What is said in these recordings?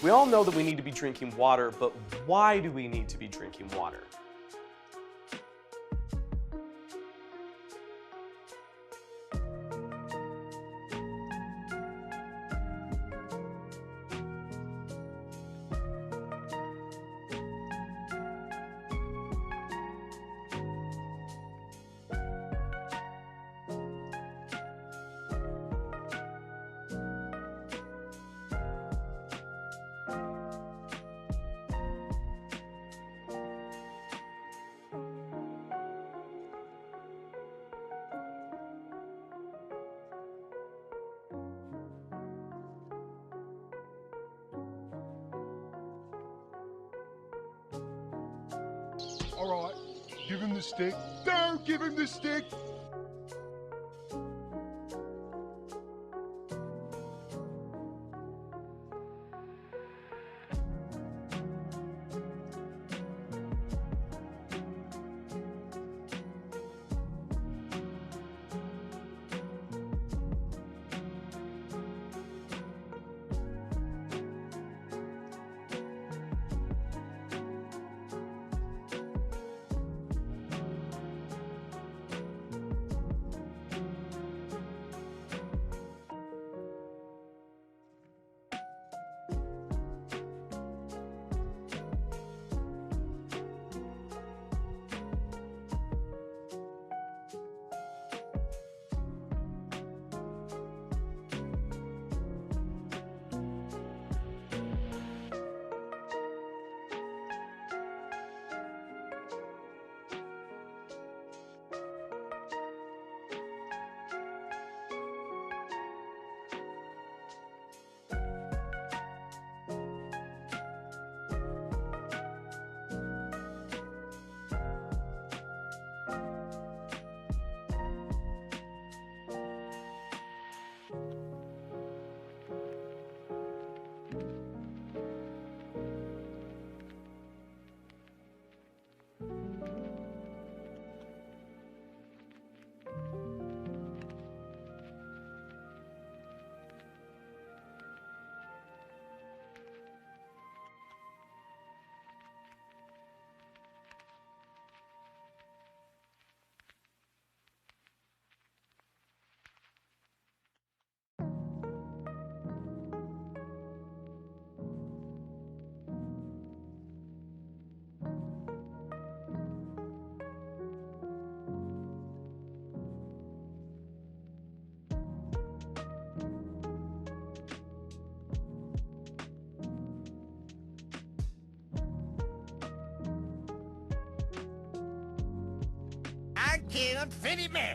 We all know that we need to be drinking water, but why do we need to be drinking water? All right, give him the stick. Don't give him the stick. I can't finish me.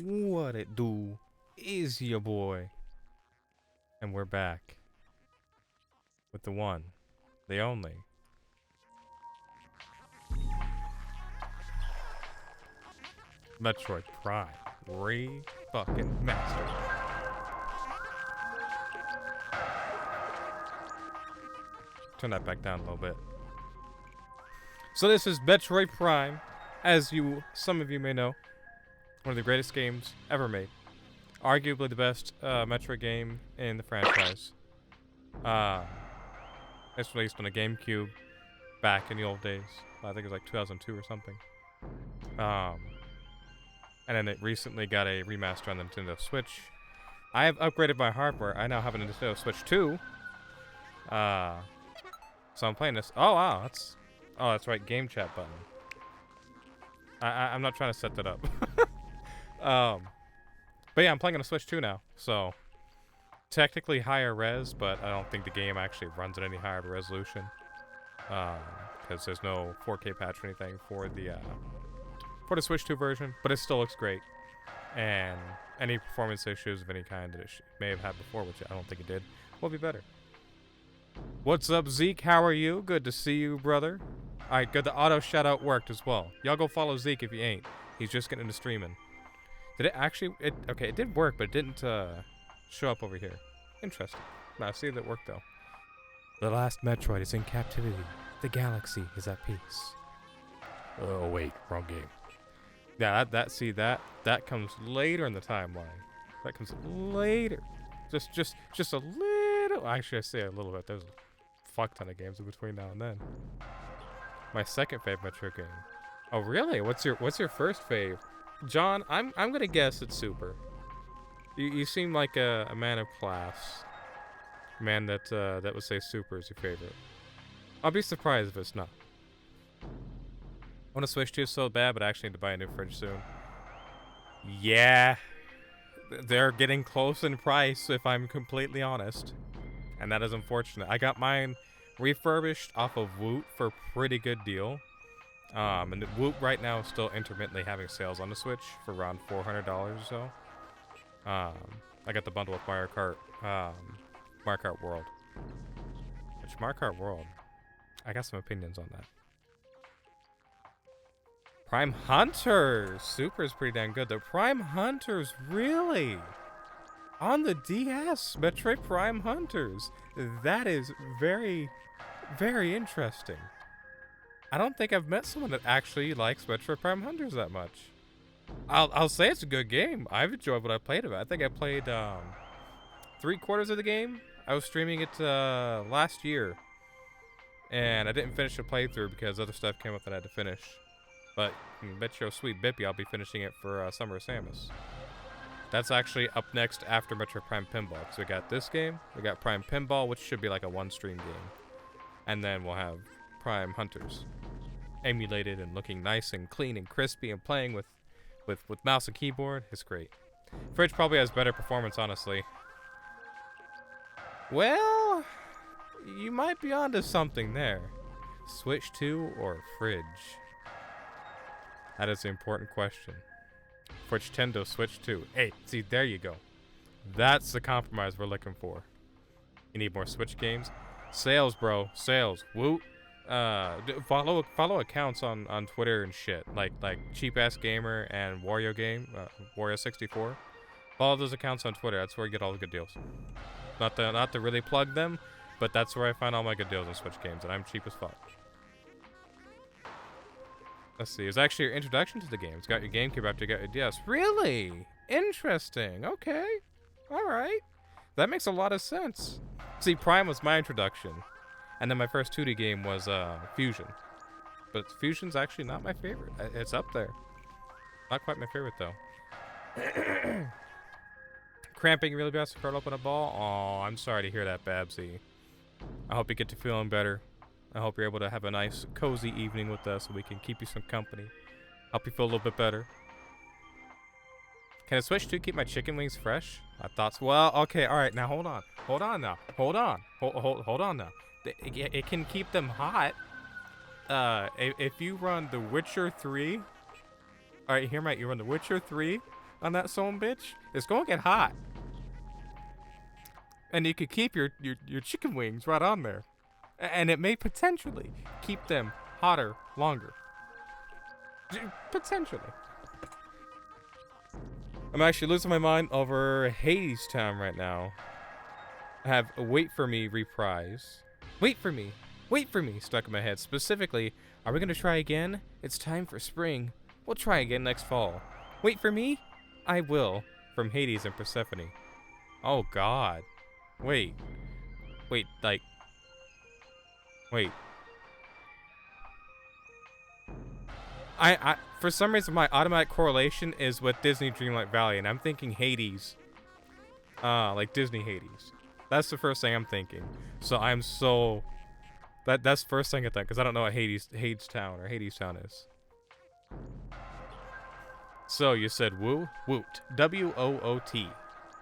What it do? Is your boy. And we're back. With the one. The only. Metroid Prime. Re-fucking-mastered. Turn that back down a little bit. So this is Metroid Prime. As some of you may know. One of the greatest games ever made. Arguably the best Metroid game in the franchise. It's released on a GameCube back in the old days. I think it was like 2002 or something. And then it recently got a remaster on the Nintendo Switch. I have upgraded my hardware. I now have a Nintendo Switch 2. So I'm playing this. Oh wow, that's right, game chat button. I'm not trying to set that up. But yeah, I'm playing on a Switch 2 now, so technically higher res, but I don't think the game actually runs at any higher resolution, because there's no 4K patch or anything for the Switch 2 version. But it still looks great, and any performance issues of any kind that it may have had before, which I don't think it did, will be better. What's up, Zeke? How are you? Good to see you, brother. All right, good. The auto shout out worked as well. Y'all go follow Zeke if you ain't. He's just getting into streaming. Did it actually? Okay, it did work, but it didn't show up over here. Interesting. No, I see that it worked though. The last Metroid is in captivity. The galaxy is at peace. Oh wait, wrong game. Yeah, that comes later in the timeline. That comes later. Just a little. Actually, I say a little bit. There's a fuck ton of games in between now and then. My second favorite Metroid game. Oh really? What's your first fave? John, I'm gonna guess it's Super. You seem like a man of class. Man that would say Super is your favorite. I'll be surprised if it's not. I want to Switch 2 so bad, but I actually need to buy a new fridge soon. Yeah. They're getting close in price, if I'm completely honest. And that is unfortunate. I got mine refurbished off of Woot for a pretty good deal. And Woot right now is still intermittently having sales on the Switch for around $400 or so. I got the bundle with Mario Kart World. Which Mario Kart World, I got some opinions on that. Prime Hunters! Super is pretty damn good. The Prime Hunters, really? On the DS, Metroid Prime Hunters. That is very, very interesting. I don't think I've met someone that actually likes Metroid Prime Hunters that much. I'll say it's a good game. I've enjoyed what I played of it. I think I played 3/4 of the game. I was streaming it last year, and I didn't finish the playthrough because other stuff came up that I had to finish. But bet your sweet Bippy I'll be finishing it for Summer of Samus. That's actually up next after Metroid Prime Pinball. So we got this game, we got Prime Pinball, which should be like a one-stream game, and then we'll have Prime Hunters, emulated and looking nice and clean and crispy, and playing with mouse and keyboard. It's great. Fridge probably has better performance, honestly. Well, you might be onto something there. Switch 2 or Fridge? That is the important question. Fridge Tendo, Switch 2. Hey, see, there you go. That's the compromise we're looking for. You need more Switch games? Sales, bro. Sales. Woot. Follow accounts on Twitter and shit. Like Cheap Ass Gamer and Wario Game, Wario64. Follow those accounts on Twitter. That's where you get all the good deals. Not to really plug them, but that's where I find all my good deals on Switch games, and I'm cheap as fuck. Let's see. It's actually your introduction to the game. It's got your GameCube after you got your DS. Really? Interesting. Okay. All right. That makes a lot of sense. See, Prime was my introduction, and then my first 2D game was Fusion. But Fusion's actually not my favorite. It's up there. Not quite my favorite, though. Cramping really bad to curl up on a ball? Oh, I'm sorry to hear that, Babsy. I hope you get to feeling better. I hope you're able to have a nice, cozy evening with us so we can keep you some company. Help you feel a little bit better. Can a Switch 2 keep my chicken wings fresh? I thought so. Well, okay, alright, now hold on. Hold on now. Hold on. Hold on now. It can keep them hot. If you run The Witcher 3... Alright, hear me out. You run The Witcher 3 on that son bitch, it's gonna get hot. And you could keep your chicken wings right on there. And it may potentially keep them hotter longer. Potentially. I'm actually losing my mind over Hades Town right now. I have a Wait For Me reprise. Wait for me. Wait for me stuck in my head. Specifically, are we going to try again? It's time for spring. We'll try again next fall. Wait for me? I will. From Hades and Persephone. Oh, God. Wait. Wait, like... Wait. I for some reason my automatic correlation is with Disney Dreamlight Valley, and I'm thinking Hades. Like Disney Hades. That's the first thing I'm thinking. So I'm so that's the first thing I think, because I don't know what Hades Town is. So you said Woot, W-O-O-T.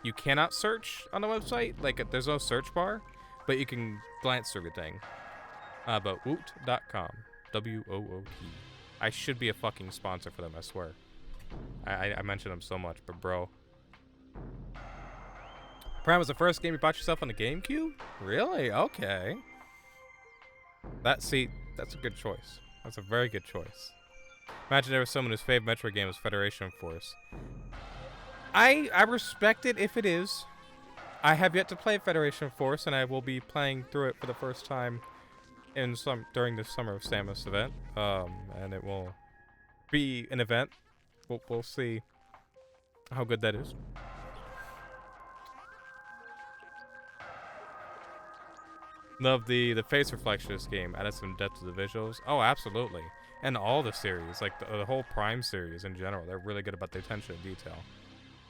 You cannot search on the website, like there's no search bar, but you can glance through everything. But woot.com, W-O-O-T. I should be a fucking sponsor for them, I swear. I mention them so much, but bro. Prime was the first game you bought yourself on the GameCube? Really? Okay. That's a good choice. That's a very good choice. Imagine there was someone whose favorite Metroid game was Federation Force. I respect it if it is. I have yet to play Federation Force, and I will be playing through it for the first time during the Summer of Samus event, and it will be an event. We'll see how good that is. Love the face reflection of this game. Added some depth to the visuals. Oh, absolutely. And all the series, like the whole Prime series in general, they're really good about the attention to detail.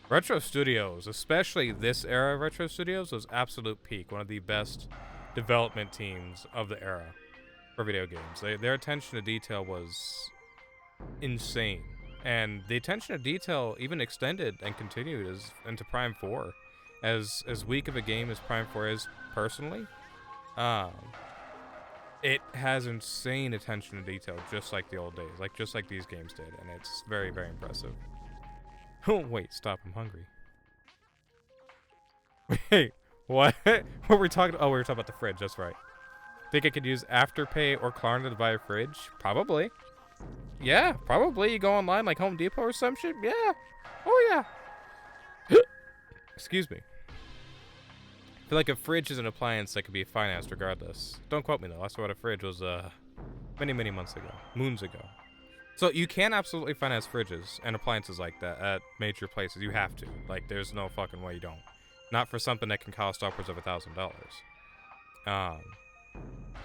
Retro Studios, especially this era of Retro Studios, was absolute peak. One of the best development teams of the era for video games. Their attention to detail was insane, and the attention to detail even extended and continued into Prime 4. As weak of a game as Prime 4 is personally, it has insane attention to detail, just like the old days, just like these games did, and it's very, very impressive. Oh wait, stop! I'm hungry. Wait, what? What were we talking? Oh, we were talking about the fridge. That's right. Think I could use Afterpay or Klarna to buy a fridge? Probably. Yeah, probably. You go online like Home Depot or some shit? Yeah. Oh, yeah. Excuse me. I feel like a fridge is an appliance that could be financed regardless. Don't quote me, though. Last time I bought a fridge was many, many months ago. Moons ago. So you can absolutely finance fridges and appliances like that at major places. You have to. Like, there's no fucking way you don't. Not for something that can cost upwards of $1,000.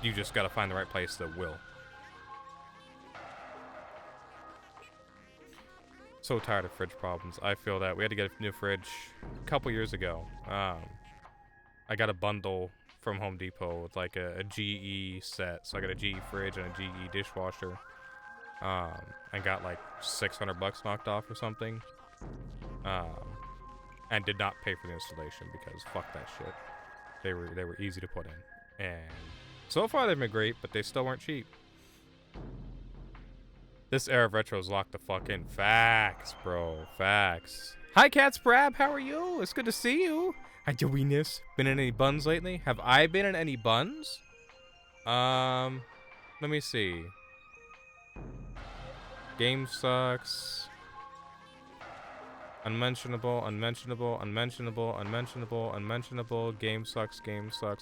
You just gotta find the right place that will. So tired of fridge problems. I feel that. We had to get a new fridge a couple years ago. I got a bundle from Home Depot with like a GE set. So I got a GE fridge and a GE dishwasher. And got like $600 knocked off or something. And did not pay for the installation because fuck that shit. They were easy to put in. And so far they've been great, but they still weren't cheap. This era of retros locked the fuck in. Facts, bro. Facts. Hi, Cat Sprab. How are you? It's good to see you. Hi, Joeenus. Been in any buns lately? Have I been in any buns? Let me see. Game sucks. Unmentionable, unmentionable, unmentionable, unmentionable, unmentionable. Game sucks,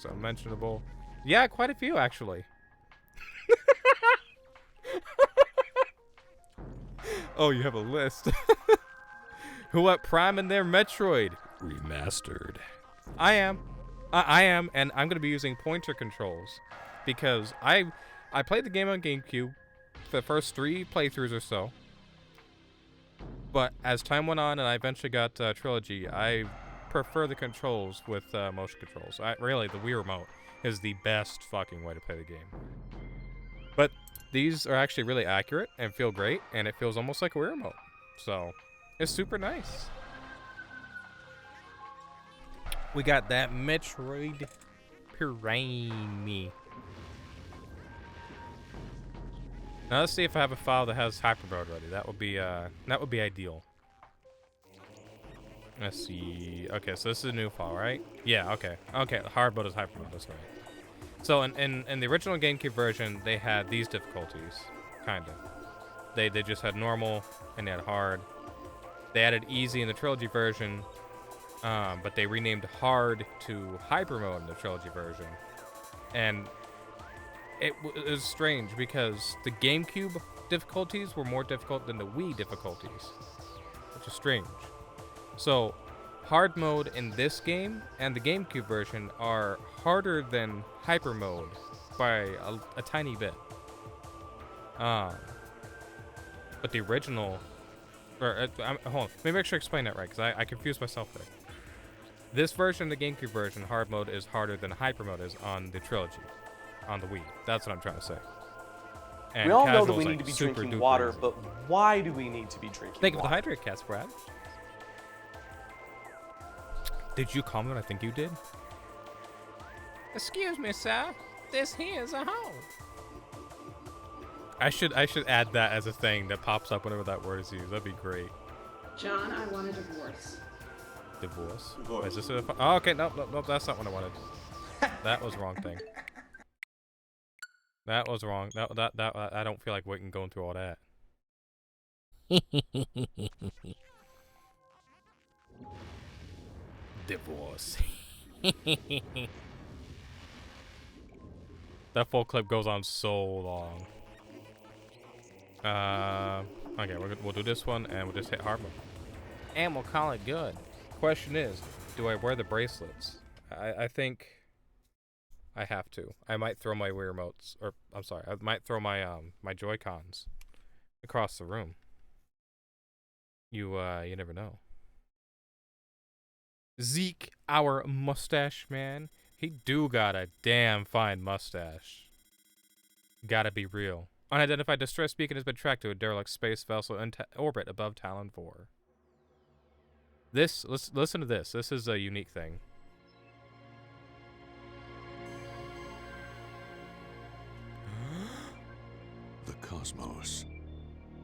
unmentionable. Yeah, quite a few, actually. Oh, you have a list. Who let Prime in their Metroid? Remastered. I am, and I'm going to be using pointer controls. Because I played the game on GameCube for the first 3 playthroughs or so. But as time went on and I eventually got Trilogy, I prefer the controls with motion controls. Really, the Wii Remote is the best fucking way to play the game. But these are actually really accurate and feel great, and it feels almost like a Wii Remote. So, it's super nice. We got that Metroid Prime. Now let's see if I have a file that has Hypermode ready. That would be ideal. Let's see. Okay, so this is a new file, right? Yeah, okay. Okay, hard mode is hyper mode, that's right. So in the original GameCube version, they had these difficulties, kind of. They just had normal and they had hard. They added easy in the trilogy version, but they renamed hard to hyper mode in the trilogy version. And it was strange because the GameCube difficulties were more difficult than the Wii difficulties, which is strange. So, hard mode in this game and the GameCube version are harder than hyper mode by a tiny bit. But the original, or hold on, maybe I should explain that right because I confused myself there. This version, the GameCube version, hard mode is harder than hyper mode is on the trilogy, on the Wii. That's what I'm trying to say. And We all know that casual's, we like, need to be super drinking duper water, easy. but why do we need to be drinking Thank you for water? the hydrate, cats, Brad. Did you comment? I think you did. Excuse me, sir. This here is a hole. I should add that as a thing that pops up whenever that word is used. That'd be great. John, I want a divorce. Divorce. Wait, is this a? Oh, okay. Nope. That's not what I wanted. That was the wrong thing. That was wrong. That I don't feel like waiting going through all that. Divorce. That full clip goes on so long. Okay, we'll do this one and we'll just hit hard mode. And we'll call it good. Question is, do I wear the bracelets? I think I have to. I might throw my Wii remotes, or I'm sorry, I might throw my my Joy-Cons across the room. You never know. Zeke, our mustache man, he do got a damn fine mustache. Gotta be real. Unidentified distress beacon has been tracked to a derelict space vessel in orbit above Talon 4. Listen to this. This is a unique thing. The cosmos.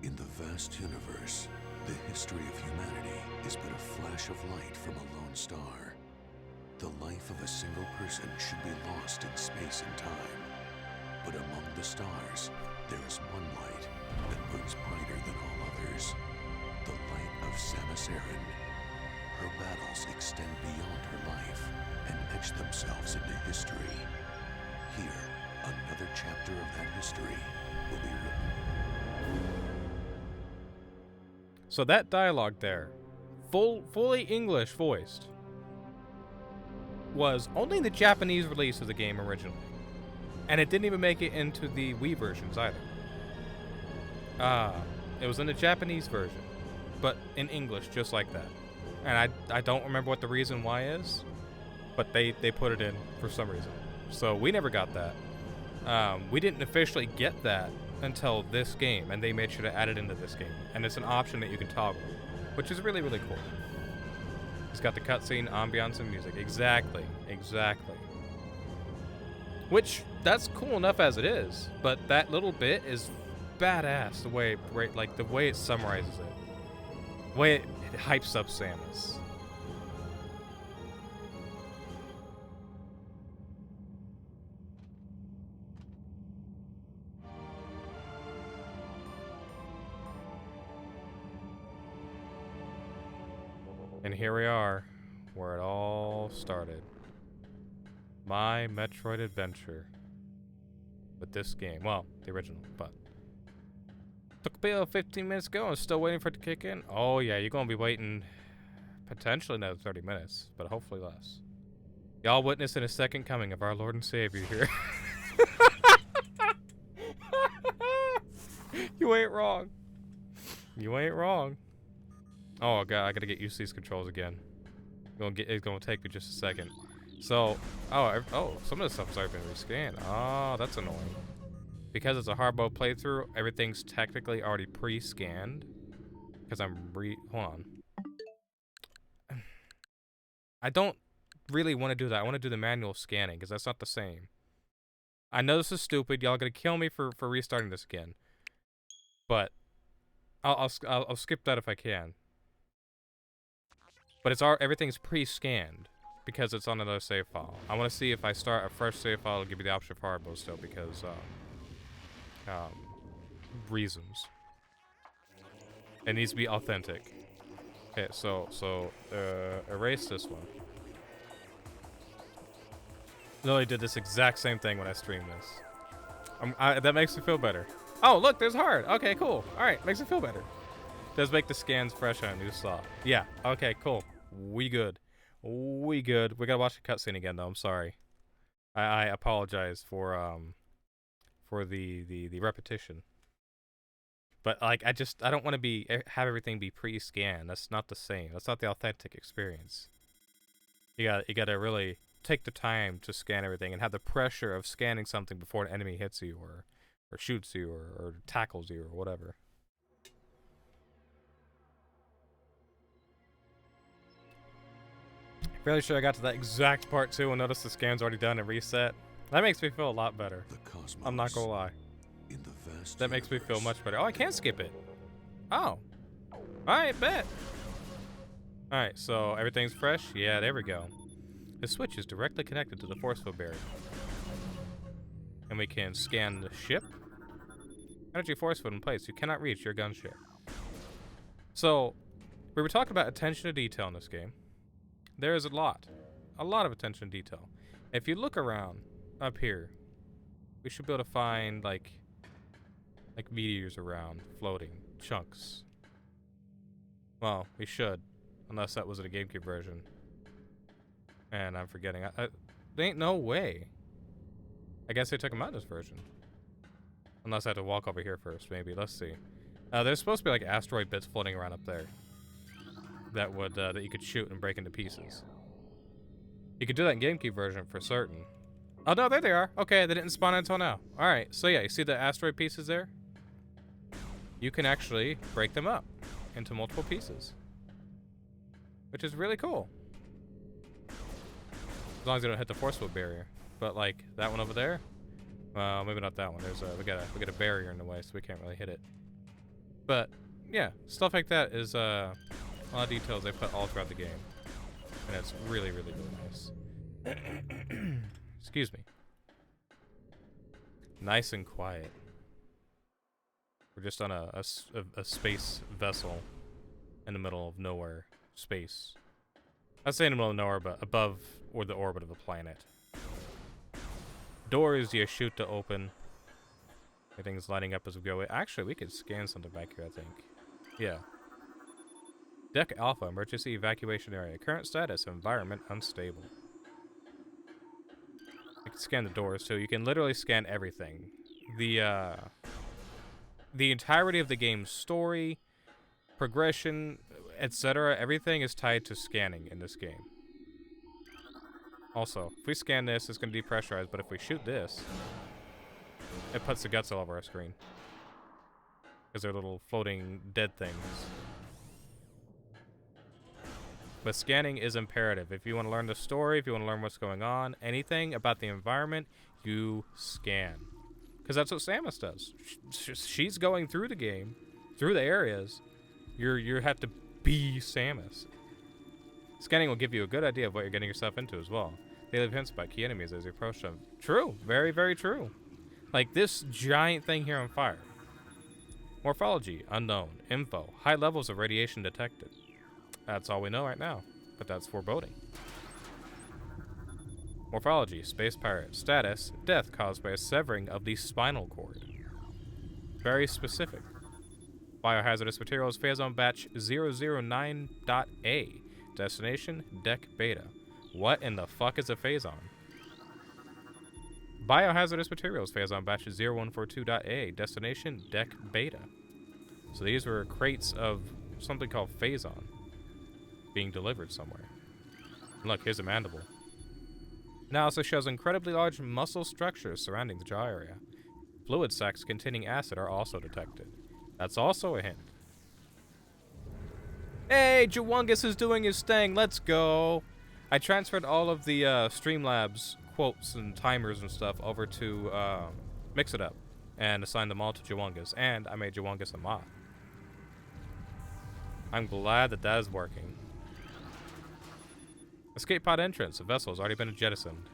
In the vast universe, the history of humanity is but a flash of light from a lone star. The life of a single person should be lost in space and time. But among the stars, there is one light that burns brighter than all others. The light of Samus Aran. Her battles extend beyond her life and etch themselves into history. Here, another chapter of that history will be written. So that dialogue there, fully English voiced, was only in the Japanese release of the game originally. And it didn't even make it into the Wii versions either. It was in the Japanese version, but in English just like that. And I don't remember what the reason why is, but they put it in for some reason. So we never got that. We didn't officially get that until this game, and they made sure to add it into this game. And it's an option that you can toggle, which is really, really cool. It's got the cutscene, ambiance, and music. Exactly. Which, that's cool enough as it is, but that little bit is badass, the way it summarizes it. The way it hypes up Samus. And here we are, where it all started. My Metroid adventure. With this game. Well, the original, but... Took about 15 minutes ago and still waiting for it to kick in? Oh yeah, you're gonna be waiting potentially another 30 minutes, but hopefully less. Y'all witnessing a second coming of our Lord and Savior here. You ain't wrong. You ain't wrong. Oh god, I gotta get used to these controls again. It's gonna take me just a second. So, some of this stuff's already been rescanned. Oh, that's annoying. Because it's a hard mode playthrough, everything's technically already pre-scanned. Because hold on. I don't really want to do that. I want to do the manual scanning, because that's not the same. I know this is stupid. Y'all gonna kill me for restarting this again. But, I'll skip that if I can. But everything's pre-scanned because it's on another save file. I want to see if I start a fresh save file, it'll give me the option for hard mode still because reasons. It needs to be authentic. Okay, so erase this one. Literally did this exact same thing when I streamed this. That makes me feel better. Oh, look, there's hard. Okay, cool. All right, makes me feel better. Does make the scans fresh on a new slot. Yeah, okay, cool. We good. We good. We gotta watch the cutscene again, though. I'm sorry. I apologize for the repetition. But like, I don't want to have everything be pre-scanned. That's not the same. That's not the authentic experience. You gotta really take the time to scan everything and have the pressure of scanning something before an enemy hits you or shoots you or tackles you or whatever. Fairly sure I got to that exact part too and noticed the scan's already done and reset. That makes me feel a lot better. I'm not gonna lie. That makes me feel much better. Oh, I can skip it. Oh. Alright, bet. Alright, so everything's fresh? Yeah, there we go. The switch is directly connected to the force field barrier. And we can scan the ship. Energy force field in place. You cannot reach your gunship. So, we were talking about attention to detail in this game. There is a lot of attention to detail. If you look around up here, we should be able to find like meteors around, floating, chunks. Well, we should, unless that was in a GameCube version. And I'm forgetting. There ain't no way. I guess they took them out in this version. Unless I had to walk over here first, maybe. Let's see. There's supposed to be like asteroid bits floating around up there. That would that you could shoot and break into pieces. You could do that in GameCube version for certain. Oh no, there they are. Okay, they didn't spawn until now. All right, so yeah, you see the asteroid pieces there? You can actually break them up into multiple pieces, which is really cool. As long as you don't hit the force field barrier. But like that one over there, well, maybe not that one. There's we got a barrier in the way, so we can't really hit it. But yeah, stuff like that is a lot of details they put all throughout the game, and it's really, really, really nice. Excuse me. Nice and quiet. We're just on a space vessel in the middle of nowhere. Space. I'd say in the middle of nowhere, but above or the orbit of a planet. Doors you shoot to open. Everything's lining up as we go. Actually, we could scan something back here, I think. Yeah. Deck Alpha, emergency evacuation area. Current status, environment unstable. You can scan the doors too. You can literally scan everything. The entirety of the game's story, progression, etc., everything is tied to scanning in this game. Also, if we scan this, it's going to depressurize, but if we shoot this, it puts the guts all over our screen. Because they're little floating dead things. But scanning is imperative. If you want to learn the story, if you want to learn what's going on, anything about the environment, you scan. Because that's what Samus does. She's going through the game, through the areas. You have to be Samus. Scanning will give you a good idea of what you're getting yourself into as well. They leave hints about key enemies as you approach them. True. Very, very true. Like this giant thing here on fire. Morphology, unknown. Info, high levels of radiation detected. That's all we know right now, but that's foreboding. Morphology, space pirate. Status, death caused by a severing of the spinal cord. Very specific. Biohazardous materials, Phazon batch 009.A. Destination, deck beta. What in the fuck is a Phazon? Biohazardous materials, Phazon batch 0142.A. Destination, deck beta. So these were crates of something called Phazon being delivered somewhere. And look, here's a mandible. Analysis shows incredibly large muscle structures surrounding the jaw area. Fluid sacs containing acid are also detected. That's also a hint. Hey, Jawungus is doing his thing. Let's go. I transferred all of the Streamlabs quotes and timers and stuff over to Mix It Up and assigned them all to Jawungus. And I made Jawungus a mod. I'm glad that that is working. Escape pod entrance. The vessel has already been jettisoned.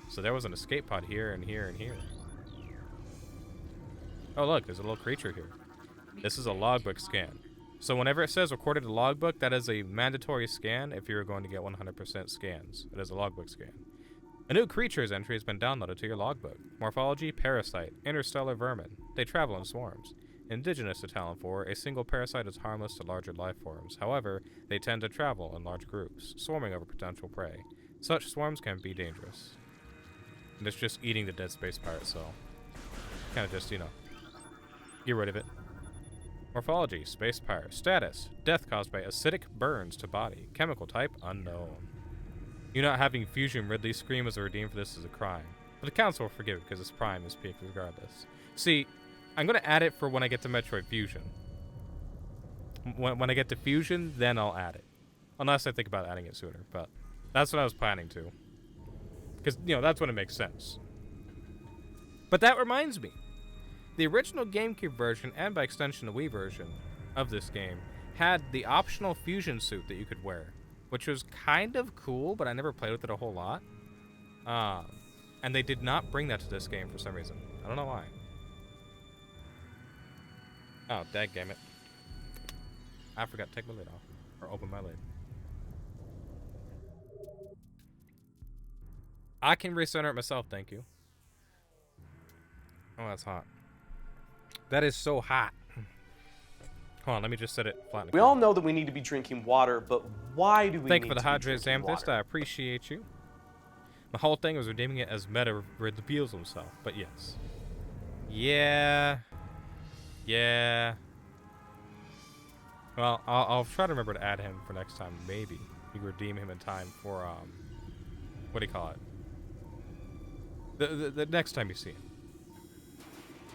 So there was an escape pod here and here and here. Oh look, there's a little creature here. This is a logbook scan. So whenever it says recorded a logbook, that is a mandatory scan if you're going to get 100% scans. It is a logbook scan. A new creature's entry has been downloaded to your logbook. Morphology, parasite, interstellar vermin. They travel in swarms. Indigenous to Talon 4, a single parasite is harmless to larger life forms. However, they tend to travel in large groups, swarming over potential prey. Such swarms can be dangerous. And it's just eating the dead space pirate, so kind of just, you know, get rid of it. Morphology, space pirate. Status, death caused by acidic burns to body. Chemical type, unknown. You not having fusion Ridley's scream as a redeem for this is a crime. But the council will forgive it because its prime is peaked regardless. See, I'm going to add it for when I get to Metroid Fusion. When I get to Fusion, then I'll add it. Unless I think about adding it sooner, but that's what I was planning to. Because, you know, that's when it makes sense. But that reminds me. The original GameCube version, and by extension the Wii version of this game, had the optional fusion suit that you could wear, which was kind of cool, but I never played with it a whole lot. And they did not bring that to this game for some reason. I don't know why. Oh, dadgummit. I forgot to take my lid off. Or open my lid. I can recenter it myself, thank you. Oh, that's hot. That is so hot. Hold on, let me just set it flat. We all know that we need to be drinking water, but why do we Thank need you for the to be hydrate, drinking Zamthist. water? I appreciate you. The whole thing was redeeming it as meta reveals himself, but yes. Yeah. Well, I'll try to remember to add him for next time. Maybe you can redeem him in time for what do you call it? The next time you see him.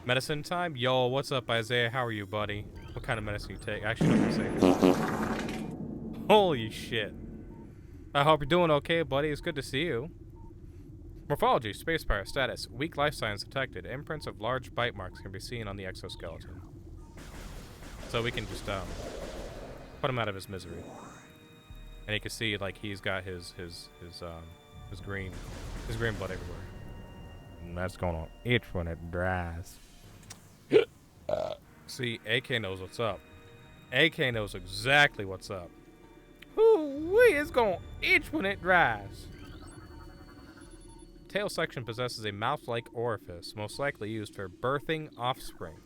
Medicine time? Yo, what's up, Isaiah? How are you, buddy? What kind of medicine you take? Actually, I'm gonna say. Holy shit. I hope you're doing okay, buddy. It's good to see you. Morphology, space pirate status. Weak life signs detected. Imprints of large bite marks can be seen on the exoskeleton. So we can just put him out of his misery. And you can see like he's got his green blood everywhere. And that's gonna itch when it dries. See, AK knows what's up. AK knows exactly what's up. Whoo-wee, it's gonna itch when it dries. Tail section possesses a mouth-like orifice, most likely used for birthing offspring.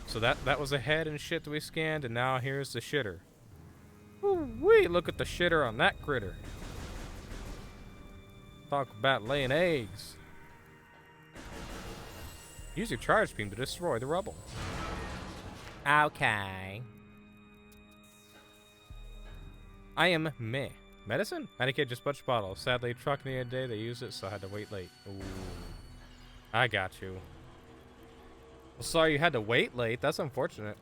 So that was the head and shit that we scanned, and now here's the shitter. Woo-wee, look at the shitter on that critter. Talk about laying eggs. Use your charge beam to destroy the rubble. Okay. I am meh. Medicine? Medicaid just bunch bottle. Sadly, truck the other day they used it, so I had to wait late. Ooh. I got you. Well, sorry you had to wait late. That's unfortunate.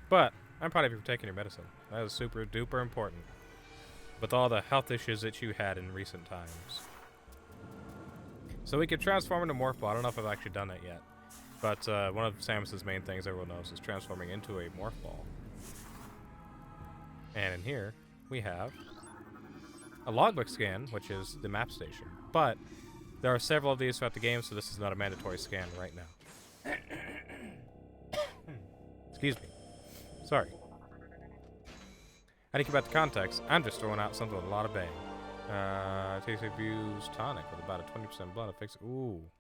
But I'm proud of you for taking your medicine. That is super duper important. With all the health issues that you had in recent times. So we could transform into Morph Ball. I don't know if I've actually done that yet. But one of Samus's main things everyone knows is transforming into a Morph Ball. And in here, we have a logbook scan, which is the map station. But there are several of these throughout the game, so this is not a mandatory scan right now. Excuse me. Sorry. How do you keep out the context? I'm just throwing out something with a lot of bang. Tasty Views tonic with about a 20% blood affix. Ooh.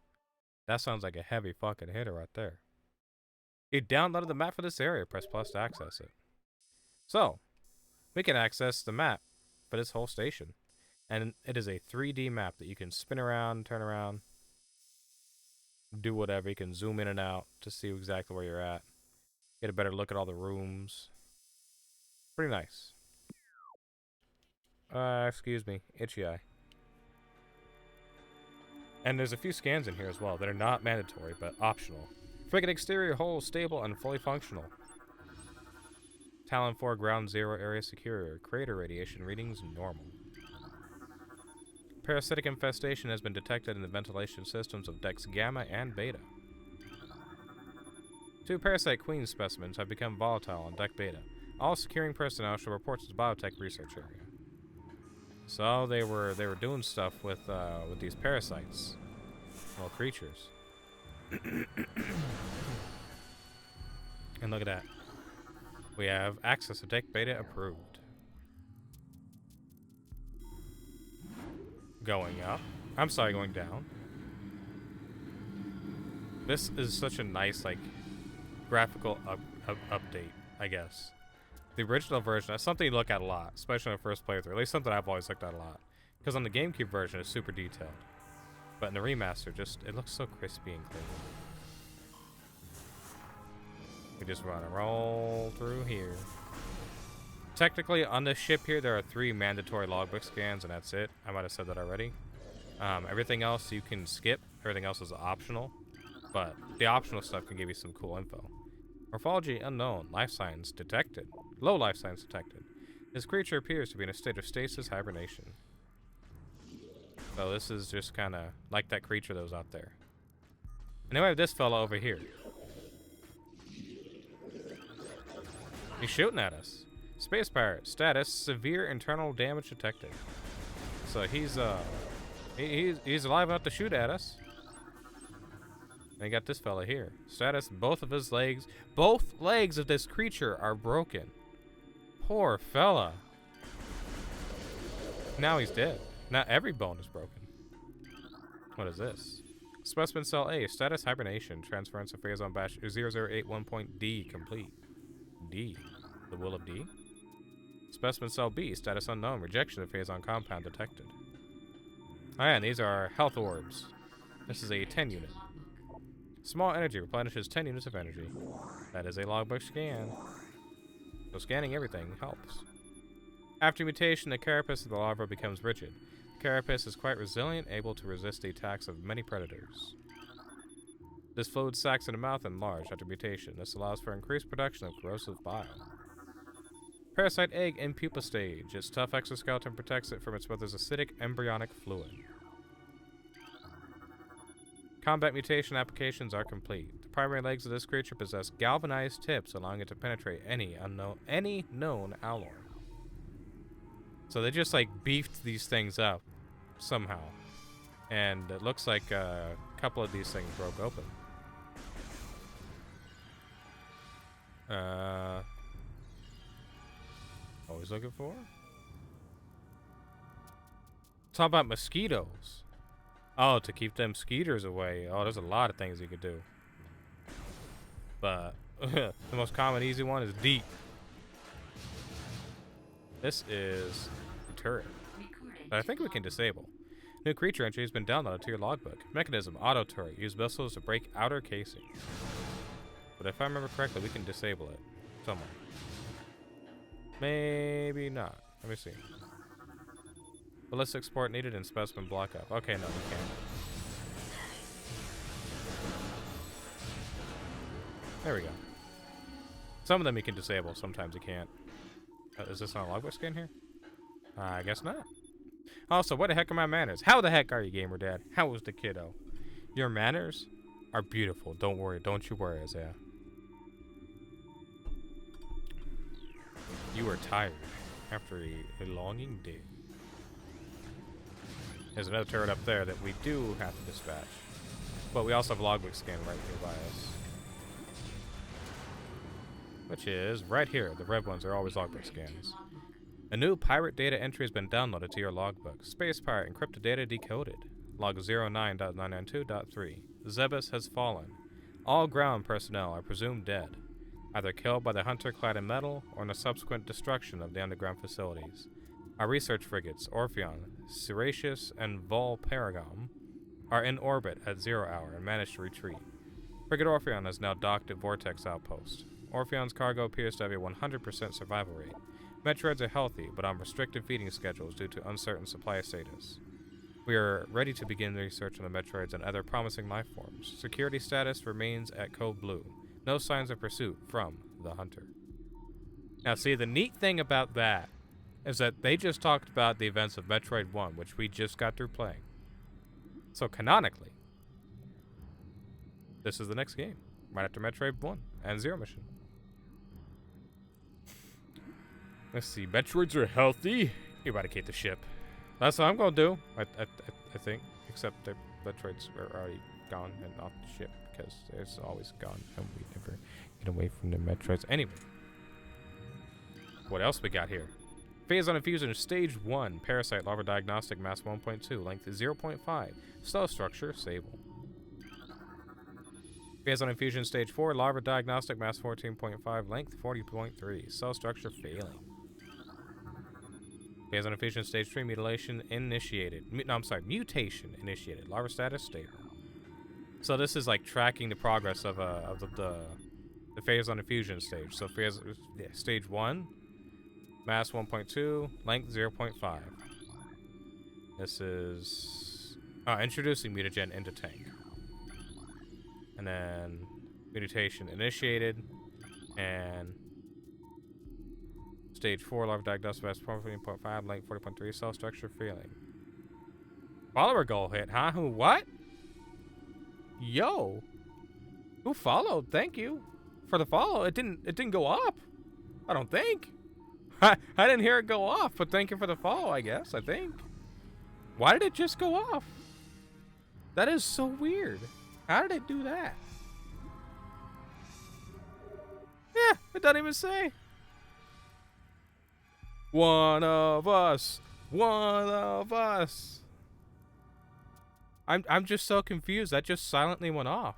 That sounds like a heavy fucking hitter right there. You downloaded the map for this area. Press plus to access it. So, we can access the map for this whole station. And it is a 3D map that you can spin around, turn around, do whatever. You can zoom in and out to see exactly where you're at. Get a better look at all the rooms. Pretty nice. Excuse me. Itchy eye. And there's a few scans in here as well that are not mandatory, but optional. Frigate exterior hull stable and fully functional. Talon 4 ground zero area secure. Crater radiation readings normal. Parasitic infestation has been detected in the ventilation systems of decks Gamma and Beta. 2 parasite queen specimens have become volatile on deck Beta. All securing personnel shall report to the biotech research area. So they were doing stuff with these parasites, well, creatures. And look at that. We have access to tech beta approved. Going up. I'm sorry, going down. This is such a nice, like, graphical update, I guess. The original version, that's something you look at a lot, especially in the first playthrough. At least something I've always looked at a lot. Because on the GameCube version, it's super detailed. But in the remaster, it looks so crispy and clean. We just run and roll through here. Technically, on this ship here, there are 3 mandatory logbook scans, and that's it. I might have said that already. Everything else you can skip. Everything else is optional. But the optional stuff can give you some cool info. Morphology unknown. Life signs detected. Low life signs detected. This creature appears to be in a state of stasis hibernation. So this is just kind of like that creature that was out there. And then we have this fella over here. He's shooting at us. Space pirate status: severe internal damage detected. So he's alive enough to shoot at us. And you got this fella here. Status: both legs of this creature are broken. Poor fella. Now he's dead. Now every bone is broken. What is this? Specimen cell A, status hibernation. Transference of phase on batch 0081.D complete. D. The will of D. Specimen cell B, status unknown. Rejection of phase on compound detected. Oh yeah, and these are health orbs. This is a 10 unit. Small energy replenishes 10 units of energy. That is a logbook scan. So scanning everything helps. After mutation, the carapace of the larva becomes rigid. The carapace is quite resilient, able to resist the attacks of many predators. This fluid sacs in the mouth enlarge after mutation. This allows for increased production of corrosive bile. Parasite egg in pupa stage. Its tough exoskeleton protects it from its mother's acidic embryonic fluid. Combat mutation applications are complete. The primary legs of this creature possess galvanized tips, allowing it to penetrate any known alloy. So they just like beefed these things up somehow, and it looks like a couple of these things broke open. What was I looking for? Talk about mosquitoes. Oh, to keep them skeeters away. Oh, there's a lot of things you could do. But the most common easy one is deep. This is the turret that I think we can disable. New creature entry has been downloaded to your logbook. Mechanism, auto turret. Use missiles to break outer casing. But if I remember correctly, we can disable it somewhere. Maybe not. Let me see. Ballistic support needed in specimen block up. Okay, no, we can't. There we go. Some of them you can disable, sometimes you can't. Is this not a logbook scan here? I guess not. Also, what the heck are my manners? How the heck are you, Gamer Dad? How was the kiddo? Your manners are beautiful. Don't worry. Don't you worry, Isaiah. You are tired after a longing day. There's another turret up there that we do have to dispatch. But we also have a logbook scan right nearby us. Which is right here. The red ones are always logbook scans. A new pirate data entry has been downloaded to your logbook. Space pirate encrypted data decoded. Log 09.992.3. Zebus has fallen. All ground personnel are presumed dead, either killed by the hunter clad in metal or in the subsequent destruction of the underground facilities. Our research frigates, Orpheon, Seratius, and Volparagam, are in orbit at 0 hour and managed to retreat. Frigate Orpheon has now docked at Vortex Outpost. Orpheon's cargo appears to have a 100% survival rate. Metroids are healthy, but on restricted feeding schedules due to uncertain supply status. We are ready to begin research on the Metroids and other promising life forms. Security status remains at Code Blue. No signs of pursuit from the hunter. Now see, the neat thing about that is that they just talked about the events of Metroid 1, which we just got through playing. So canonically, this is the next game, right after Metroid 1 and Zero Mission. Let's see. Metroids are healthy. Eradicate the ship. That's what I'm gonna do. I think. Except the Metroids are already gone and off the ship because it's always gone and we never get away from the Metroids. Anyway. What else we got here? Phase on infusion stage 1. Parasite larva diagnostic mass 1.2. Length 0.5. Cell structure stable. Phase on infusion stage 4. Larva diagnostic mass 14.5. Length 40.3. Cell structure failing. Phase on infusion stage 3. Mutilation initiated. Mutation initiated. Larva status stable. So this is like tracking the progress of the phase on infusion stage. So phase stage 1. Mass 1.2, length 0.5. This is introducing mutagen into tank. And then mutation initiated. And stage 4, larva diagnostic mass 14.5, length 40.3, cell structure failing. Follower goal hit, huh? Who, what? Yo. Who followed? Thank you for the follow. It didn't go up. I don't think. I didn't hear it go off, but thank you for the follow, I guess, I think. Why did it just go off? That is so weird. How did it do that? Yeah, it doesn't even say. One of us. One of us. I'm just so confused. That just silently went off.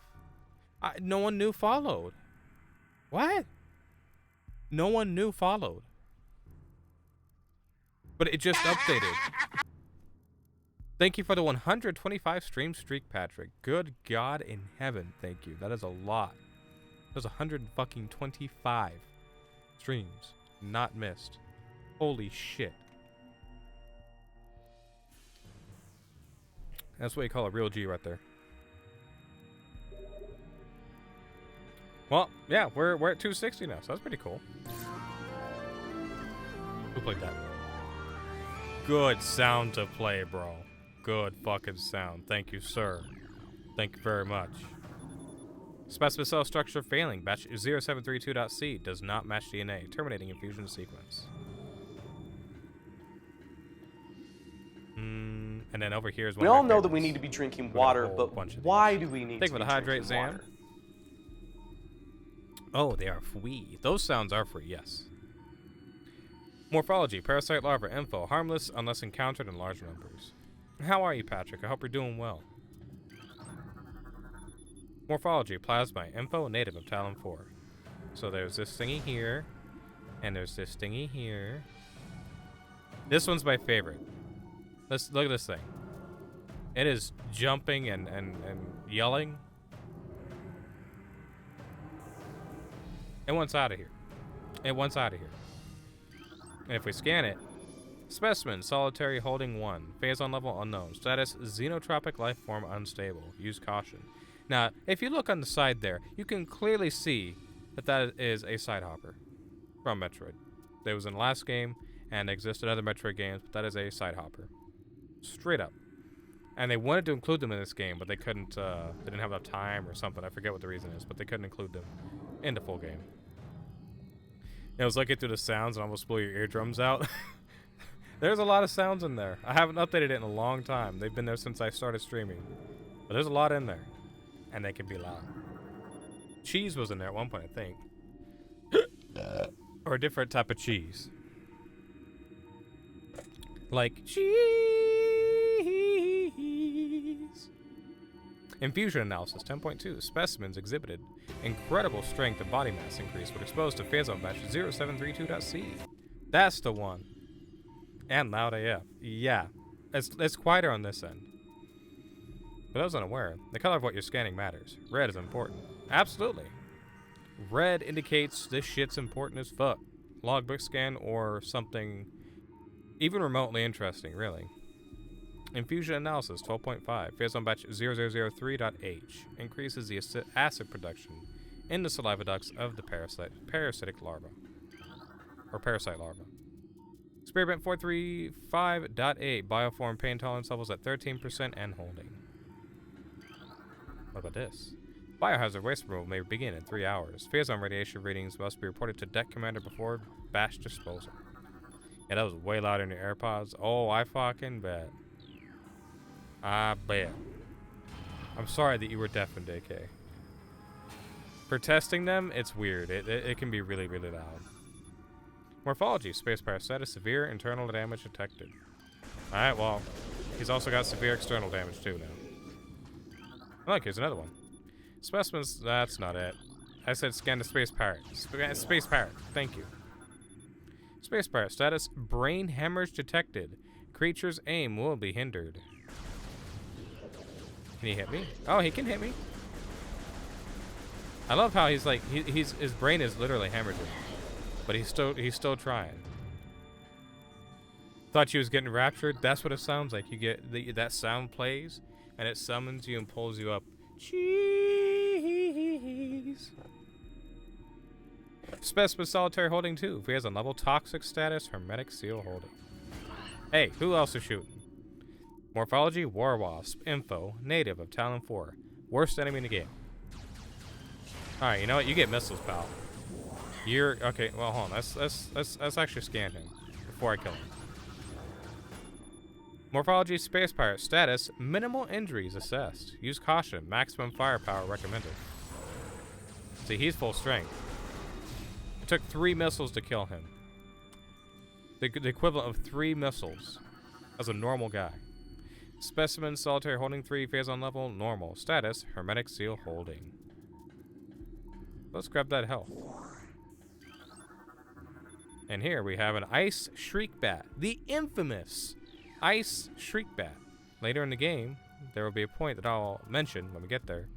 No one new followed. What? No one new followed. But it just updated. Thank you for the 125 stream streak, Patrick. Good God in heaven, thank you. That is a lot. There's 125 streams not missed. Holy shit. That's what you call a real G right there. Well, yeah, we're at 260 now, so that's pretty cool. Who played that? Good sound to play, bro. Good fucking sound. Thank you, sir. Thank you very much. Specimen cell structure failing. Batch 0732.C does not match DNA. Terminating infusion sequence. And then over here is one. We of all my know that we favorites. need to be drinking We got a water, whole but bunch of why these. do we need Thank to you be for the hydrate, drinking Zam. water? Oh, they are free. Those sounds are free, yes. Morphology, parasite larva, info, harmless unless encountered in large numbers. How are you, Patrick? I hope you're doing well. Morphology, plasma, info, native of Talon 4. So there's this thingy here, and there's this thingy here. This one's my favorite. Let's look at this thing. It is jumping and yelling. It wants out of here. It wants out of here. And if we scan it, specimen, solitary holding 1. Phase on level unknown. Status, xenotropic life form unstable. Use caution. Now, if you look on the side there, you can clearly see that that is a side hopper from Metroid. That was in the last game and existed in other Metroid games, but that is a side hopper. Straight up. And they wanted to include them in this game, but they couldn't, they didn't have enough time or something. I forget what the reason is, but they couldn't include them in the full game. I was looking through the sounds and almost blew your eardrums out. There's a lot of sounds in there. I haven't updated it in a long time. They've been there since I started streaming. But there's a lot in there. And they can be loud. Cheese was in there at one point, I think. Or a different type of cheese. Like cheese. Infusion analysis 10.2. Specimens exhibited incredible strength and body mass increase when exposed to phase on batch 0732.C. That's the one. And loud AF. Yeah. It's quieter on this end. For those unaware, the color of what you're scanning matters. Red is important. Absolutely. Red indicates this shit's important as fuck. Logbook scan or something even remotely interesting, really. Infusion analysis 12.5. Phase on batch 0003.H. Increases the acid production in the saliva ducts of the parasitic larva. Or parasite larva. Experiment 435.8. Bioform pain tolerance levels at 13% and holding. What about this? Biohazard waste removal may begin in 3 hours. Phase on radiation readings must be reported to deck commander before batch disposal. Yeah, that was way louder in your AirPods. Oh, I fucking bet. I bet. I'm sorry that you were deafened, AK. For testing them, it's weird. It can be really, really loud. Morphology. Space Pirate status. Severe internal damage detected. Alright, well, he's also got severe external damage too now. Oh, look, here's another one. Specimens. That's not it. I said scan the Space Pirate. Space Pirate. Thank you. Space Pirate status. Brain hemorrhage detected. Creature's aim will be hindered. Can he hit me? Oh, he can hit me. I love how he's like his brain is literally hemorrhaging, but he's still trying. Thought you was getting raptured. That's what it sounds like. You get that sound plays, and it summons you and pulls you up. Cheese. Specimen solitary holding 2. If he has a level toxic status, hermetic seal holding. Hey, who else is shooting? Morphology, War Wasp, Info, native of Talon 4. Worst enemy in the game. Alright, you know what? You get missiles, pal. You're okay, well hold on. Let's actually scan him before I kill him. Morphology, Space Pirate, status, minimal injuries assessed. Use caution, maximum firepower recommended. See, he's full strength. It took 3 missiles to kill him. The equivalent of 3 missiles as a normal guy. Specimen solitary holding 3, phase on level, normal. Status, hermetic seal holding. Let's grab that health. And here we have an Ice Shriek Bat. The infamous Ice Shriek Bat. Later in the game, there will be a point that I'll mention when we get there,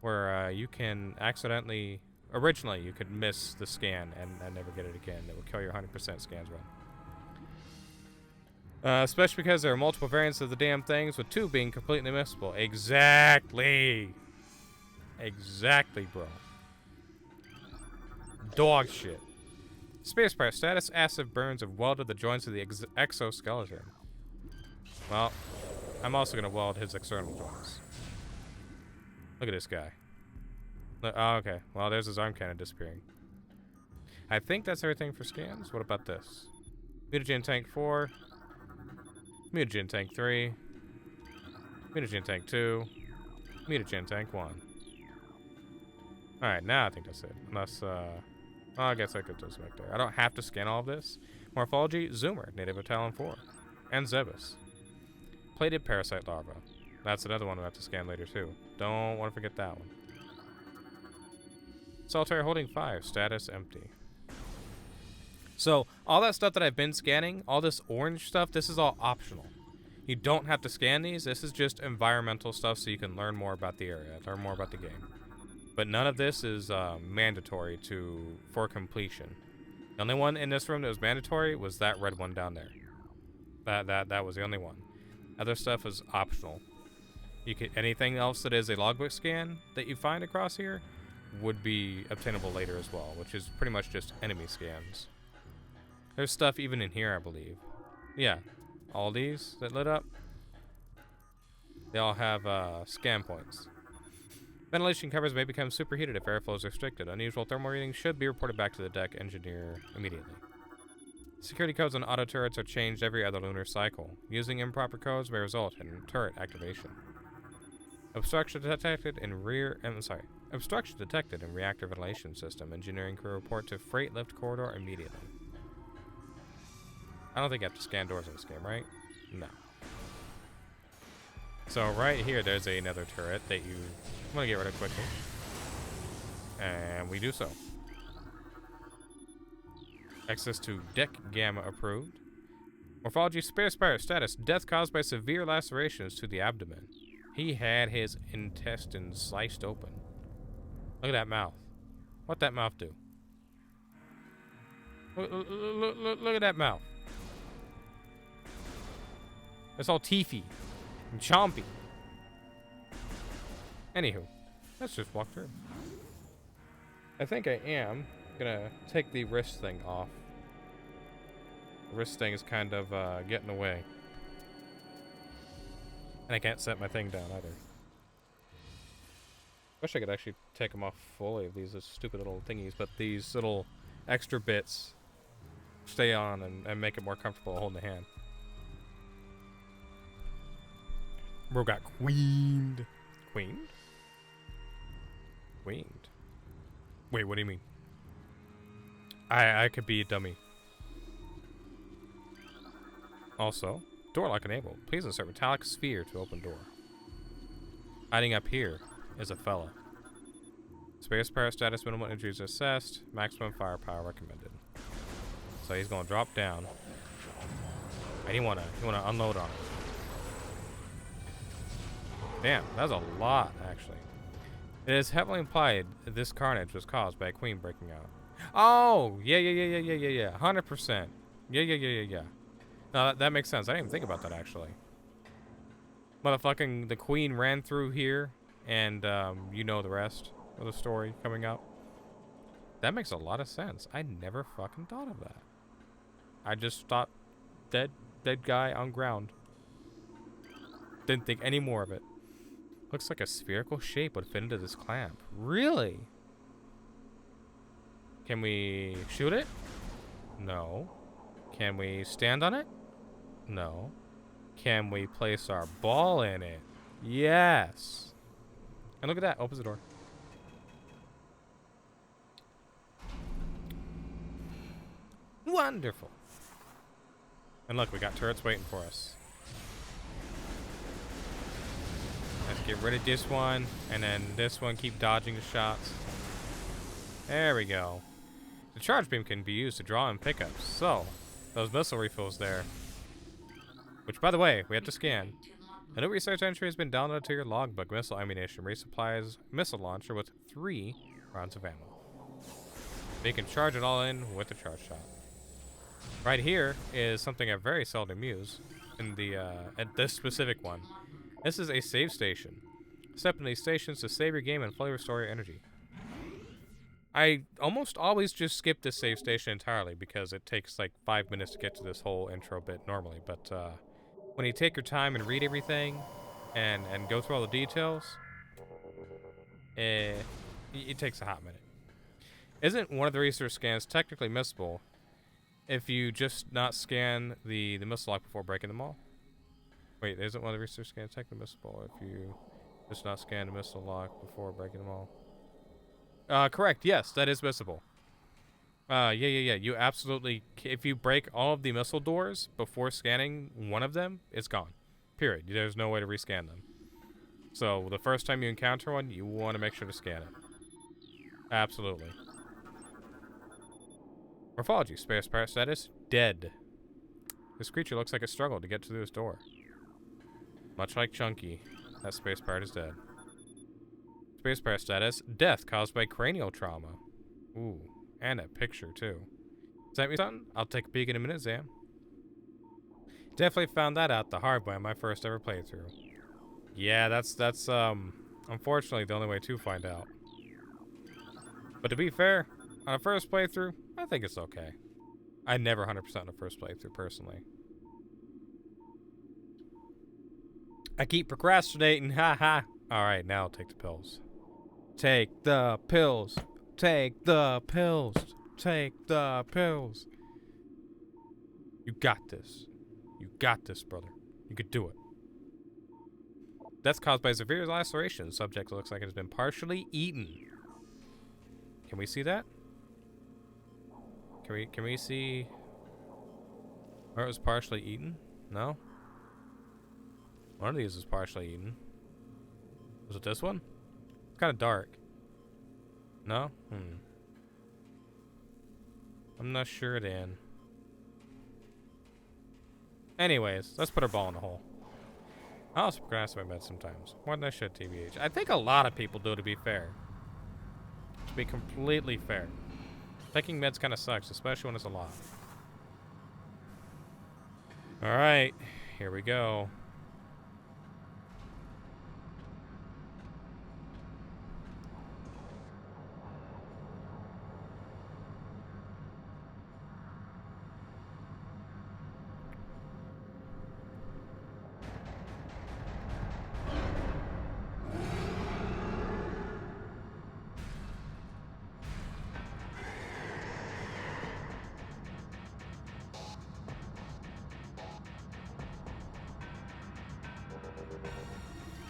where you can accidentally... Originally, you could miss the scan and never get it again. It will kill your 100% scans run. Especially because there are multiple variants of the damn things, with 2 being completely missable. Exactly! Exactly, bro. Dog shit. Space Pirate status, acid burns have welded the joints of the exoskeleton. Well, I'm also going to weld his external joints. Look at this guy. Look, oh, okay. Well, there's his arm cannon disappearing. I think that's everything for scans. What about this? Mutagen Tank 4. Mutagen Tank 3. Mutagen Tank 2. Mutagen Tank 1. Alright, now I think that's it. Unless, oh, I guess I could just back there. I don't have to scan all of this. Morphology, Zoomer, native of Talon 4. And Zebus. Plated Parasite Larva. That's another one we'll have to scan later, too. Don't want to forget that one. Solitary holding 5, status empty. So, all that stuff that I've been scanning, all this orange stuff, this is all optional. You don't have to scan these. This is just environmental stuff so you can learn more about the area, learn more about the game. But none of this is mandatory for completion. The only one in this room that was mandatory was that red one down there. That was the only one. Other stuff is optional. You can anything else that is a logbook scan that you find across here would be obtainable later as well, which is pretty much just enemy scans. There's stuff even in here, I believe. Yeah, all these that lit up, they all have scan points. Ventilation covers may become superheated if airflow is restricted. Unusual thermal readings should be reported back to the deck engineer immediately. Security codes on auto turrets are changed every other lunar cycle. Using improper codes may result in turret activation. Obstruction detected in obstruction detected in reactor ventilation system. Engineering crew report to freight lift corridor immediately. I don't think you have to scan doors in this game, right? No. So right here, there's another turret that you want to get rid of quickly. And we do so. Access to deck gamma approved. Morphology Space Pirate status. Death caused by severe lacerations to the abdomen. He had his intestines sliced open. Look at that mouth. What'd that mouth do? Look at that mouth. It's all teethy and chompy. Anywho, let's just walk through. I think I am gonna take the wrist thing off. The wrist thing is kind of getting away. And I can't set my thing down either. Wish I could actually take them off fully of these stupid little thingies, but these little extra bits stay on and make it more comfortable holding the hand. Bro got queened. Queened? Queened. Wait, what do you mean? I could be a dummy. Also, door lock enabled. Please insert metallic sphere to open door. Hiding up here is a fella. Space power status, minimal injuries assessed, maximum firepower recommended. So he's gonna drop down. And you wanna unload on him. Damn, that's a lot actually. It is heavily implied that this carnage was caused by a queen breaking out. Oh, yeah, 100%. Yeah. No, that makes sense. I didn't even think about that actually. Motherfucking the queen ran through here, and you know the rest of the story coming up. That makes a lot of sense. I never fucking thought of that. I just thought dead guy on ground. Didn't think any more of it. Looks like a spherical shape would fit into this clamp. Really? Can we shoot it? No. Can we stand on it? No. Can we place our ball in it? Yes. And look at that. Opens the door. Wonderful. And look, we got turrets waiting for us. Let's get rid of this one, and then this one, keep dodging the shots. There we go. The charge beam can be used to draw in pickups, so those missile refills there. Which, by the way, we have to scan. A new research entry has been downloaded to your logbook. Missile ammunition resupplies missile launcher with 3 rounds of ammo. So you can charge it all in with a charge shot. Right here is something I very seldom use in the at this specific one. This is a save station. Step in these stations to save your game and fully restore your energy. I almost always just skip this save station entirely because it takes like 5 minutes to get to this whole intro bit normally. But when you take your time and read everything and go through all the details, it takes a hot minute. Isn't one of the research scans technically missable if you just not scan the missile lock before breaking them all? Wait, isn't one of the research scans technically missable if you just not scan the missile lock before breaking them all? Correct. Yes, that is missable. Yeah. You absolutely, if you break all of the missile doors before scanning one of them, it's gone. Period. There's no way to rescan them. So the first time you encounter one, you want to make sure to scan it. Absolutely. Morphology. Space part status. Dead. This creature looks like it struggled to get through this door. Much like Chunky, that space part is dead. Space part status. Death caused by cranial trauma. Ooh. And a picture, too. Sent me something? I'll take a peek in a minute, Zam. Definitely found that out the hard way on my first ever playthrough. Yeah, that's unfortunately the only way to find out. But to be fair, on a first playthrough, I think it's okay. I never 100% on a first playthrough, personally. I keep procrastinating, haha. Alright, now I'll take the pills. Take the pills. Take the pills. Take the pills. You got this. You got this, brother. You could do it. Death caused by severe laceration. Subject looks like it has been partially eaten. Can we see that? Can we see where it was partially eaten? No? One of these is partially eaten. Was it this one? It's kind of dark. No? I'm not sure then. Anyways, let's put our ball in the hole. I also procrastinate my meds sometimes. More than I should, TBH. I think a lot of people do, to be fair. To be completely fair. Taking meds kind of sucks, especially when it's a lot. Alright, here we go.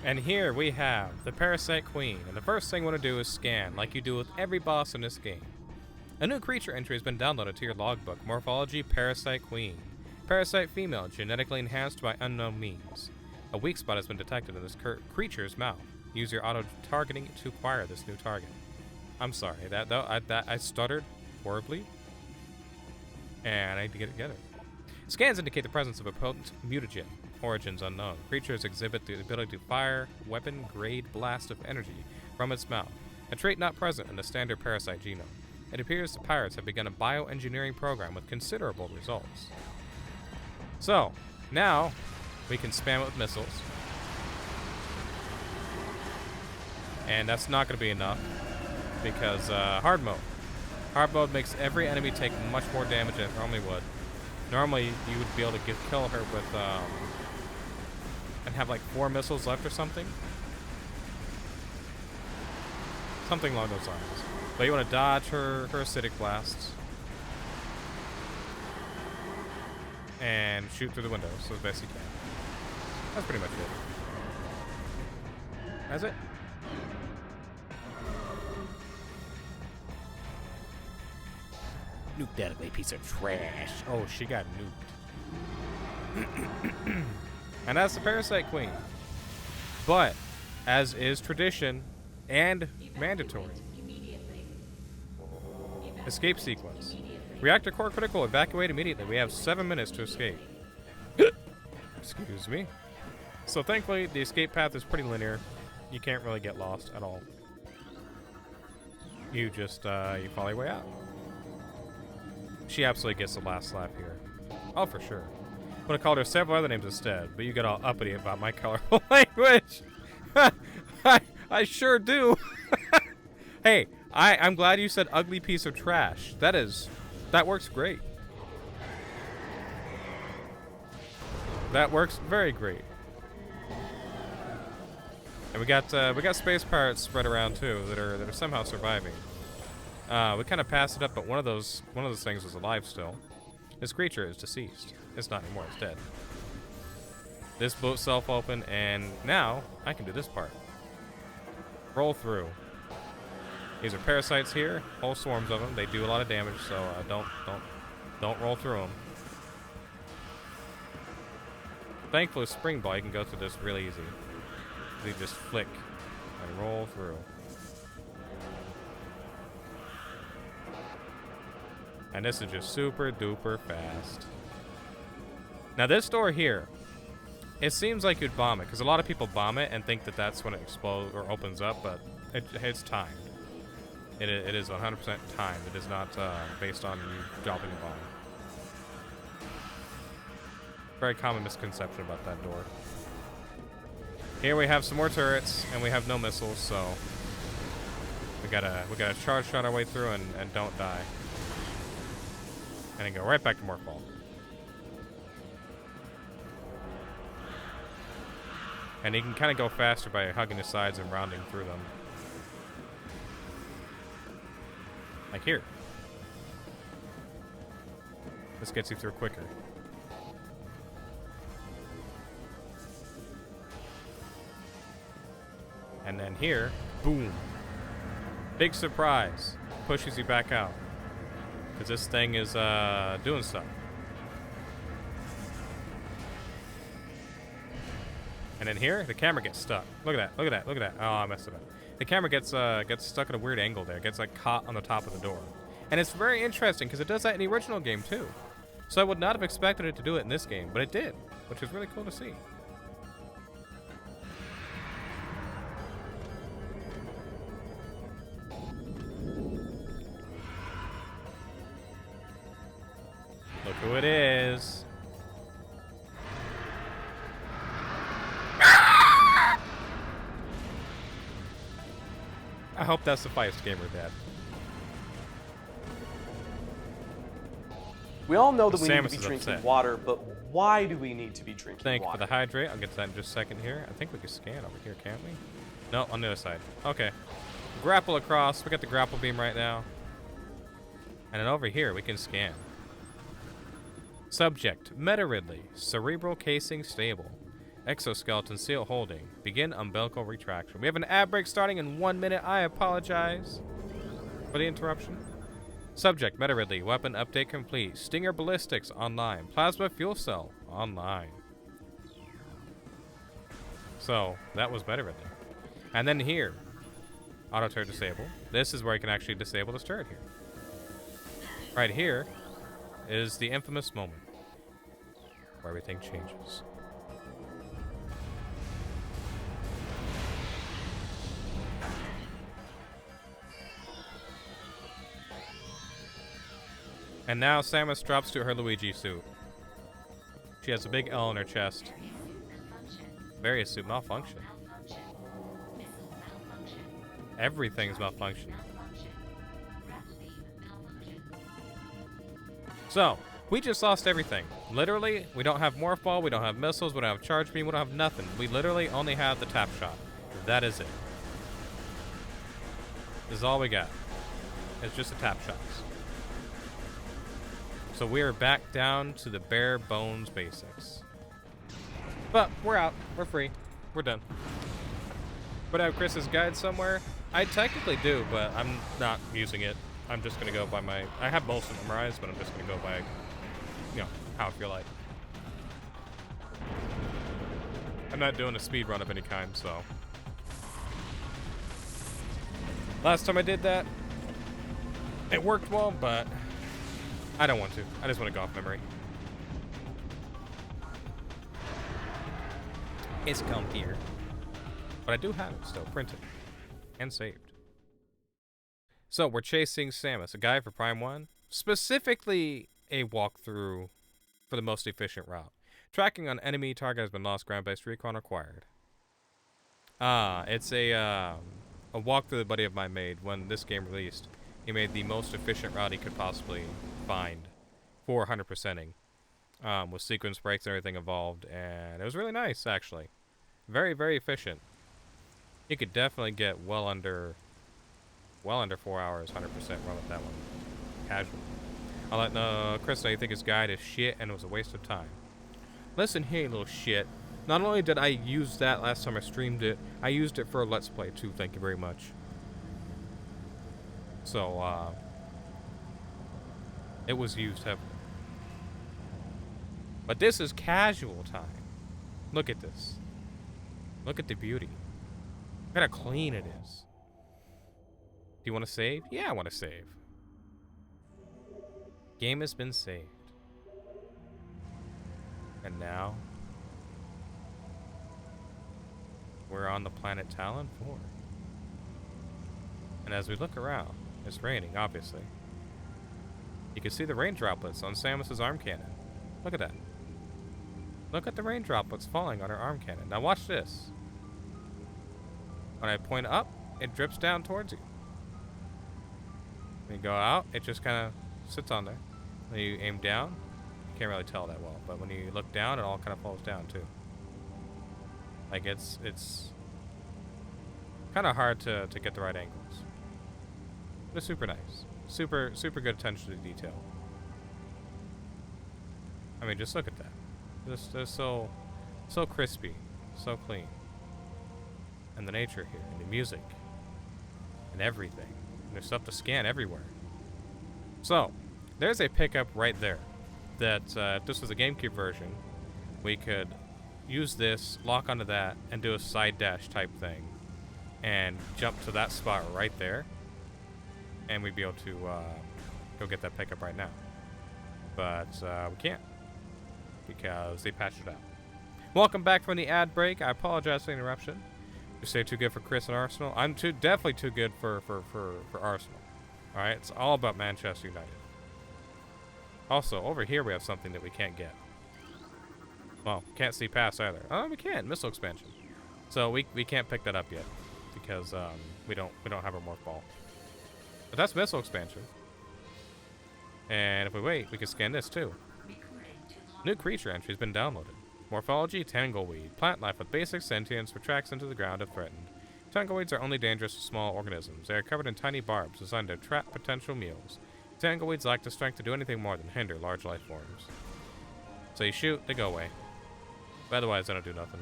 And here we have the Parasite Queen, and the first thing we want to do is scan, like you do with every boss in this game. A new creature entry has been downloaded to your logbook. Morphology: Parasite Queen. Parasite female, genetically enhanced by unknown means. A weak spot has been detected in this creature's mouth. Use your auto-targeting to acquire this new target. I'm sorry, I stuttered horribly, and I need to get it together. Scans indicate the presence of a potent mutagen. Origins unknown. Creatures exhibit the ability to fire weapon-grade blast of energy from its mouth, a trait not present in the standard parasite genome. It appears the pirates have begun a bioengineering program with considerable results. So, now we can spam it with missiles. And that's not going to be enough, because hard mode. Hard mode makes every enemy take much more damage than it normally would. Normally, you would be able to kill her with, and have like 4 missiles left or something. Something along those lines. But you want to dodge her acidic blasts. And shoot through the windows as best you can. That's pretty much it. That's it. Nuke that ugly piece of trash. Oh, she got nuked. And that's the Parasite Queen. But, as is tradition and mandatory, escape sequence. Reactor core critical, evacuate immediately. We have 7 minutes to escape. Excuse me. So thankfully, the escape path is pretty linear. You can't really get lost at all. You just, you follow your way out. She absolutely gets the last laugh here. Oh, for sure. I would have called her several other names instead, but you get all uppity about my colorful language. I sure do. Hey, I'm glad you said ugly piece of trash. That works great. That works very great. And we got space pirates spread around too that are somehow surviving. We kind of passed it up, but one of those things was alive still. This creature is deceased. It's not anymore. It's dead. This blew itself open, and now I can do this part. Roll through. These are parasites here. Whole swarms of them. They do a lot of damage, so don't roll through them. Thankfully, Spring Ball, you can go through this really easy. You just flick and roll through. And this is just super duper fast. Now this door here, it seems like you'd bomb it, because a lot of people bomb it and think that that's when it explodes or opens up, but it's timed. It is 100% timed. It is not based on you dropping a bomb. Very common misconception about that door. Here we have some more turrets, and we have no missiles, so we gotta charge shot our way through and don't die. And then go right back to Morphball. And you can kind of go faster by hugging the sides and rounding through them. Like here. This gets you through quicker. And then here, boom. Big surprise. Pushes you back out. Because this thing is doing stuff. And then here, the camera gets stuck. Look at that, look at that, look at that. Oh, I messed it up. The camera gets stuck at a weird angle there. It gets like caught on the top of the door. And it's very interesting because it does that in the original game too. So I would not have expected it to do it in this game, but it did, which is really cool to see. Look who it is. I hope that sufficed, Gamer Dad. We all know that we need Samus to be is drinking upset. water, but why do we need to be drinking Thank you water? for the hydrate. I'll get to that in just a second here. I think we can scan over here, can't we? No, on the other side. Okay. Grapple across. We got the grapple beam right now. And then over here, we can scan. Subject, Meta Ridley, cerebral casing stable. Exoskeleton seal holding. Begin umbilical retraction. We have an ad break starting in 1 minute. I apologize for the interruption. Subject, Meta Ridley. Weapon update complete. Stinger ballistics online. Plasma fuel cell online. So, that was Meta Ridley. And then here, auto turret disable. This is where you can actually disable this turret here. Right here is the infamous moment where everything changes. And now Samus drops to her Luigi suit. She has a big L in her chest. Various suit malfunction. Everything's malfunctioning. So, we just lost everything. Literally, we don't have Morph Ball, we don't have missiles, we don't have Charge Beam, we don't have nothing. We literally only have the Tap Shot. That is it. This is all we got. It's just the Tap Shots. So we are back down to the bare bones basics. But we're out. We're free. We're done. But I have Chris's guide somewhere. I technically do, but I'm not using it. I'm just going to go by my... I have most of them memorized, but I'm just going to go by, you know, how I feel like. I'm not doing a speed run of any kind, so... Last time I did that, it worked well, but... I don't want to. I just want to go off memory. It's come here. But I do have it still printed and saved. So we're chasing Samus, a guide for Prime 1. Specifically a walkthrough for the most efficient route. Tracking on enemy target has been lost. Ground-based recon required. It's a walkthrough the buddy of mine made when this game released. He made the most efficient route he could possibly find for 100%ing, with sequence breaks and everything involved, and it was really nice, actually. Very, very efficient. You could definitely get well under 4 hours, 100% run with that one. Casual. I'll let Chris know you think his guide is shit and it was a waste of time. Listen here, you little shit. Not only did I use that last time I streamed it, I used it for a Let's Play too, thank you very much. So, it was used heavily. But this is casual time. Look at this. Look at the beauty. Look how clean it is. Do you want to save? Yeah, I want to save. Game has been saved. And now, we're on the planet Talon 4. And as we look around, it's raining, obviously. You can see the rain droplets on Samus's arm cannon. Look at that. Look at the rain droplets falling on her arm cannon. Now watch this. When I point up, it drips down towards you. When you go out, it just kind of sits on there. When you aim down, you can't really tell that well, but when you look down, it all kind of falls down too. Like it's kind of hard to get the right angles. But it's super nice. Super good attention to detail. I mean, just look at that. Just so crispy, so clean. And the nature here, and the music, and everything. And there's stuff to scan everywhere. So, there's a pickup right there. That if this was a GameCube version, we could use this, lock onto that, and do a side dash type thing, and jump to that spot right there. And we'd be able to go get that pickup right now. But we can't, because they patched it out. Welcome back from the ad break. I apologize for the interruption. You say too good for Chris and Arsenal? I'm definitely too good for Arsenal. Alright, it's all about Manchester United. Also, over here we have something that we can't get. Well, can't see past either. Oh, we can. Missile expansion. So we can't pick that up yet, because we don't have a Morph Ball. But that's missile expansion. And if we wait, we can scan this too. New creature entry has been downloaded. Morphology, tangleweed. Plant life with basic sentience, retracts into the ground if threatened. Tangleweeds are only dangerous to small organisms. They are covered in tiny barbs designed to trap potential meals. Tangleweeds lack the strength to do anything more than hinder large life forms. So you shoot, they go away. But otherwise, I don't do nothing.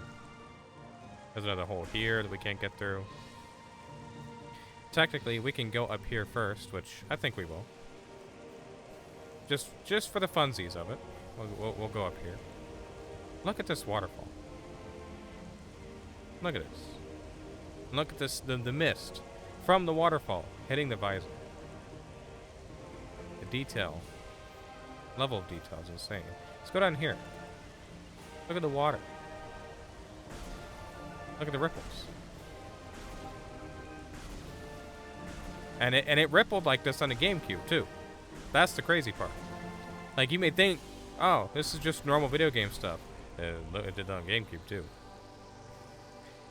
There's another hole here that we can't get through. Technically, we can go up here first, which I think we will. Just for the funsies of it, we'll go up here. Look at this waterfall. Look at this. Look at this, the mist from the waterfall hitting the visor. The detail, level of detail is insane. Let's go down here. Look at the water. Look at the ripples. And it rippled like this on the GameCube too. That's the crazy part. Like, you may think, oh, this is just normal video game stuff. Look, it did that on GameCube too.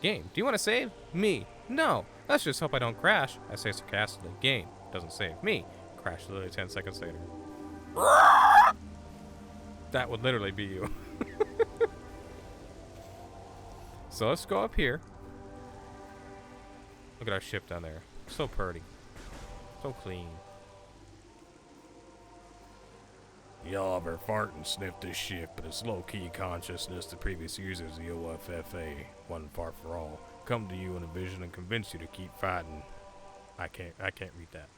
Game, do you want to save? Me. No. Let's just hope I don't crash. I say sarcastically. Game doesn't save me. Crash literally 10 seconds later. That would literally be you. So let's go up here. Look at our ship down there. So pretty. So clean. Y'all ever fart and sniff this ship, but it's low-key consciousness the previous users of the OFFA, one fart for all, come to you in a vision and convince you to keep fighting. I can't read that.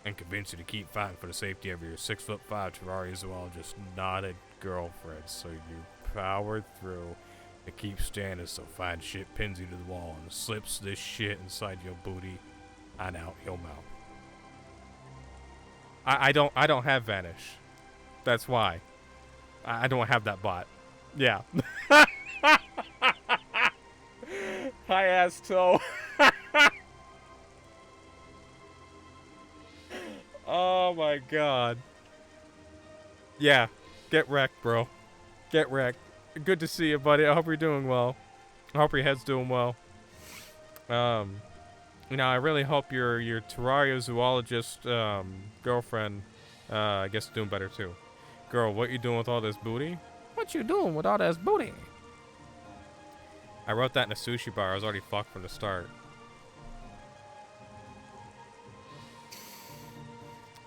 And convince you to keep fighting for the safety of your 6'5" Terraria zoologist knotted girlfriend, so you power through and keep standing so fine shit pins you to the wall and slips this shit inside your booty and out your mouth. I don't have Vanish. That's why. I don't have that bot. Yeah. Hi ass toe. Oh my god. Yeah. Get wrecked, bro. Get wrecked. Good to see you, buddy. I hope you're doing well. I hope your head's doing well. You know, I really hope your Terraria zoologist girlfriend, I guess, doing better too. Girl, what you doing with all this booty? What you doing with all this booty? I wrote that in a sushi bar. I was already fucked from the start.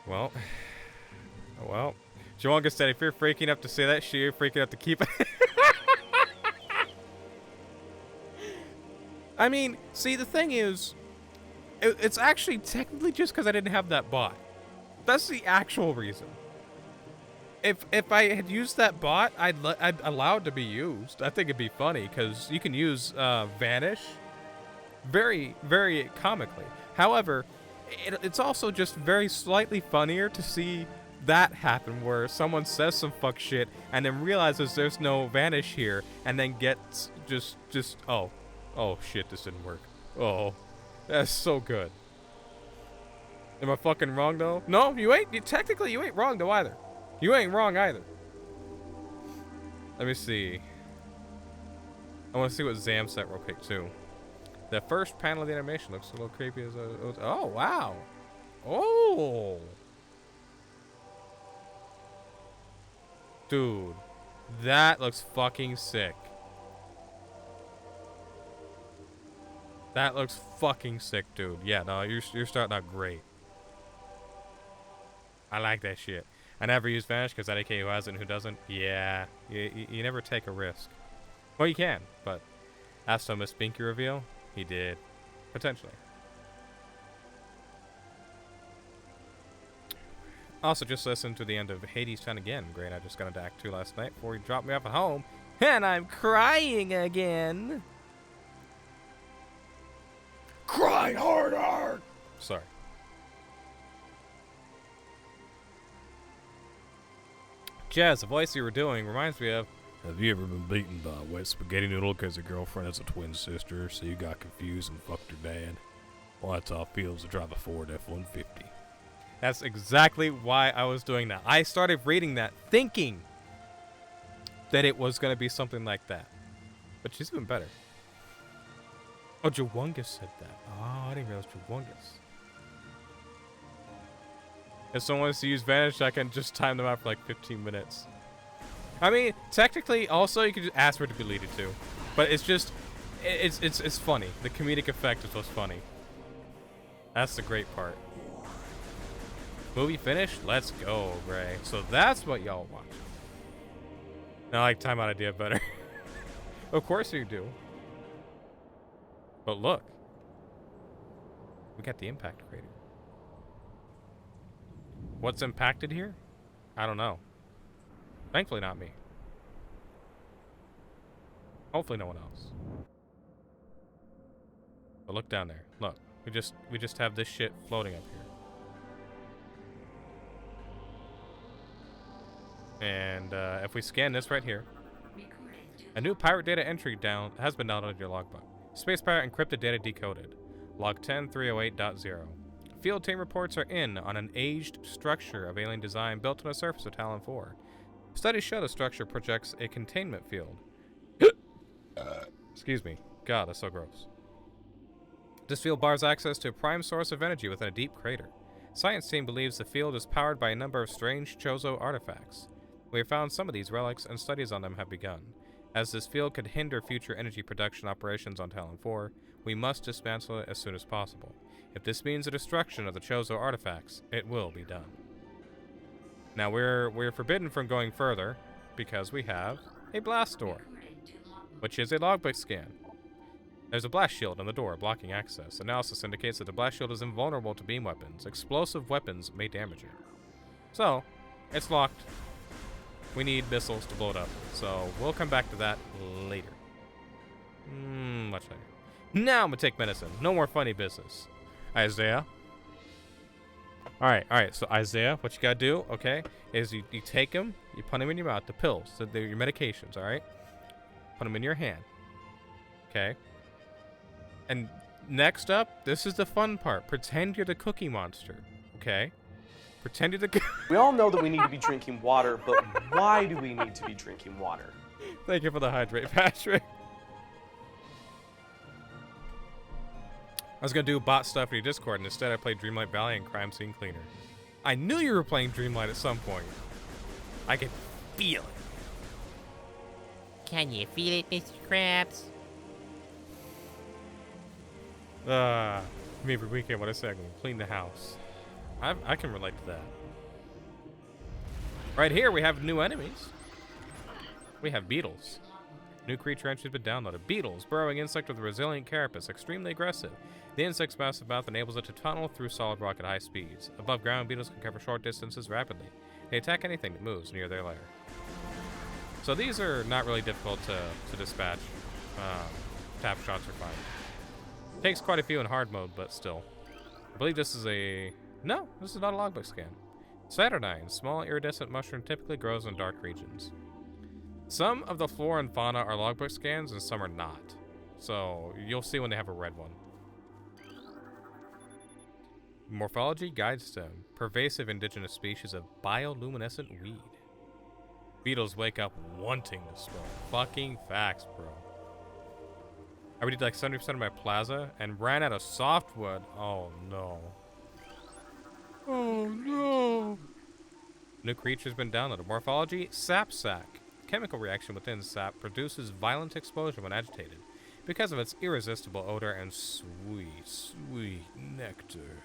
Well. Joanga said, if you're freaking up to say that shit, you're freaking up to keep it. I mean, see, the thing is, it's actually technically just because I didn't have that bot. That's the actual reason. If I had used that bot, I'd allow it to be used. I think it'd be funny because you can use Vanish very, very comically. However, it's also just very slightly funnier to see that happen where someone says some fuck shit and then realizes there's no Vanish here and then gets just oh shit, this didn't work. Oh, that's so good. Am I fucking wrong though? No, you ain't. Technically, you ain't wrong though either. You ain't wrong either. Let me see. I want to see what Zam said real quick too. The first panel of the animation looks a little creepy as a. Oh wow. Oh. Dude, that looks fucking sick. That looks fucking sick, dude. Yeah, no, you're starting out great. I like that shit. I never use Vanish because IDK who has it and who doesn't. Yeah, you never take a risk. Well, you can, but asked him a Spinky reveal. He did, potentially. Also, just listened to the end of Hades 10 again. Great, I just got into Act 2 last night before he dropped me off at home, and I'm crying again. Cry harder! Sorry. Jazz, the voice you were doing reminds me of... Have you ever been beaten by a wet spaghetti noodle because your girlfriend has a twin sister, so you got confused and fucked her dad? Well, that's how it feels to drive a Ford F-150. That's exactly why I was doing that. I started reading that thinking that it was going to be something like that. But she's even better. Oh, Jawungus said that. Oh, I didn't realize Jawungus. If someone wants to use Vanish, I can just time them out for like 15 minutes. I mean, technically, also, you could just ask for it to be deleted too. But it's just, it's funny. The comedic effect is what's funny. That's the great part. Movie finished? Let's go, Gray. So that's what y'all want. I like timeout idea better. Of course you do. But look. We got the impact crater. What's impacted here? I don't know. Thankfully not me. Hopefully no one else. But look down there. Look. We just have this shit floating up here. And if we scan this right here, a new pirate data entry has been downloaded to your logbook. Space pirate encrypted data decoded. Log 10308.0. Field team reports are in on an aged structure of alien design built on the surface of Talon 4. Studies show the structure projects a containment field. Excuse me. God, that's so gross. This field bars access to a prime source of energy within a deep crater. Science team believes the field is powered by a number of strange Chozo artifacts. We have found some of these relics, and studies on them have begun. As this field could hinder future energy production operations on Talon 4, we must dismantle it as soon as possible. If this means the destruction of the Chozo artifacts, it will be done. Now we're forbidden from going further because we have a blast door, which is a logbook scan. There's a blast shield on the door blocking access. Analysis indicates that the blast shield is invulnerable to beam weapons. Explosive weapons may damage it. So, it's locked. We need missiles to blow it up. So, we'll come back to that later. Much later. Now I'm gonna take medicine. No more funny business. Isaiah. Alright. So Isaiah, what you gotta do, okay, is you take them, you put them in your mouth, the pills, so they're your medications, alright? Put them in your hand. Okay? And next up, this is the fun part. Pretend you're the Cookie Monster, okay? Pretend you're the... We all know that we need to be drinking water, but why do we need to be drinking water? Thank you for the hydrate, Patrick. I was gonna do bot stuff in your Discord, and instead I played Dreamlight Valley and Crime Scene Cleaner. I knew you were playing Dreamlight at some point. I could feel it. Can you feel it, Mr. Krabs? Me every weekend, what I say, I'm gonna clean the house. I can relate to that. Right here, we have new enemies. We have beetles. New creature entry has been downloaded. Beetles, burrowing insect with a resilient carapace, extremely aggressive. The insect's massive mouth enables it to tunnel through solid rock at high speeds. Above ground, beetles can cover short distances rapidly. They attack anything that moves near their lair. So these are not really difficult to dispatch. Tap shots are fine. Takes quite a few in hard mode, but still. I believe this is a... No, this is not a logbook scan. Saturnine, small iridescent mushroom typically grows in dark regions. Some of the flora and fauna are logbook scans, and some are not. So, you'll see when they have a red one. Morphology guide stem. Pervasive indigenous species of bioluminescent weed. Beetles wake up wanting to smoke. Fucking facts, bro. I already did like 70% of my plaza and ran out of softwood. Oh no. Oh no. New creature's been downloaded. Morphology, sap sac. Chemical reaction within sap produces violent explosion when agitated because of its irresistible odor and sweet, sweet nectar.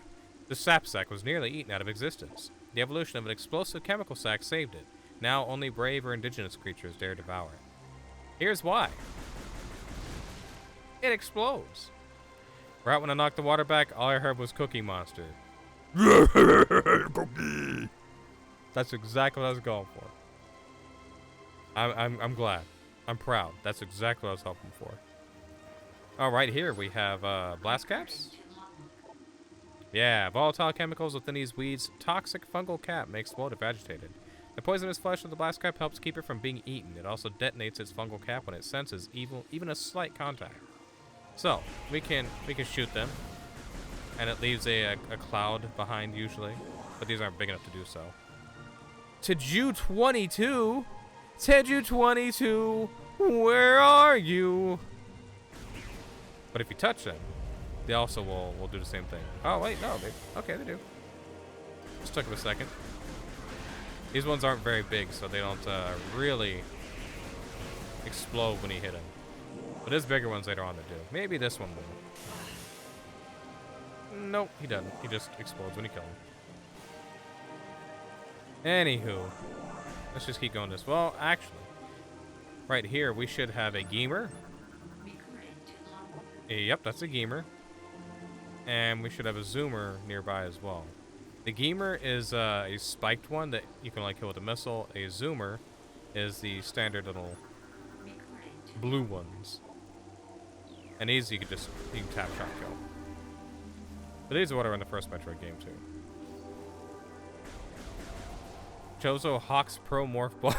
The sap sac was nearly eaten out of existence. The evolution of an explosive chemical sac saved it. Now only brave or indigenous creatures dare devour it. Here's why. It explodes. Right when I knocked the water back, all I heard was Cookie Monster. Cookie. That's exactly what I was going for. I'm glad. I'm proud. That's exactly what I was hoping for. All right, here we have blast caps. Yeah, volatile chemicals within these weeds. Toxic fungal cap may explode if agitated. The poisonous flesh of the blast cap helps keep it from being eaten. It also detonates its fungal cap when it senses even a slight contact. So we can shoot them, and it leaves a cloud behind usually, but these aren't big enough to do so. Teju22, Teju22, where are you? But if you touch them, they also will do the same thing. Oh wait, no, they do. Just took them a second. These ones aren't very big, so they don't really explode when you hit them. But there's bigger ones later on that do. Maybe this one will. Nope, he doesn't. He just explodes when you kill him. Anywho, let's just keep going this. Well, actually, right here we should have a gamer. Yep, that's a gamer. And we should have a zoomer nearby as well. The gamer is a spiked one that you can like kill with a missile. A zoomer is the standard little blue ones. And these you can tap shot kill. But these are what are in the first Metroid game too. Chozo Hawk's Pro Morph Ball.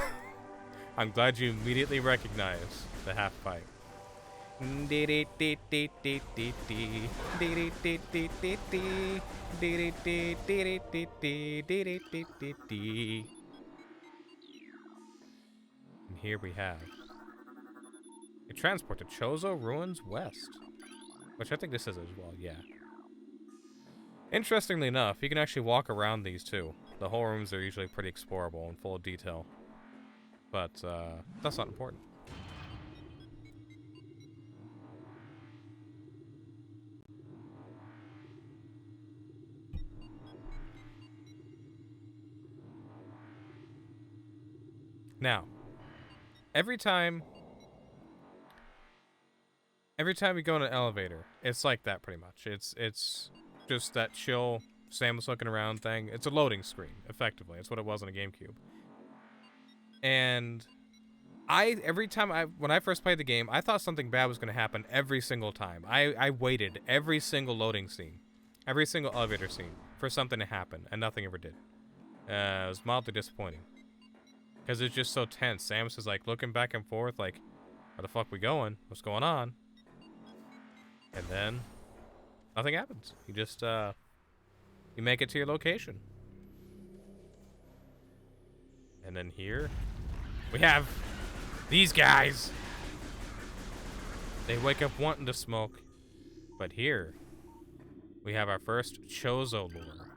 I'm glad you immediately recognize the half pipe. And here we have a transport to Chozo Ruins West, which I think this is as well, yeah. Interestingly enough, you can actually walk around these too. The whole rooms are usually pretty explorable and full of detail, but that's not important. Now, every time we go in an elevator, it's like that pretty much. It's just that chill Samus looking around thing. It's a loading screen, effectively. It's what it was on a GameCube. And when I first played the game, I thought something bad was going to happen every single time. I waited every single loading scene, every single elevator scene for something to happen, and nothing ever did. It was mildly disappointing. Because it's just so tense. Samus is like looking back and forth like, where the fuck we going? What's going on? And then nothing happens. You just you make it to your location. And then here we have these guys. They wake up wanting to smoke. But here we have our first Chozo lore,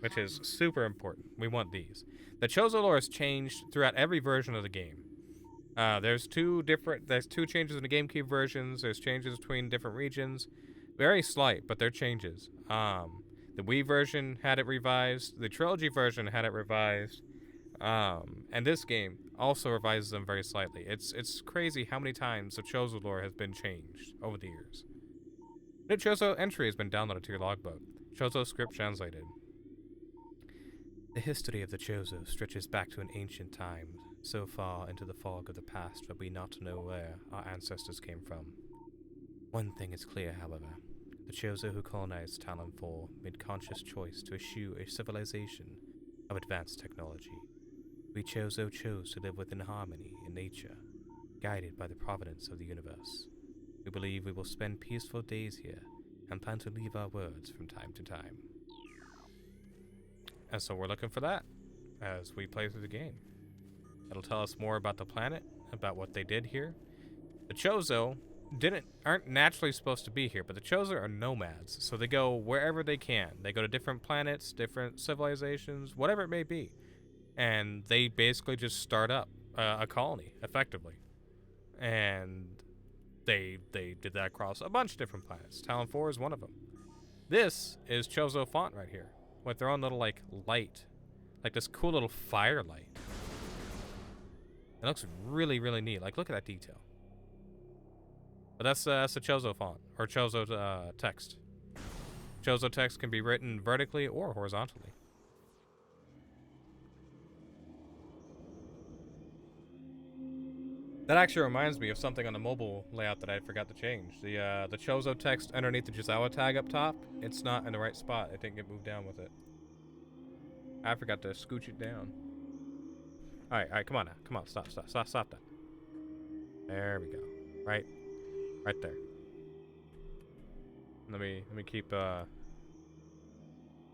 which is super important. We want these. The Chozo lore has changed throughout every version of the game. There's two changes in the GameCube versions. There's changes between different regions. Very slight, but they're changes. The Wii version had it revised. The Trilogy version had it revised. And this game also revises them very slightly. It's crazy how many times the Chozo lore has been changed over the years. New Chozo entry has been downloaded to your logbook. Chozo script translated. The history of the Chozo stretches back to an ancient time, so far into the fog of the past that we not know where our ancestors came from. One thing is clear, however. The Chozo who colonized Talon 4 made conscious choice to eschew a civilization of advanced technology. We Chozo chose to live within harmony in nature, guided by the providence of the universe. We believe we will spend peaceful days here and plan to leave our words from time to time. And so we're looking for that as we play through the game. It'll tell us more about the planet, about what they did here. The Chozo aren't naturally supposed to be here, but the Chozo are nomads, so they go wherever they can. They go to different planets, different civilizations, whatever it may be, and they basically just start up a colony, effectively. And they did that across a bunch of different planets. Talon 4 is one of them. This is Chozo font right here, with their own little like light, like this cool little firelight. It looks really, really neat. Like, look at that detail. But that's the Chozo font, or Chozo text. Chozo text can be written vertically or horizontally. That actually reminds me of something on the mobile layout that I forgot to change. The Chozo text underneath the Jizawa tag up top, it's not in the right spot. It didn't get moved down with it. I forgot to scooch it down. Alright, come on now. Come on, stop that. There we go. Right there. Let me keep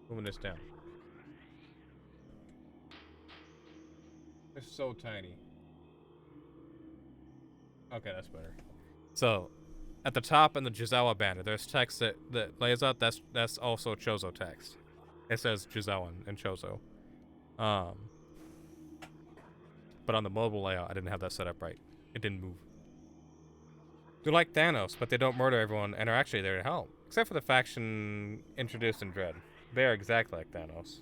moving this down. It's so tiny. Okay, that's better. So, at the top in the Jizawa banner, there's text that lays out. That's also Chozo text. It says Jizawa and Chozo. But on the mobile layout, I didn't have that set up right. It didn't move. They're like Thanos, but they don't murder everyone and are actually there to help. Except for the faction introduced in Dread. They are exactly like Thanos.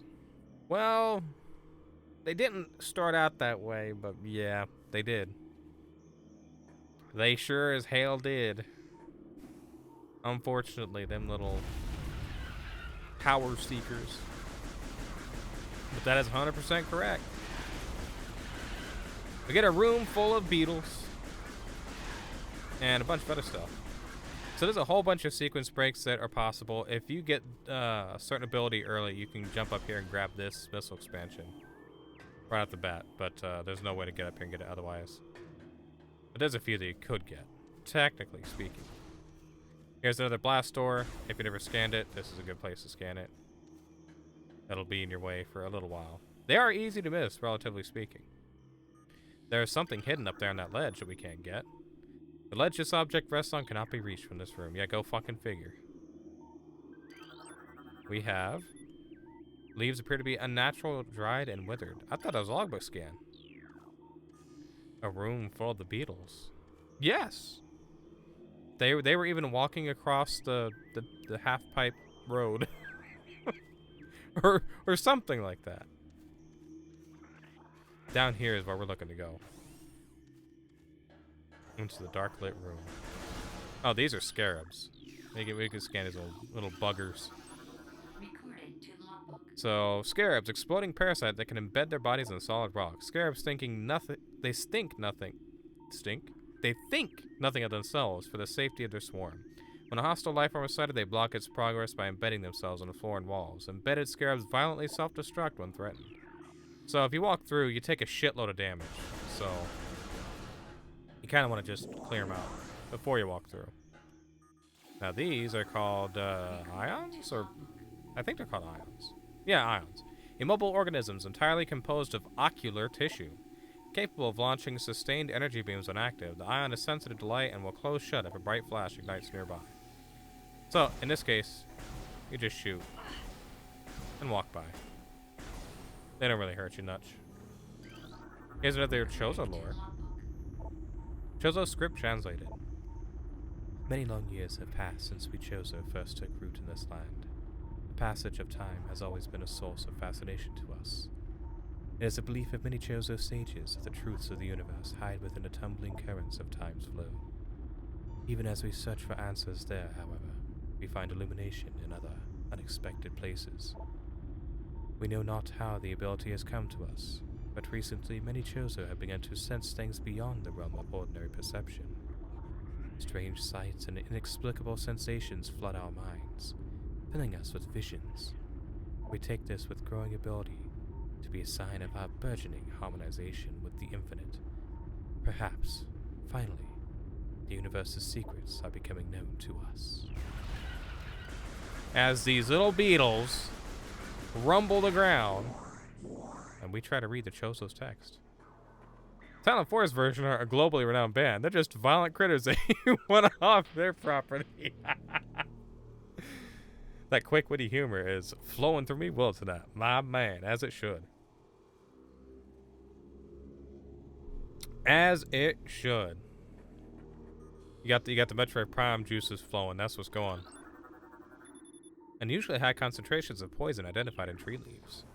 Well, They didn't start out that way, but yeah, they did. They sure as hell did. Unfortunately, them little power seekers. But that is 100% correct. We get a room full of beetles and a bunch of other stuff. So there's a whole bunch of sequence breaks that are possible. If you get a certain ability early, you can jump up here and grab this missile expansion right off the bat. But there's no way to get up here and get it otherwise. But there's a few that you could get, technically speaking. Here's another blast door. If you never scanned it, this is a good place to scan it. That'll be in your way for a little while. They are easy to miss, relatively speaking. There's something hidden up there on that ledge that we can't get. The ledge this object rests on cannot be reached from this room. Yeah, go fucking figure. We have... Leaves appear to be unnatural, dried, and withered. I thought that was a logbook scan. A room full of the beetles. Yes! They were even walking across the half-pipe road. or something like that. Down here is where we're looking to go. Into the dark lit room. Oh, these are scarabs. We can scan these little buggers. So, scarabs, exploding parasite that can embed their bodies in solid rock. Scarabs thinking nothing. They stink nothing. Stink? They think nothing of themselves for the safety of their swarm. When a hostile life form is sighted, they block its progress by embedding themselves in the floor and walls. Embedded scarabs violently self-destruct when threatened. So if you walk through, you take a shitload of damage. So you kind of want to just clear them out before you walk through. Now these are called ions, or I think they're called ions. Yeah, ions. Immobile organisms entirely composed of ocular tissue. Capable of launching sustained energy beams when active, the ion is sensitive to light and will close shut if a bright flash ignites nearby. So, in this case, you just shoot and walk by. They don't really hurt you much. Here's another Chozo lore. Chozo script translated. Many long years have passed since we Chozo first took root in this land. The passage of time has always been a source of fascination to us. It is a belief of many Chozo sages that the truths of the universe hide within the tumbling currents of time's flow. Even as we search for answers there, however, we find illumination in other, unexpected places. We know not how the ability has come to us, but recently many Chozo have begun to sense things beyond the realm of ordinary perception. Strange sights and inexplicable sensations flood our minds, filling us with visions. We take this with growing ability to be a sign of our burgeoning harmonization with the infinite. Perhaps, finally, the universe's secrets are becoming known to us. As these little beetles rumble the ground, and we try to read the Chozo's text. Silent Forest version are a globally renowned band. They're just violent critters that went off their property. That quick, witty humor is flowing through me well tonight. My man, as it should. As it should. You got the Metroid Prime juices flowing. That's what's going. Unusually high concentrations of poison identified in tree leaves.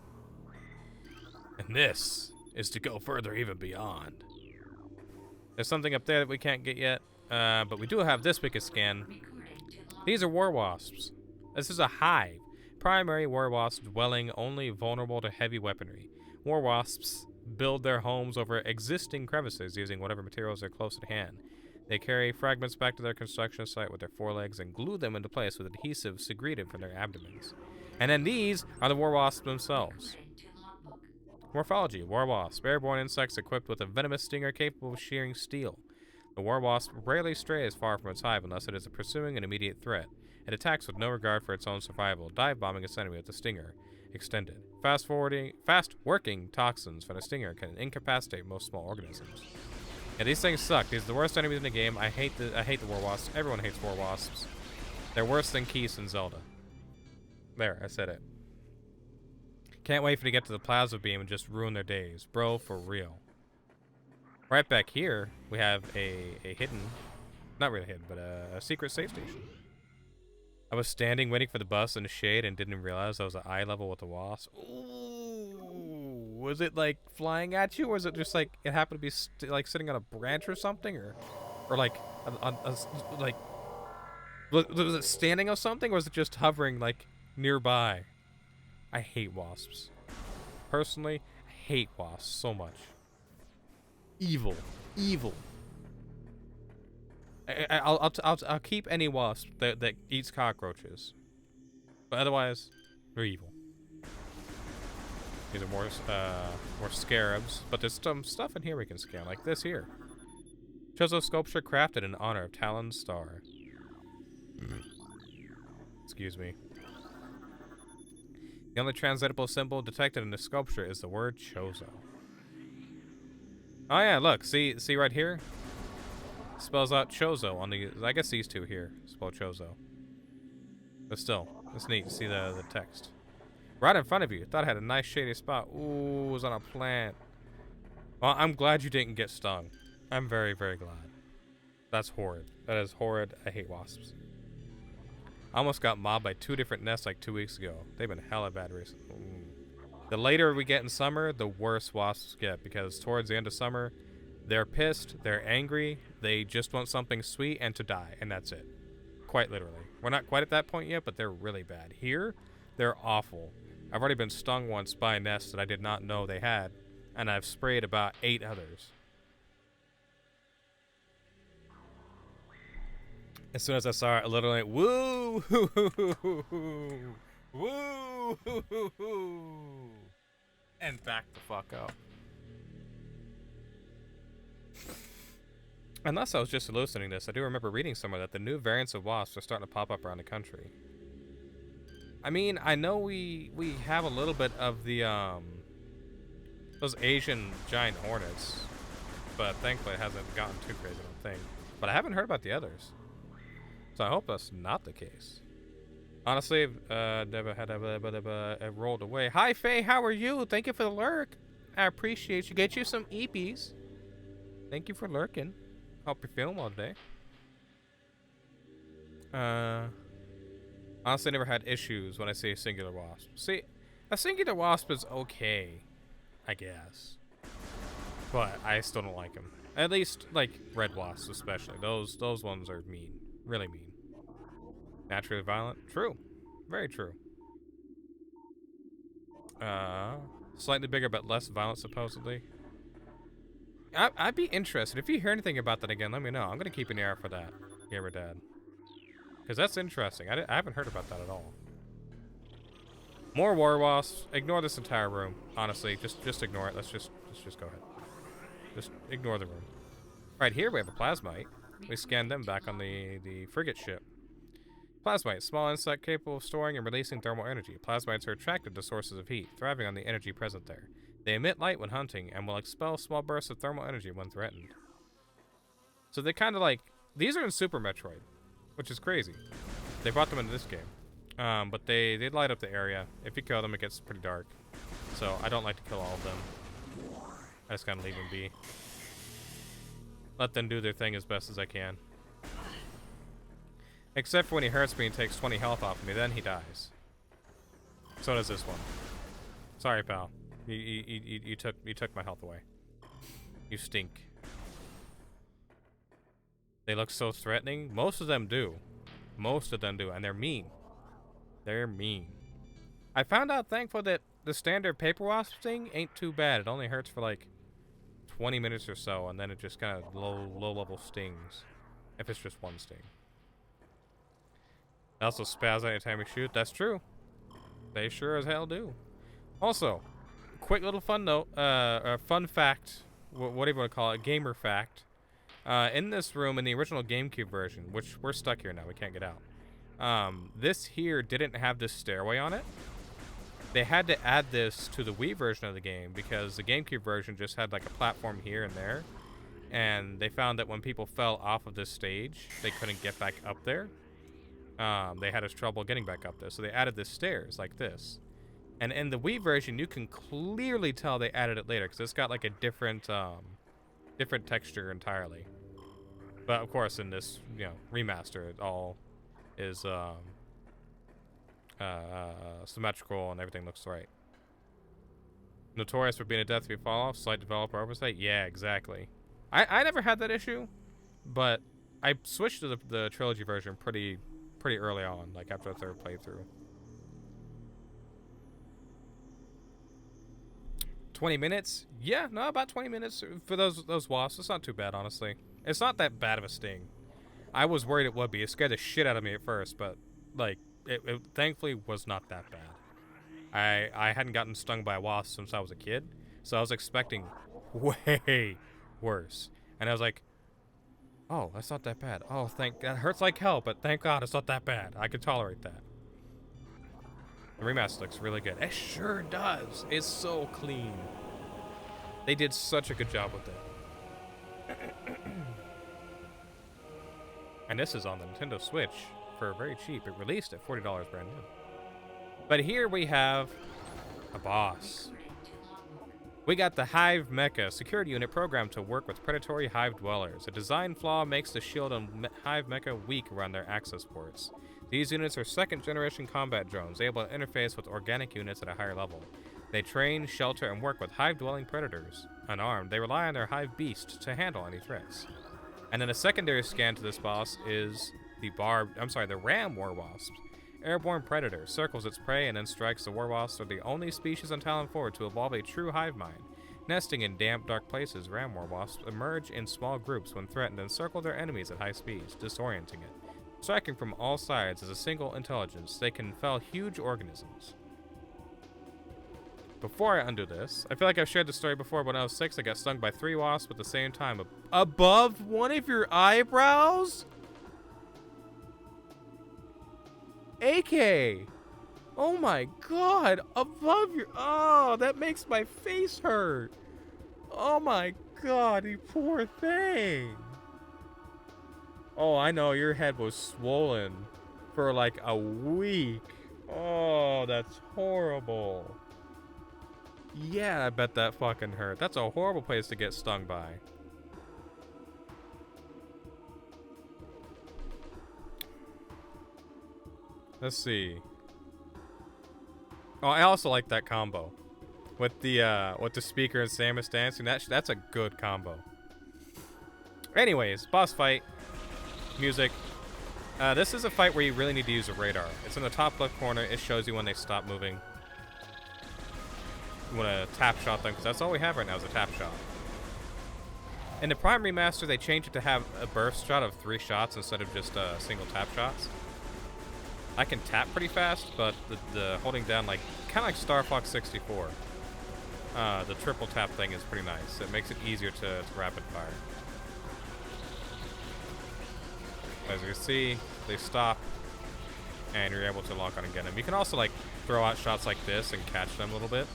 And this is to go further even beyond. There's something up there that we can't get yet, but we do have this we can scan. These are war wasps. This is a hive. Primary war wasps dwelling only vulnerable to heavy weaponry. War wasps build their homes over existing crevices using whatever materials are close at hand. They carry fragments back to their construction site with their forelegs and glue them into place with adhesive secreted from their abdomens. And then these are the war wasps themselves. Morphology: war wasp, airborne insects equipped with a venomous stinger capable of shearing steel. The war wasp rarely strays far from its hive unless it is pursuing an immediate threat. It attacks with no regard for its own survival, dive bombing its enemy with the stinger extended. Fast-working toxins from a stinger can incapacitate most small organisms. Yeah, these things suck. These are the worst enemies in the game. I hate the war wasps. Everyone hates war wasps. They're worse than Keese in Zelda. There, I said it. Can't wait for to get to the plasma beam and just ruin their days. Bro, for real. Right back here, we have a hidden, not really hidden, but a secret safe station. I was standing waiting for the bus in the shade and didn't realize I was at eye level with the wasp. Ooh. Was it like flying at you, or was it just like it happened to be like sitting on a branch or something, or like like was it standing on something, or was it just hovering like nearby? I hate wasps. Personally, I hate wasps so much. Evil, evil. I'll keep any wasp that eats cockroaches, but otherwise, they're evil. These are more scarabs, but there's some stuff in here we can scan, like this here. Chozo sculpture crafted in honor of Talon's star. Excuse me. The only translatable symbol detected in the sculpture is the word Chozo. Oh yeah, look, see right here? Spells out Chozo on the, I guess these two here spell Chozo. But still, it's neat to see the text. Right in front of you. Thought I had a nice shady spot. Ooh, it was on a plant. Well, I'm glad you didn't get stung. I'm very, very glad. That's horrid. That is horrid. I hate wasps. I almost got mobbed by 2 different nests like 2 weeks ago. They've been hella bad recently. The later we get in summer, the worse wasps get, because towards the end of summer, they're pissed, they're angry, they just want something sweet and to die, and that's it. Quite literally. We're not quite at that point yet, but they're really bad. Here, they're awful. I've already been stung once by a nest that I did not know they had, and I've sprayed about 8 others. As soon as I saw it, I literally went, woo, woo, and backed the fuck up. Unless I was just hallucinating this, I do remember reading somewhere that the new variants of wasps are starting to pop up around the country. I mean, I know we have a little bit of the those Asian giant hornets, but thankfully it hasn't gotten too crazy, I don't think. But I haven't heard about the others, so I hope that's not the case. Honestly, never had rolled away. Hi Faye, how are you? Thank you for the lurk. I appreciate you. Get you some EPs. Thank you for lurking. Hope you're feeling well today. Honestly, never had issues when I say singular wasp. See, a singular wasp is okay, I guess, but I still don't like them. At least, like, red wasps especially. Those ones are mean. Really mean. Naturally violent? True. Very true. Slightly bigger but less violent, supposedly. I'd be interested. If you hear anything about that again, let me know. I'm going to keep an ear out for that, Gamer Dad. Because that's interesting. I haven't heard about that at all. More war wasps. Ignore this entire room. Honestly, just ignore it. Let's just go ahead. Just ignore the room. Right here we have a plasmite. We scanned them back on the frigate ship. Plasmite, small insect capable of storing and releasing thermal energy. Plasmites are attracted to sources of heat, thriving on the energy present there. They emit light when hunting and will expel small bursts of thermal energy when threatened. So they kind of like, these are in Super Metroid, which is crazy. They brought them into this game. But they light up the area. If you kill them, it gets pretty dark. So I don't like to kill all of them. I just kind of leave them be. Let them do their thing as best as I can. Except for when he hurts me and takes 20 health off of me, then he dies. So does this one. Sorry, pal. You took my health away. You stink. They look so threatening. Most of them do. Most of them do, and they're mean. They're mean. I found out, thankful, that the standard paper wasp sting ain't too bad. It only hurts for like 20 minutes or so, and then it just kind of low level stings. If it's just one sting. They also spaz anytime we shoot. That's true. They sure as hell do. Also, quick little fun note, fun fact, what do you want to call it, gamer fact. In this room, in the original GameCube version, which we're stuck here now, we can't get out. This here didn't have this stairway on it. They had to add this to the Wii version of the game because the GameCube version just had like a platform here and there. And they found that when people fell off of this stage, they couldn't get back up there. They had trouble getting back up there. So they added this stairs like this. And in the Wii version, you can clearly tell they added it later because it's got like a different texture entirely. But of course, in this, remaster, it all is symmetrical and everything looks right. Notorious for being a death if fall off, slight developer oversight. Yeah, exactly. I never had that issue, but I switched to the trilogy version pretty early on, like after the third playthrough. 20 minutes? Yeah, no, about 20 minutes for those wasps. It's not too bad, honestly. It's not that bad of a sting. I was worried it would be. It scared the shit out of me at first, but like it thankfully was not that bad. I hadn't gotten stung by a wasp since I was a kid, so I was expecting way worse. And I was like, oh, that's not that bad. Oh, that hurts like hell, but thank God it's not that bad. I can tolerate that. The remaster looks really good. It sure does. It's so clean. They did such a good job with it. And this is on the Nintendo Switch for very cheap. It released at $40 brand new. But here we have a boss. We got the Hive Mecha, security unit programmed to work with predatory hive dwellers. A design flaw makes the shield on Hive Mecha weak around their access ports. These units are second-generation combat drones, able to interface with organic units at a higher level. They train, shelter, and work with hive-dwelling predators. Unarmed, they rely on their hive beast to handle any threats. And then a secondary scan to this boss is the ram war wasp. Airborne predator circles its prey and then strikes. The war wasps are the only species on Talon 4 to evolve a true hive mind. Nesting in damp, dark places, ram war wasps emerge in small groups when threatened and circle their enemies at high speeds, disorienting it. Striking from all sides as a single intelligence, they can fell huge organisms. Before I undo this, I feel like I've shared the story before. When I was 6, I got stung by 3 wasps at the same time above one of your eyebrows? AK! Oh my god! Above your... Oh, that makes my face hurt! Oh my god, you poor thing! Oh, I know, your head was swollen for like a week. Oh, that's horrible. Yeah, I bet that fucking hurt. That's a horrible place to get stung by. Let's see. Oh, I also like that combo with the speaker and Samus dancing. That's a good combo. Anyways, boss fight. Music. This is a fight where you really need to use a radar. It's in the top left corner. It shows you when they stop moving. You want to tap shot them, because that's all we have right now is a tap shot. In the Prime Remaster, they changed it to have a burst shot of 3 shots instead of just single tap shots. I can tap pretty fast, but the holding down, like, kind of like Star Fox 64. The triple tap thing is pretty nice. It makes it easier to rapid fire. As you can see, they stop, and you're able to lock on and get them. You can also, like, throw out shots like this and catch them a little bit.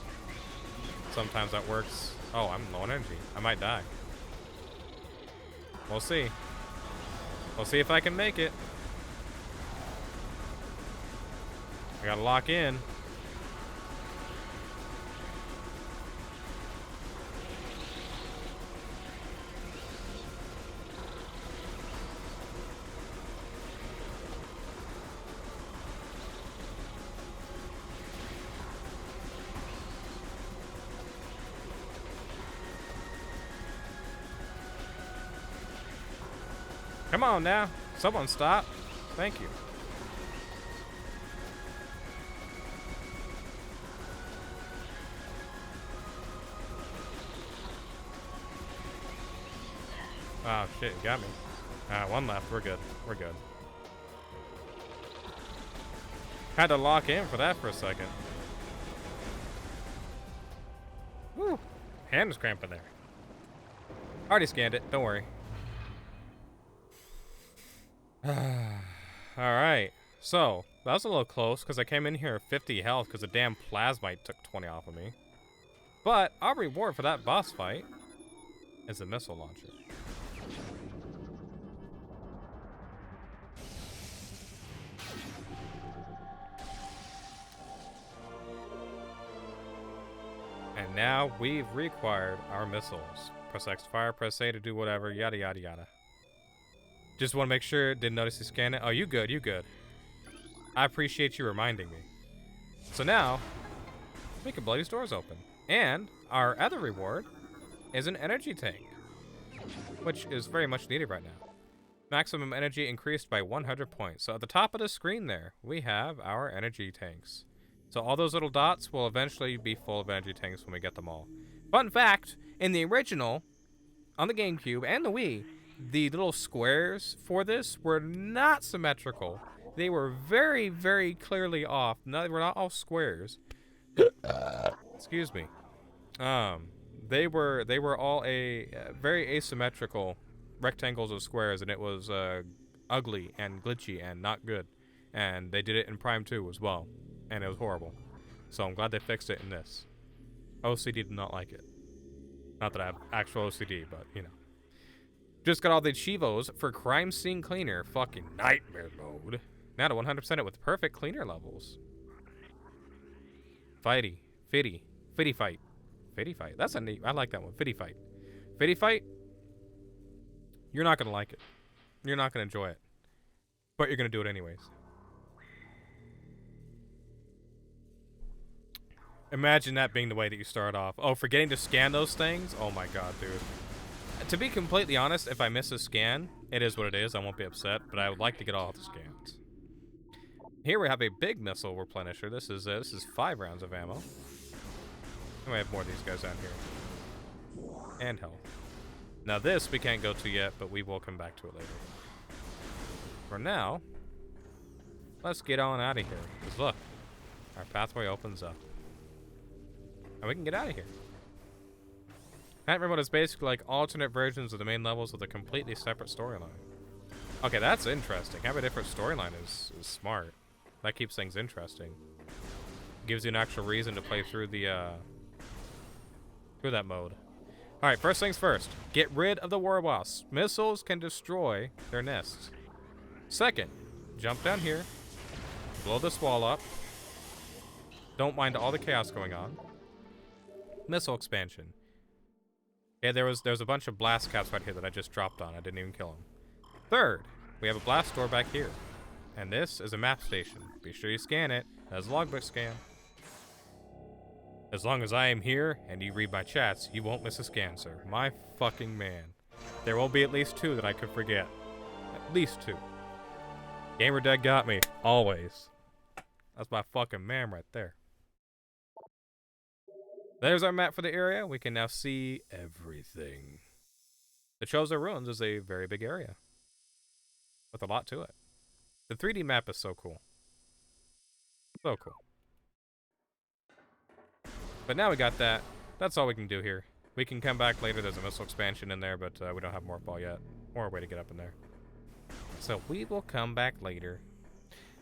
Sometimes that works. Oh, I'm low on energy. I might die. We'll see. We'll see if I can make it. I gotta lock in. Come on now. Someone stop. Thank you. Oh shit, you got me. One left. We're good. We're good. Had to lock in for that for a second. Woo. Hand was cramping there. Already scanned it. Don't worry. Alright, so that was a little close because I came in here at 50 health because the damn plasmite took 20 off of me. But our reward for that boss fight is a missile launcher. And now we've reacquired our missiles. Press X to fire, press A to do whatever, yada yada yada. Just want to make sure. Didn't notice you scan it. Oh, you good, you good. I appreciate you reminding me. So now, we can blow these doors open. And our other reward is an energy tank, which is very much needed right now. Maximum energy increased by 100 points. So at the top of the screen there, we have our energy tanks. So all those little dots will eventually be full of energy tanks when we get them all. Fun fact, in the original, on the GameCube and the Wii, the little squares for this were not symmetrical. They were very, very clearly off. No, they were not all squares. Excuse me. They were all very asymmetrical rectangles of squares, and it was ugly and glitchy and not good. And they did it in Prime 2 as well, and it was horrible. So I'm glad they fixed it in this. OCD did not like it. Not that I have actual OCD, but you know. Just got all the Chivos for Crime Scene Cleaner. Fucking nightmare mode. Now to 100% it with perfect cleaner levels. Fitty fight. That's a neat. I like that one. Fitty fight. You're not gonna like it. You're not gonna enjoy it. But you're gonna do it anyways. Imagine that being the way that you start off. Oh, forgetting to scan those things? Oh my god, dude. To be completely honest, if I miss a scan, it is what it is. I won't be upset, but I would like to get all the scans. Here we have a big missile replenisher. This is 5 rounds of ammo. And we have more of these guys down here. And health. Now this we can't go to yet, but we will come back to it later. For now, let's get on out of here. Because look, our pathway opens up. And we can get out of here. Nightmare Mode is basically like alternate versions of the main levels with a completely separate storyline. Okay, that's interesting. Having a different storyline is smart. That keeps things interesting. Gives you an actual reason to play through the through that mode. Alright, first things first. Get rid of the war wasps. Missiles can destroy their nests. Second, jump down here. Blow this wall up. Don't mind all the chaos going on. Missile expansion. Yeah, there's a bunch of blast caps right here that I just dropped on. I didn't even kill them. Third, we have a blast door back here. And this is a map station. Be sure you scan it. As a logbook scan. As long as I am here and you read my chats, you won't miss a scan, sir. My fucking man. There will be at least 2 that I could forget. At least 2. Gamerdead got me. Always. That's my fucking man right there. There's our map for the area. We can now see everything. The Chozo Ruins is a very big area. With a lot to it. The 3D map is so cool. So cool. But now we got that. That's all we can do here. We can come back later. There's a missile expansion in there, but we don't have more ball yet. Or a way to get up in there. So we will come back later.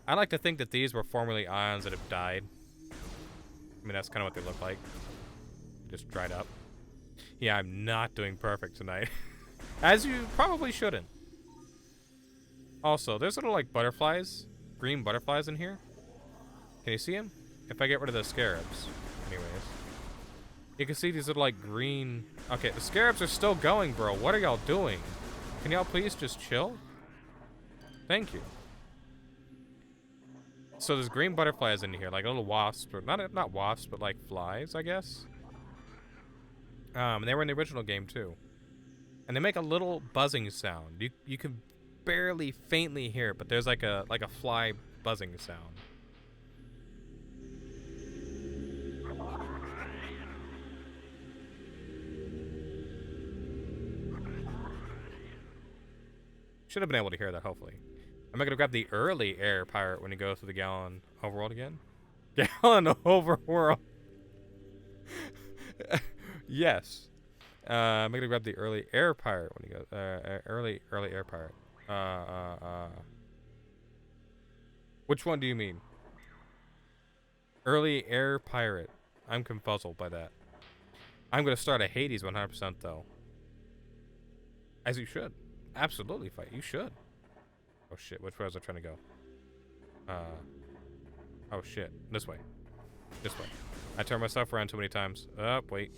I like to think that these were formerly ions that have died. I mean, that's kind of what they look like. Just dried up. Yeah, I'm not doing perfect tonight. As you probably shouldn't. Also, there's little, like, butterflies. Green butterflies in here. Can you see them? If I get rid of the scarabs. Anyways. You can see these little, like, green... Okay, the scarabs are still going, bro. What are y'all doing? Can y'all please just chill? Thank you. So there's green butterflies in here, like little wasps, or not wasps, but like flies, I guess. And they were in the original game too. And they make a little buzzing sound. You can barely faintly hear it, but there's like a fly buzzing sound. Should have been able to hear that, hopefully. Am I going to grab the early air pirate when you go through the Gallon overworld again? Gallon overworld. Yes. I'm going to grab the early air pirate when you go... early air pirate. Which one do you mean? Early air pirate. I'm confuzzled by that. I'm going to start at Hades 100% though. As you should. Absolutely fight. You should. Oh shit, which way was I trying to go? Oh shit. This way. This way. I turned myself around too many times. Oh, wait.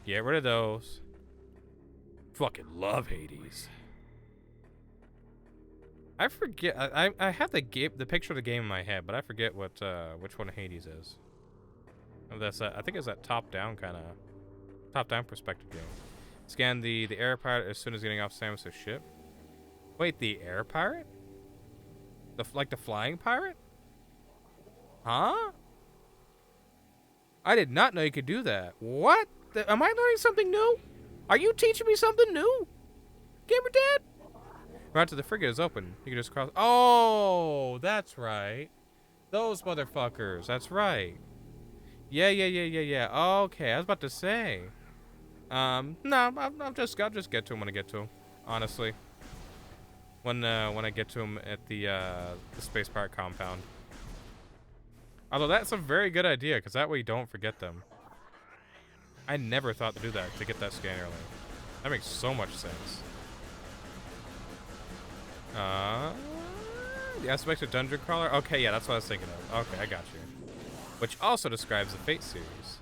Get rid of those. Fucking love Hades. I forget. I have the picture of the game in my head, but I forget what which one Hades is. That's I think it's that top-down kind of top-down perspective game. Scan the air pirate as soon as getting off Samus's ship. Wait, the air pirate? Like the flying pirate? Huh? I did not know you could do that. What? Am I learning something new? Are you teaching me something new? Gamer Dad? Right to the frigate is open. You can just cross. Oh, that's right. Those motherfuckers. That's right. Yeah. Okay, I was about to say. No, I'll just get to him when I get to him. Honestly, when I get to him at the space pirate compound. Although that's a very good idea, because that way you don't forget them. I never thought to do that, to get that scan early. That makes so much sense. The aspect of Dungeon Crawler? Okay, yeah, that's what I was thinking of. Okay, I got you. Which also describes the Fate series.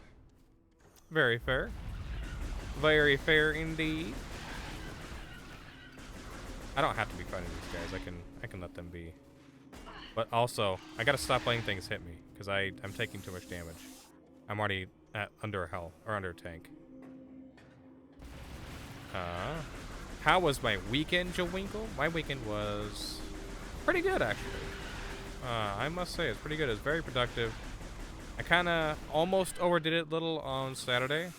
Very fair. Very fair indeed. I don't have to be fighting these guys. I can let them be. But also, I gotta stop letting things hit me, because I'm taking too much damage. I'm already at under a hell, or under a tank. How was my weekend, Jowinkle? My weekend was pretty good, actually. I must say, it's pretty good. It's very productive. I kind of almost overdid it a little on Saturday,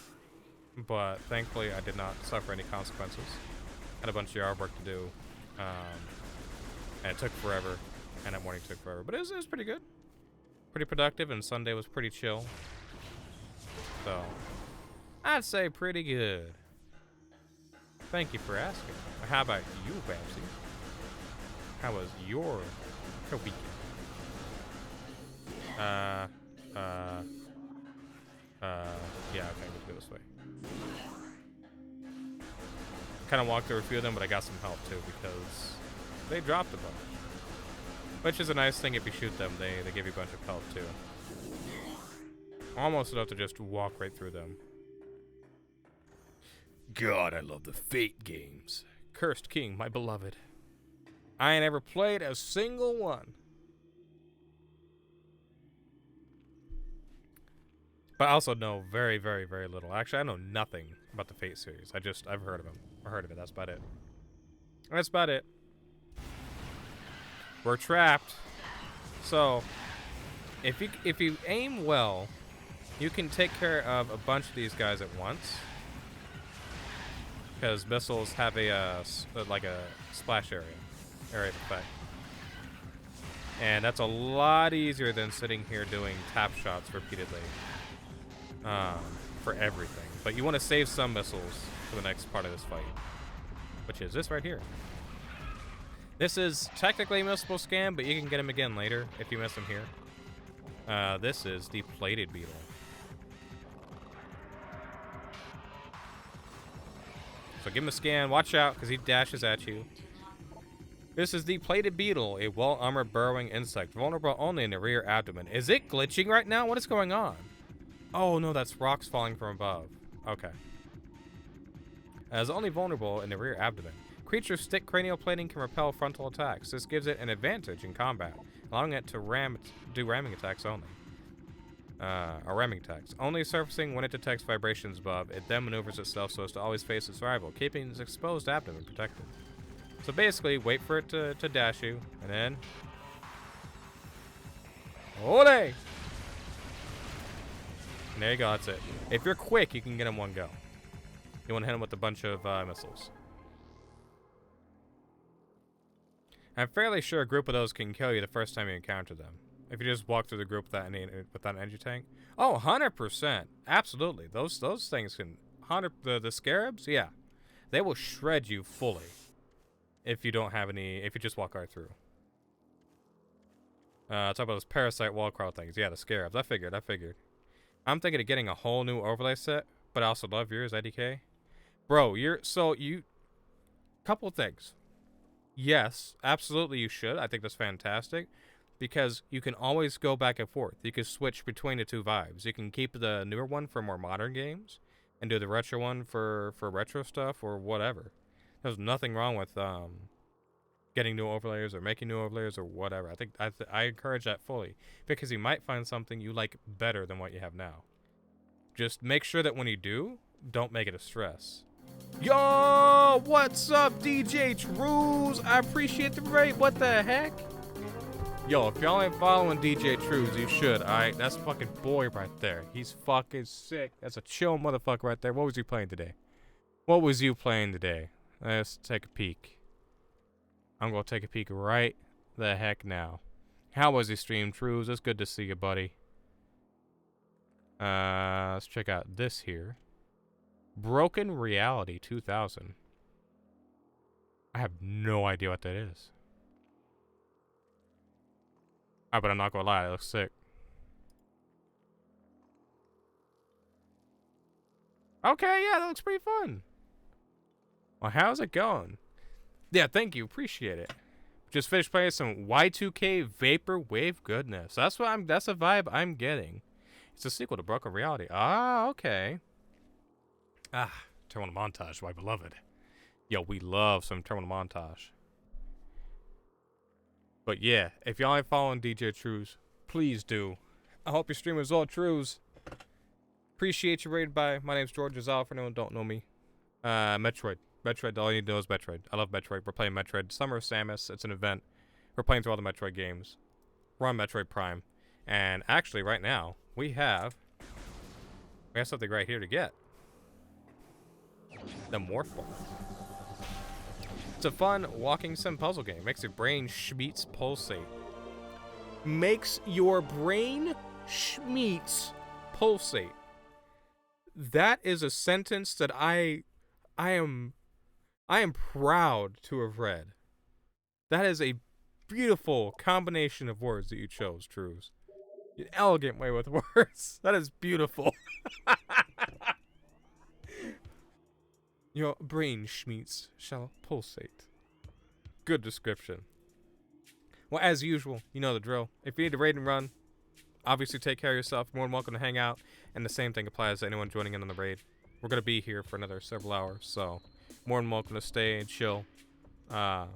but thankfully I did not suffer any consequences. Had a bunch of yard work to do, and it took forever, and that morning took forever. But it was pretty good. Pretty productive, and Sunday was pretty chill. So, I'd say pretty good. Thank you for asking. How about you, Babsy? How was your weekend? Yeah, okay, let's go this way. Kind of walked through a few of them, but I got some help too, because they dropped a bunch. Which is a nice thing if you shoot them, they give you a bunch of health too. Almost enough to just walk right through them. God, I love the Fate games. Cursed King, my beloved. I ain't ever played a single one. But I also know very, very, very little. Actually, I know nothing about the Fate series. I've heard of them. I heard of it. That's about it. That's about it. We're trapped. So, if you aim well, you can take care of a bunch of these guys at once. Because missiles have like a splash area of effect. And that's a lot easier than sitting here doing tap shots repeatedly. For everything. But you want to save some missiles for the next part of this fight. Which is this right here. This is technically a missable scam, but you can get him again later if you miss him here. This is the Plated Beetle. So give him a scan. Watch out, because he dashes at you. This is the Plated Beetle, a well-armored burrowing insect, vulnerable only in the rear abdomen. Is it glitching right now? What is going on? Oh, no, that's rocks falling from above. Okay. Is only vulnerable in the rear abdomen. Creature's thick cranial plating can repel frontal attacks. This gives it an advantage in combat, allowing it to do ramming attacks only. Or ramming attacks. Only surfacing when it detects vibrations above. It then maneuvers itself so as to always face its rival, keeping its exposed abdomen protected. So basically, wait for it to dash you, and then... Ole! And there you go, that's it. If you're quick, you can get him one go. You want to hit him with a bunch of missiles. I'm fairly sure a group of those can kill you the first time you encounter them. If you just walk through the group without an energy tank. Oh, 100%. Absolutely. Those things can... The scarabs? Yeah. They will shred you fully. If you don't have any... If you just walk right through. Talk about those parasite wall crawl things. Yeah, the scarabs. I figured. I'm thinking of getting a whole new overlay set. But I also love yours, IDK. Bro, couple things. Yes, absolutely you should. I think that's fantastic. Because you can always go back and forth. You can switch between the two vibes. You can keep the newer one for more modern games. And do the retro one for retro stuff or whatever. There's nothing wrong with getting new overlays or making new overlays or whatever. I encourage that fully. Because you might find something you like better than what you have now. Just make sure that when you do, don't make it a stress. Yo, what's up, DJ Trues? I appreciate the raid. What the heck? Yo, if y'all ain't following DJ Trues, you should, alright? That's fucking boy right there. He's fucking sick. That's a chill motherfucker right there. What was he playing today? What was you playing today? Let's take a peek. I'm gonna take a peek right the heck now. How was your stream, Trues? It's good to see you, buddy. Let's check out this here. Broken Reality 2000. I have no idea what that is. But I'm not gonna lie, it looks sick. Okay, yeah, that looks pretty fun. Well, how's it going? Yeah, thank you, appreciate it. Just finished playing some Y2K Vaporwave goodness. That's a vibe I'm getting. It's a sequel to Broken Reality. Ah, okay. Terminal Montage, my beloved. Yo, we love some Terminal Montage. But yeah, if y'all ain't following DJ Trues, please do. I hope your stream is all Trues. Appreciate you rated by. My name's George Azal, for anyone who don't know me. Metroid. Metroid, all you need to know is Metroid. I love Metroid. We're playing Metroid. Summer of Samus, it's an event. We're playing through all the Metroid games. We're on Metroid Prime. And actually, right now, we have something right here to get. The Morph Ball. It's a fun walking sim puzzle game. Makes your brain schmeats pulsate. Makes your brain schmeats pulsate. That is a sentence that I am proud to have read. That is a beautiful combination of words that you chose, Trues. An elegant way with words. That is beautiful. Your brain, Schmeats, shall pulsate. Good description. Well, as usual, you know the drill. If you need to raid and run, obviously take care of yourself. You're more than welcome to hang out. And the same thing applies to anyone joining in on the raid. We're going to be here for another several hours, so more than welcome to stay and chill. But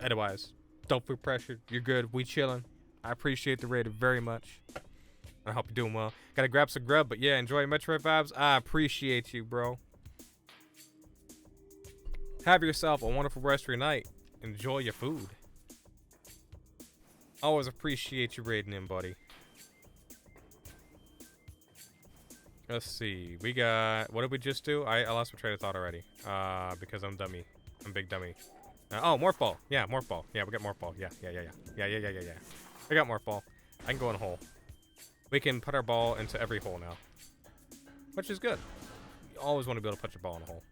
otherwise, don't feel pressured. You're good. We chilling. I appreciate the raid very much. I hope you're doing well. Gotta grab some grub, but yeah, enjoy Metroid vibes. I appreciate you, bro. Have yourself a wonderful rest of your night. Enjoy your food. Always appreciate you raiding in, buddy. Let's see. We got... What did we just do? I lost my train of thought already. Because I'm dummy. I'm big dummy. Oh, Morph Ball. Yeah, Morph Ball. Yeah, we got Morph Ball. Yeah. I got Morph Ball. I can go in a hole. We can put our ball into every hole now. Which is good. You always want to be able to put your ball in a hole.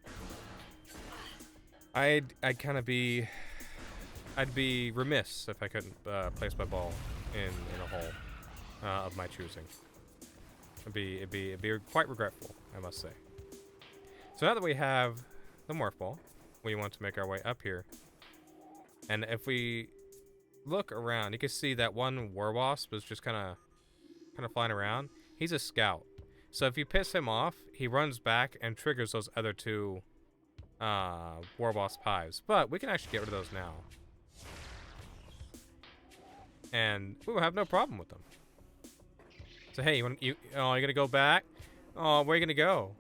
I'd be remiss if I couldn't place my ball in a hole of my choosing. It'd be quite regretful, I must say. So now that we have the Morph Ball, we want to make our way up here. And if we look around, you can see that one Warwasp is just kind of flying around. He's a scout. So if you piss him off, he runs back and triggers those other two Warwasp hives. But we can actually get rid of those now. And we will have no problem with them. So hey, you gonna go back? Oh, where are you gonna go?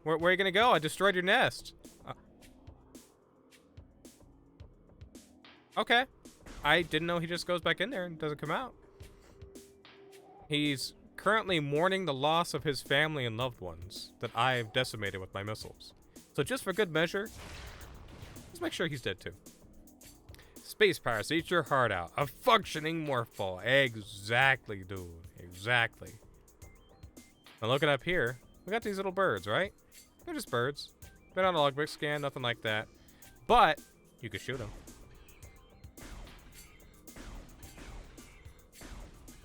Where are you gonna go? I destroyed your nest. Okay. I didn't know he just goes back in there and doesn't come out. He's currently mourning the loss of his family and loved ones that I've decimated with my missiles. So just for good measure, let's make sure he's dead too. Space Pirates, eat your heart out. A functioning Morph Ball. Exactly, dude. Exactly. Now looking up here, we got these little birds, right? They're just birds. They're not a logbook scan, nothing like that. But you can shoot them.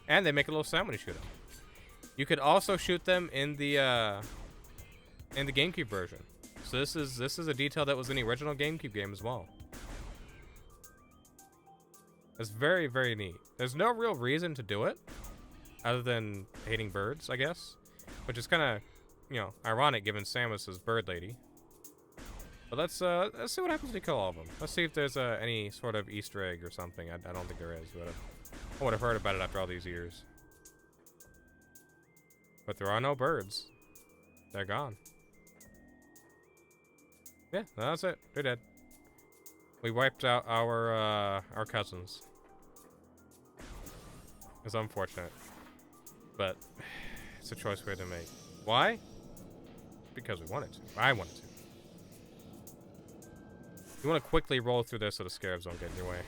And they make a little sound when you shoot them. You could also shoot them in the GameCube version. So this is a detail that was in the original GameCube game as well. It's very, very neat. There's no real reason to do it, other than hating birds, I guess. Which is kind of, ironic given Samus is Bird Lady. But let's see what happens if you kill all of them. Let's see if there's any sort of Easter egg or something. I don't think there is, but I would have heard about it after all these years. But there are no birds. They're gone. Yeah, that's it. They're dead. We wiped out our cousins. It's unfortunate. But it's a choice we had to make. Why? Because we wanted to. I wanted to. You want to quickly roll through this so the scarabs don't get in your way.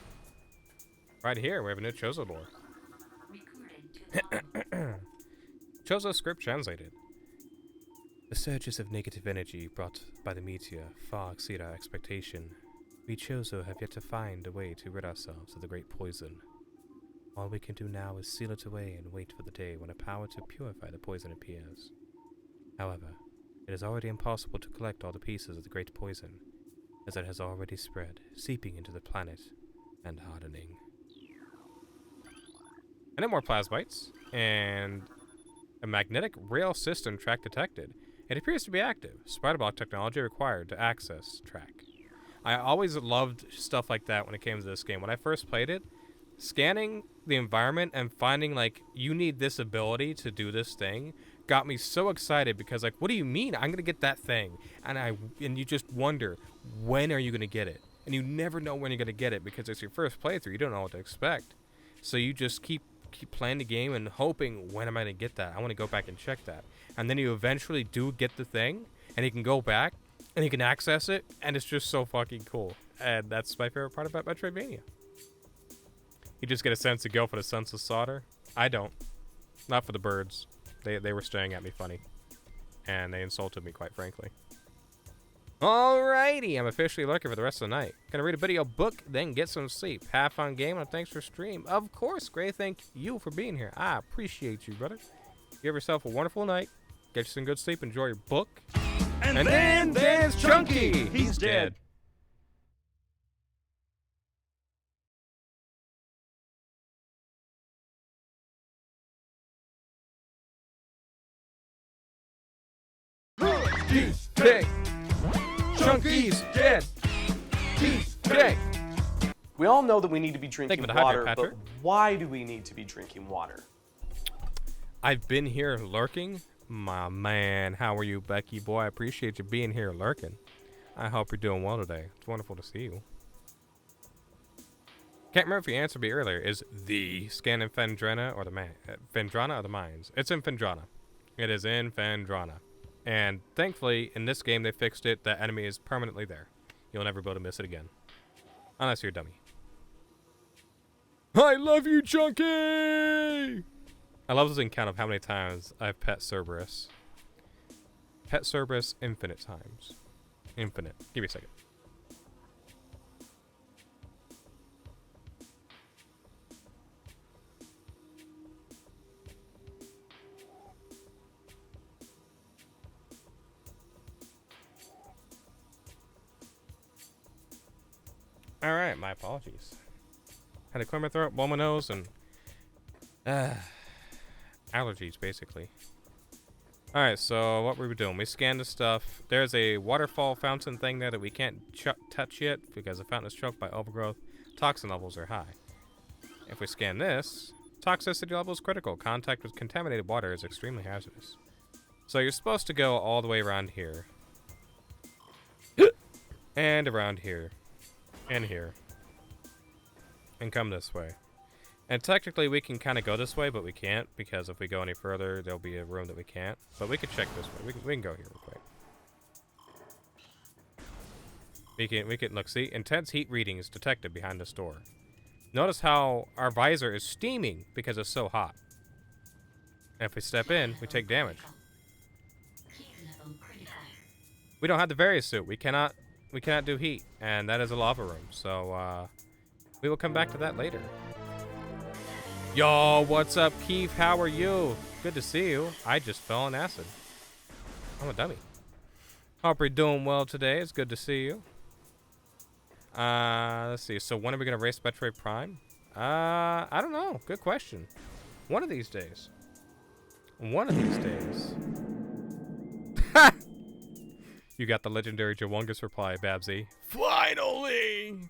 Right here, we have a new Chozo lore. Chozo script translated. The surges of negative energy brought by the meteor far exceed our expectation. We Chozo have yet to find a way to rid ourselves of the great poison. All we can do now is seal it away and wait for the day when a power to purify the poison appears. However, it is already impossible to collect all the pieces of the great poison, as it has already spread, seeping into the planet and hardening. And then more plasmites, and a magnetic rail system track detected. It appears to be active. Spider block technology required to access track. I always loved stuff like that when it came to this game. When I first played it, scanning the environment and finding like you need this ability to do this thing got me so excited because like, what do you mean I'm gonna get that thing? And you just wonder, when are you gonna get it? And you never know when you're gonna get it because it's your first playthrough. You don't know what to expect. So you just keep playing the game and hoping, when am I gonna get that? I want to go back and check that. And then you eventually do get the thing, and you can go back and you can access it, and it's just so fucking cool. And that's my favorite part about Metroidvania. You just get a sense of guilt for the senseless slaughter. I don't. Not for the birds. They were staring at me funny. And they insulted me, quite frankly. Alrighty, I'm officially lurking for the rest of the night. Gonna read a video book, then get some sleep. Have fun game, and thanks for stream. Of course, Gray, thank you for being here. I appreciate you, brother. You have yourself a wonderful night. Get you some good sleep, enjoy your book. And then there's Chunky! He's dead. He's dead. Chunky's dead. He's dead. We all know that we need to be drinking you for the hydrate, water, but Patrick. why do we need to be drinking water? I've been here lurking. My man, how are you, Becky boy? I appreciate you being here lurking. I hope you're doing well today. It's wonderful to see you. Can't remember if you answered me earlier. Is the scan in Fendrana or the Fendrana or the mines? It's in Fendrana. It is in Fendrana. And thankfully, in this game, they fixed it. The enemy is permanently there. You'll never be able to miss it again. Unless you're a dummy. I love you, Chunky! I love losing count of how many times I've pet Cerberus. Pet Cerberus infinite times. Infinite. Give me a second. Alright, my apologies. Had to clear my throat, blow my nose, and allergies, basically. Alright, so what were we doing? We scanned the stuff. There's a waterfall fountain thing there that we can't touch yet because the fountain is choked by overgrowth. Toxin levels are high. If we scan this, toxicity level is critical. Contact with contaminated water is extremely hazardous. So you're supposed to go all the way around here. And around here. And here. And come this way. And technically we can kind of go this way, but we can't, because if we go any further, there'll be a room that we can't. But we can check this way. We can go here real quick. We can look, see? Intense heat readings detected behind this door. Notice how our visor is steaming because it's so hot. And if we step in, we take damage. We don't have the various suit. We cannot do heat, and that is a lava room. So we will come back to that later. Yo, what's up, Keith? How are you? Good to see you. I just fell on acid. I'm a dummy. Hope you're doing well today. It's good to see you. Let's see. So when are we gonna race Metroid Prime? I don't know. Good question. One of these days. One of these days. You got the legendary Jawungus reply, Babsy. Finally!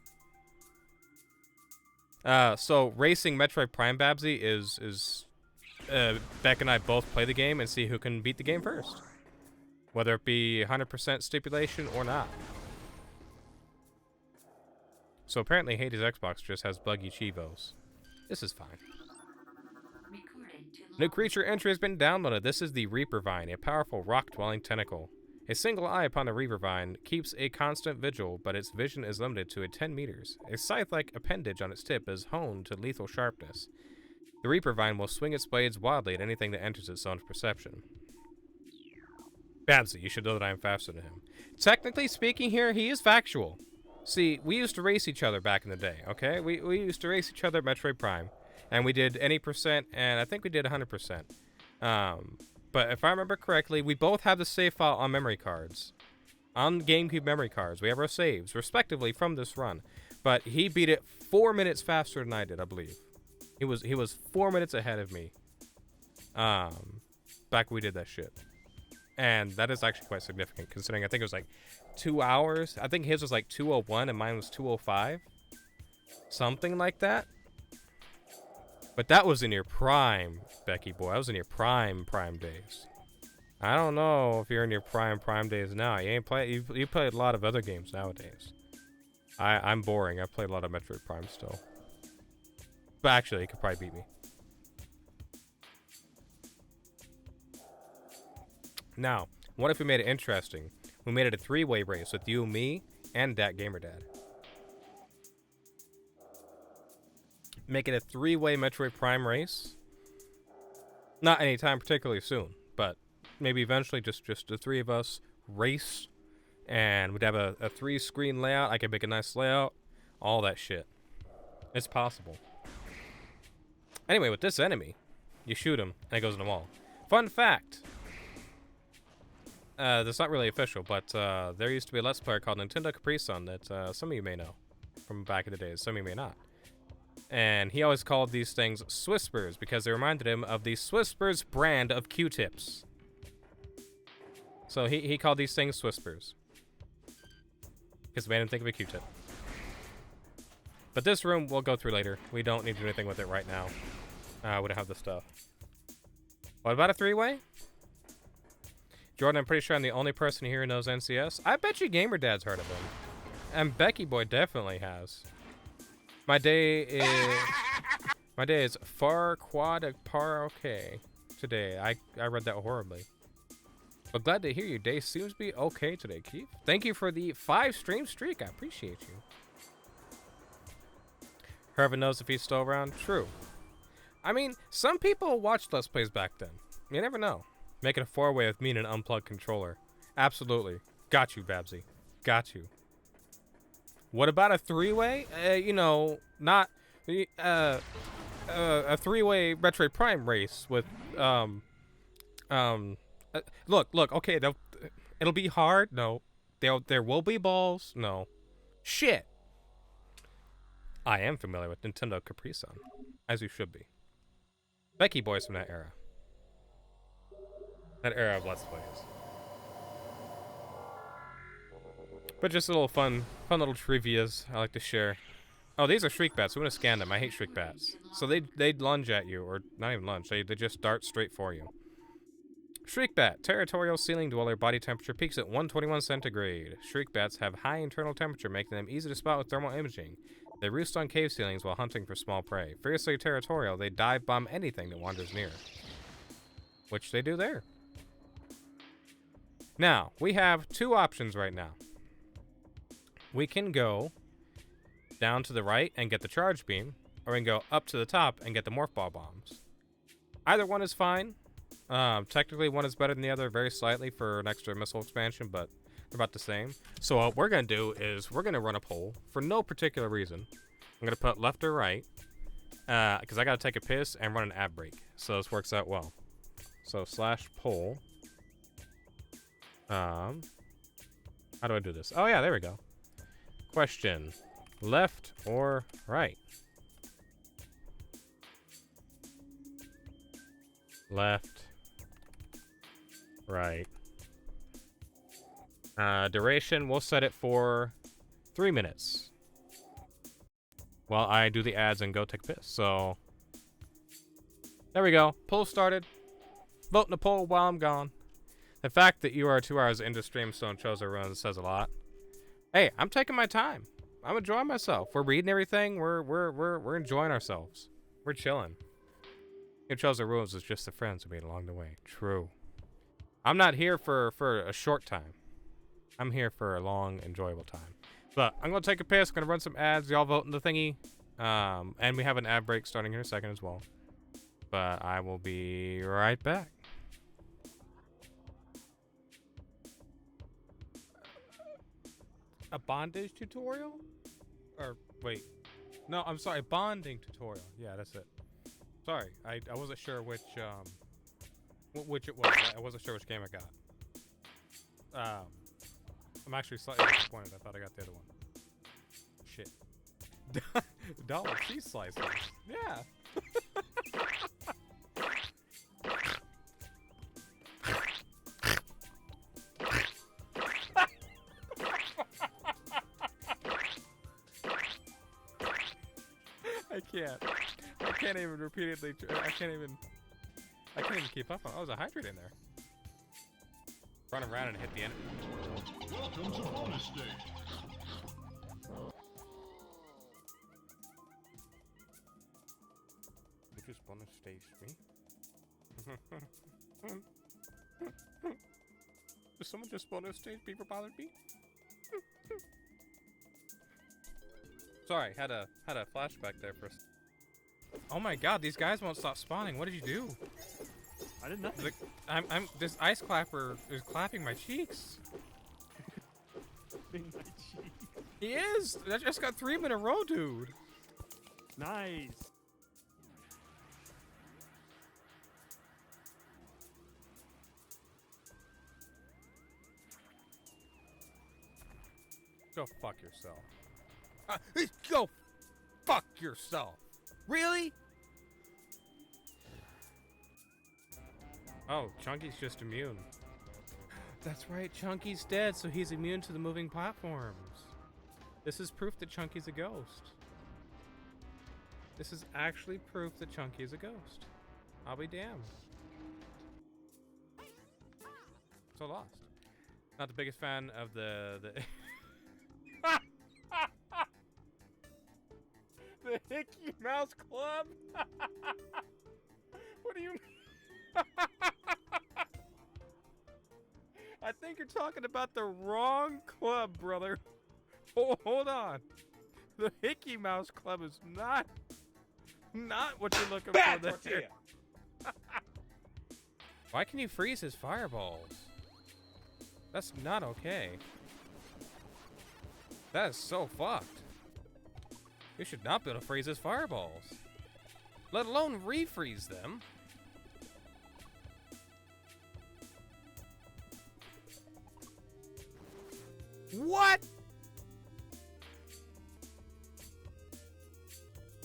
So racing Metroid Prime, Babsy, is Beck and I both play the game and see who can beat the game first. Whether it be 100% stipulation or not. So apparently Hades Xbox just has buggy Chivos. This is fine. New creature entry has been downloaded. This is the Reaper Vine, a powerful rock-dwelling tentacle. A single eye upon the Reaper Vine keeps a constant vigil, but its vision is limited to 10 meters. A scythe-like appendage on its tip is honed to lethal sharpness. The Reaper Vine will swing its blades wildly at anything that enters its zone of perception. Babsy, you should know that I am faster than him. Technically speaking here, he is factual. See, we used to race each other back in the day, okay? We used to race each other at Metroid Prime. And we did any percent, and I think we did 100%. But if I remember correctly, we both have the save file on memory cards. On GameCube memory cards. We have our saves, respectively, from this run. But he beat it 4 minutes faster than I did, I believe. He was 4 minutes ahead of me. Back when we did that shit. And that is actually quite significant, considering I think it was like 2 hours. I think his was like 2:01 and mine was 2:05. Something like that. But that was in your prime, Becky boy. That was in your prime days. I don't know if you're in your prime days now. You ain't play. You played a lot of other games nowadays. I'm boring. I played a lot of Metroid Prime still. But actually, he could probably beat me. Now, what if we made it interesting? We made it a 3-way race with you, me, and Dat Gamer Dad. Make it a 3-way Metroid Prime race. Not anytime particularly soon, but maybe eventually just the 3 of us race, and we'd have a 3-screen layout. I could make a nice layout, all that shit. It's possible. Anyway, with this enemy, you shoot him and it goes in the wall. Fun fact. That's not really official, but there used to be a Let's Player called Nintendo Capri Sun that some of you may know from back in the days. Some of you may not. And he always called these things Swisspers because they reminded him of the Swisspers brand of Q-tips. So he called these things Swisspers. Because it made him think of a Q-tip. But this room we'll go through later. We don't need to do anything with it right now. We don't have the stuff. What about a 3-way? Jordan, I'm pretty sure I'm the only person here who knows NCS. I bet you Gamer Dad's heard of him. And Becky Boy definitely has. My day is far quad par okay today. I read that horribly. But glad to hear your day seems to be okay today, Keith. Thank you for the 5 stream streak. I appreciate you. Hervin knows if he's still around. True. I mean, some people watched Let's Plays back then. You never know. Make it a 4-way with me and an unplugged controller. Absolutely. Got you, Babsy. Got you. What about a 3-way? You know, not a 3-way Metroid Prime race with look, okay, it'll be hard. No. There will be balls. No. Shit. I am familiar with Nintendo Capri Sun, as you should be. Becky Boy's from that era. That era of Let's Plays. But just a little fun little trivias I like to share. Oh, these are shriek bats. We want to scan them. I hate shriek bats. So they lunge at you, or not even lunge. They just dart straight for you. Shriek bat, territorial ceiling dweller. Body temperature peaks at 121 centigrade. Shriek bats have high internal temperature, making them easy to spot with thermal imaging. They roost on cave ceilings while hunting for small prey. Fiercely territorial, they dive bomb anything that wanders near. Which they do there. Now, we have 2 options right now. We can go down to the right and get the charge beam, or we can go up to the top and get the morph ball bombs. Either one is fine. Technically, one is better than the other very slightly for an extra missile expansion, but they're about the same. So what we're going to do is we're going to run a poll for no particular reason. I'm going to put left or right, because I got to take a piss and run an ad break. So this works out well. So /poll. How do I do this? Oh, yeah, there we go. Question. Left or right? Left. Right. Duration, we'll set it for 3 minutes. While I do the ads and go take a piss. So, There we go. Poll started. Vote in the poll while I'm gone. The fact that you are 2 hours into stream still and chose a run says a lot. Hey, I'm taking my time. I'm enjoying myself. We're reading everything. We're enjoying ourselves. We're chilling. Who chose the rules is just the friends we made along the way. True. I'm not here for a short time. I'm here for a long, enjoyable time. But I'm gonna take a piss. Gonna run some ads. Y'all vote in the thingy. And we have an ad break starting in a second as well. But I will be right back. A bondage tutorial? Or wait. No, I'm sorry, bonding tutorial. Yeah, that's it. Sorry, I wasn't sure which it was. I wasn't sure which game I got. I'm actually slightly disappointed. I thought I got the other one. Shit. Dollar cheese slices. Yeah. I can't even repeatedly. I can't even keep up on. Oh, there's a hydrate in there. Run around and hit the enemy. Welcome to bonus stage. You just bonus stage me? Did someone just bonus stage me for bothered me? Sorry, had a flashback there for a Oh my god, these guys won't stop spawning. What did you do? I did nothing. I'm this ice clapper is clapping my cheeks. Clapping my cheek. He is! I just got 3 in a row, dude. Nice. Go fuck yourself. Go fuck yourself. Really? Oh, Chunky's just immune. That's right, Chunky's dead, so he's immune to the moving platforms. This is proof that Chunky's a ghost. This is actually proof that Chunky is a ghost. I'll be damned. So lost. Not the biggest fan of the the Hickey Mouse Club? What do you mean? I think you're talking about the wrong club, brother. Oh, hold on. The Hickey Mouse Club is not what you're looking for there. Why can you freeze his fireballs? That's not okay. That is so fucked. You should not be able to freeze his fireballs. Let alone refreeze them. What?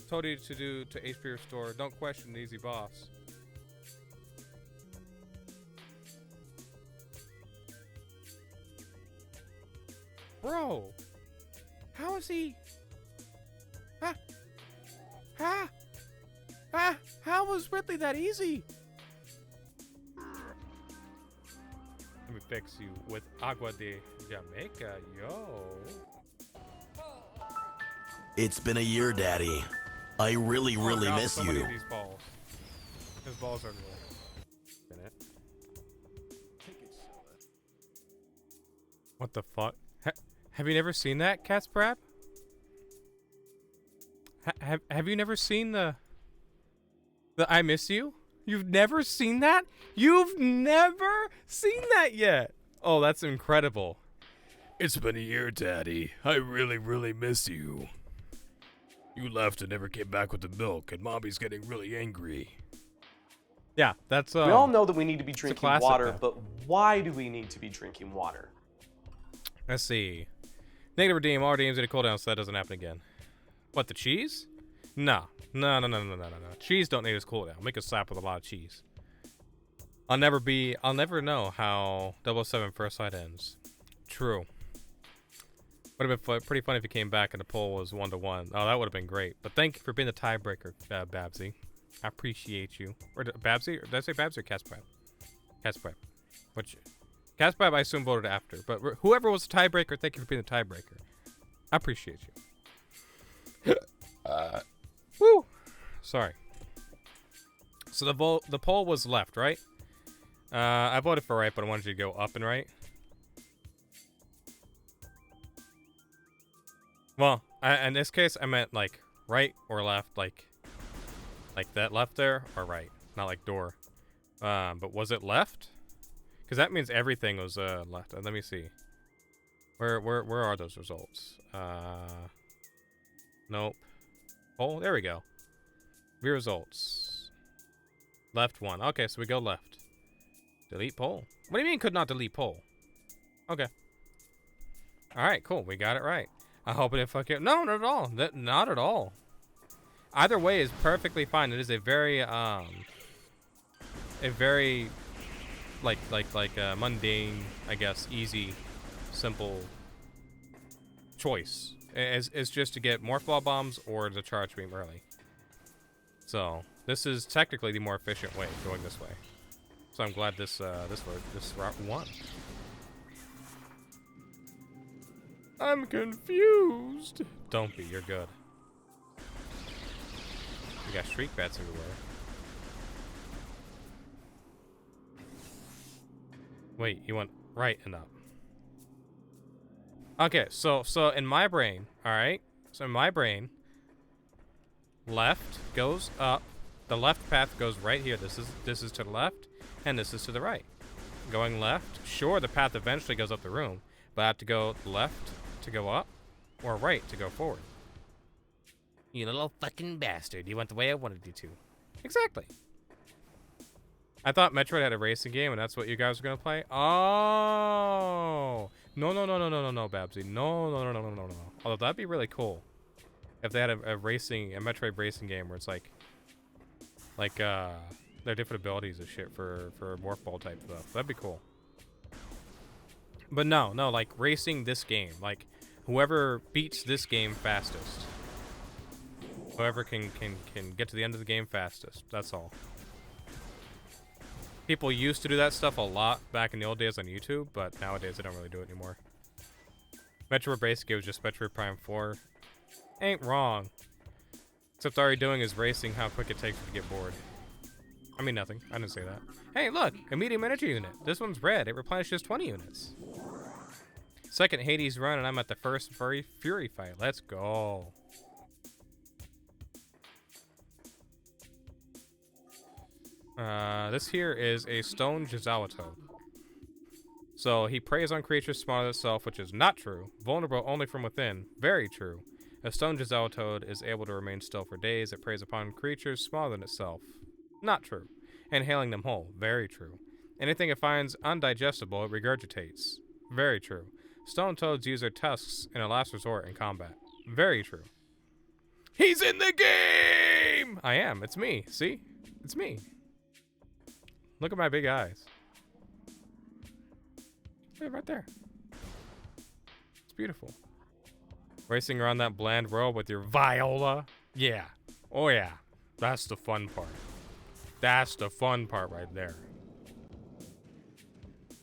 Told you to do to HP Restore. Don't question the easy boss. Bro, how is he? How was Ridley that easy? Let me fix you with Agua de Jamaica, yo. It's been a year, Daddy. I really God, miss somebody you. These balls. His balls are everywhere. What the fuck? Have you never seen that, Cat's Brab? Have you never seen the I Miss You? You've never seen that? You've never seen that yet? Oh, that's incredible. It's been a year, Daddy. I really miss you. You left and never came back with the milk, and Mommy's getting really angry. Yeah, that's We all know that we need to be drinking classic, water, though. but why do we need to be drinking water? Let's see. Negative redeem. All redeems at a cooldown, so that doesn't happen again. What, the cheese? No. No. Cheese don't need its cooldown. Make a slap with a lot of cheese. I'll never know how 007 First Sight ends. True. Would have been pretty funny if he came back and the poll was 1-1. Oh, that would have been great. But thank you for being the tiebreaker, Babsy. I appreciate you. Or Babsy? Or did I say Babsy or Caspab? Caspab. Which... Caspab, I assume, voted after. But whoever was the tiebreaker, thank you for being the tiebreaker. I appreciate you. Woo! Sorry. So the poll was left, right? I voted for right, but I wanted you to go up and right. Well, in this case, I meant like right or left, like that left there, or right, not like door. But was it left? Because that means everything was left. Let me see. Where are those results? Nope. Oh, there we go. View results. Left one. Okay, so we go left. Delete poll. What do you mean could not delete poll? Okay. Alright, cool. We got it right. I hope it didn't fuck you. No, not at all. Not at all. Either way is perfectly fine. It is a very mundane, I guess, easy, simple choice. It's just to get more flaw bombs or to charge beam early. So this is technically the more efficient way, going this way. So I'm glad this route won. I'm confused. Don't be. You're good. We got shriek bats everywhere. Wait, you went right and up. Okay, so in my brain, all right. So in my brain, left goes up. The left path goes right here. This is to the left, and this is to the right. Going left, sure, the path eventually goes up the room, but I have to go left to go up, or right to go forward. You little fucking bastard. You went the way I wanted you to. Exactly. I thought Metroid had a racing game, and that's what you guys were gonna play. Oh, no, Babsy, no. Although that'd be really cool if they had a Metroid racing game where it's like their different abilities and shit for morph ball type stuff. That'd be cool. But no, like racing this game, like whoever beats this game fastest, whoever can get to the end of the game fastest. That's all. People used to do that stuff a lot back in the old days on YouTube, but nowadays they don't really do it anymore. Metroid basically was just Metroid Prime 4. Ain't wrong. Except all you're doing is racing how quick it takes to get bored. I mean nothing. I didn't say that. Hey, look! A medium energy unit. This one's red. It replenishes 20 units. Second Hades run, and I'm at the first Fury fight. Let's go. This here is a stone Jizawatoad. So he preys on creatures smaller than itself, which is not true. Vulnerable only from within. Very true. A stone Jizawatoad is able to remain still for days. It preys upon creatures smaller than itself. Not true. Inhaling them whole. Very true. Anything it finds undigestible, it regurgitates. Very true. Stone toads use their tusks in a last resort in combat. Very true. He's in the game! I am. It's me. See? It's me. Look at my big eyes. Hey, right there. It's beautiful. Racing around that bland world with your Viola. Yeah. Oh, yeah. That's the fun part. That's the fun part right there.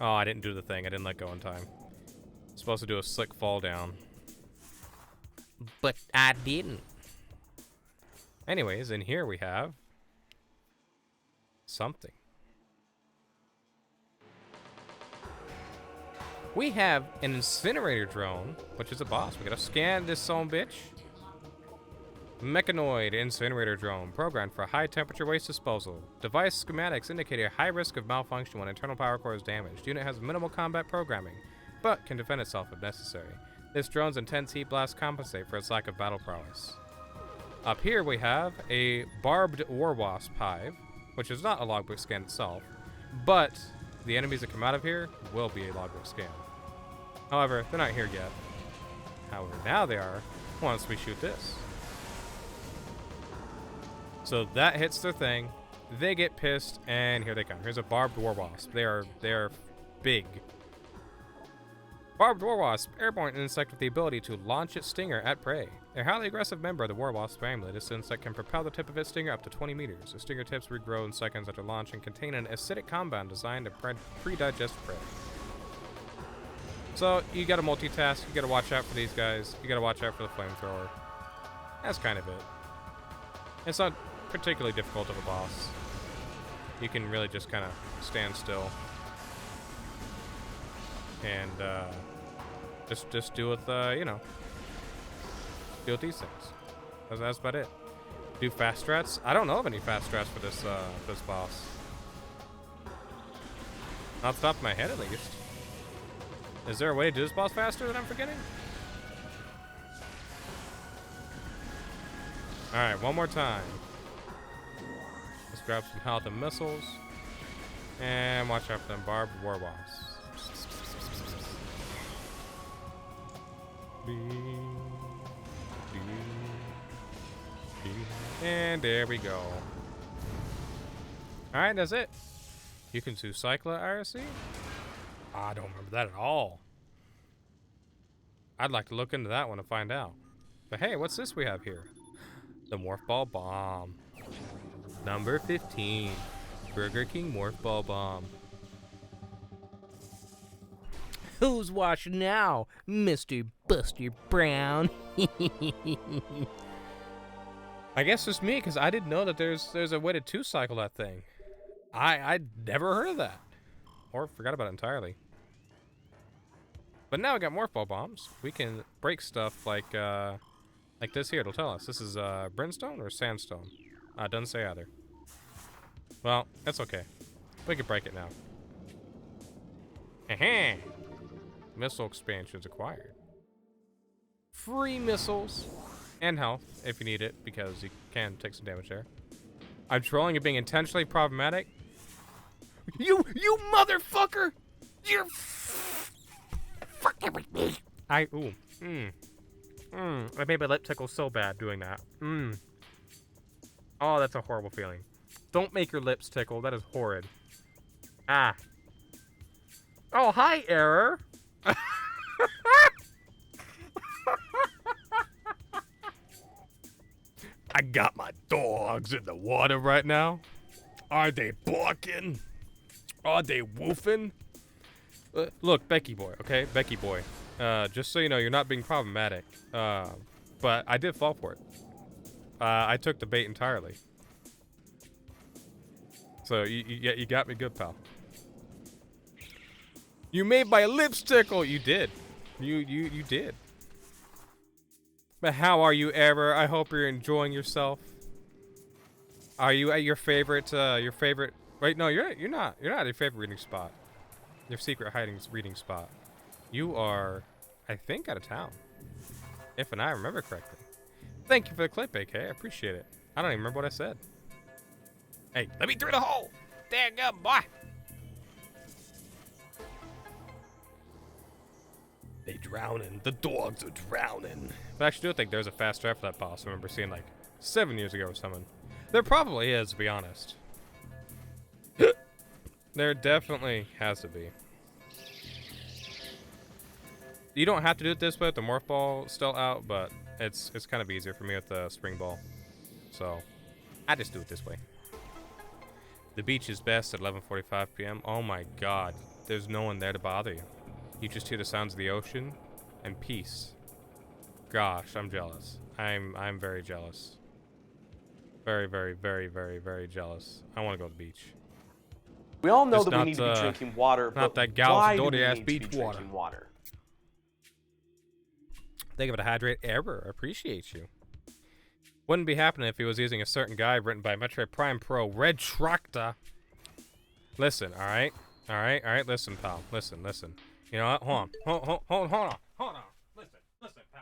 Oh, I didn't do the thing. I didn't let go in time. Supposed to do a slick fall down. But I didn't. Anyways, in here we have something. We have an incinerator drone, which is a boss. We gotta scan this son bitch. Mechanoid incinerator drone, programmed for high temperature waste disposal. Device schematics indicate a high risk of malfunction when internal power core is damaged. Unit has minimal combat programming, but can defend itself if necessary. This drone's intense heat blasts compensate for its lack of battle prowess. Up here we have a barbed war wasp hive, which is not a logbook scan itself, but the enemies that come out of here will be a logbook scan. However, they're not here yet. However, now they are once we shoot this. So that hits their thing, they get pissed, and here they come. Here's a barbed war wasp. They are big. Barbed war wasp, airborne insect with the ability to launch its stinger at prey. A highly aggressive member of the war wasp family, this insect can propel the tip of its stinger up to 20 meters. The stinger tips regrow in seconds after launch and contain an acidic compound designed to pre-digest prey. So you gotta multitask, you gotta watch out for these guys, you gotta watch out for the flamethrower. That's kind of it. It's not particularly difficult of a boss. You can really just kind of stand still and just deal with you know, deal with these things. That's about it. Do fast strats? I don't know of any fast strats for this boss. Not off the top of my head, at least. Is there a way to do this boss faster that I'm forgetting? All right, one more time. Let's grab some health and missiles, and watch out for them barbed war wasps. And there we go. Alright, that's it. You can do Cycla IRC? I don't remember that at all. I'd like to look into that one and find out. But hey, what's this we have here? The Morph Ball Bomb. Number 15. Burger King Morph Ball Bomb. Who's watching now, Mr. Buster Brown? I guess it's me, because I didn't know that there's a way to two-cycle that thing. I'd never heard of that. Or forgot about it entirely. But now we got Morph Ball Bombs. We can break stuff like this here. It'll tell us. This is brimstone or sandstone? Doesn't say either. Well, that's okay. We can break it now. Heh. Missile expansions acquired. Free missiles and health if you need it, because you can take some damage there. I'm trolling and being intentionally problematic. You motherfucker! You're fucking with me. I made my lip tickle so bad doing that. Oh, that's a horrible feeling. Don't make your lips tickle. That is horrid. Ah. Oh, hi, Error. I got my dogs in the water right now. Are they barking? Are they woofing? Look, Becky boy, okay? Becky boy. Just so you know, you're not being problematic. But I did fall for it. I took the bait entirely. So you got me good, pal. You made my lips tickle. You did. You did. But how are you, Error? I hope you're enjoying yourself. Are you at your favorite? Wait, no, you're not. You're not at your favorite reading spot. Your secret hiding reading spot. You are, I think, out of town. If I remember correctly. Thank you for the clip, AK. I appreciate it. I don't even remember what I said. Hey, let me through the hole. There you go, boy. They drowning. The dogs are drowning. But I actually do think there's a fast strat for that boss. I remember seeing like 7 years ago or something. There probably is, to be honest. There definitely has to be. You don't have to do it this way with the Morph Ball still out, but it's kind of easier for me with the Spring Ball. So, I just do it this way. The beach is best at 11:45 p.m. Oh my god, there's no one there to bother you. You just hear the sounds of the ocean and peace. Gosh, I'm jealous. I'm very jealous. Very, very, very, very, very jealous. I want to go to the beach. We all know Just that we not, need to be drinking water, not but that gal's why do we dirty-ass need to be beach water. drinking water? Think of it, a hydrate Error. Appreciate you. Wouldn't be happening if he was using a certain guide written by Metroid Prime Pro Red Tractor. Listen, all right, listen, pal, listen. You know what? Hold on. Listen, pal.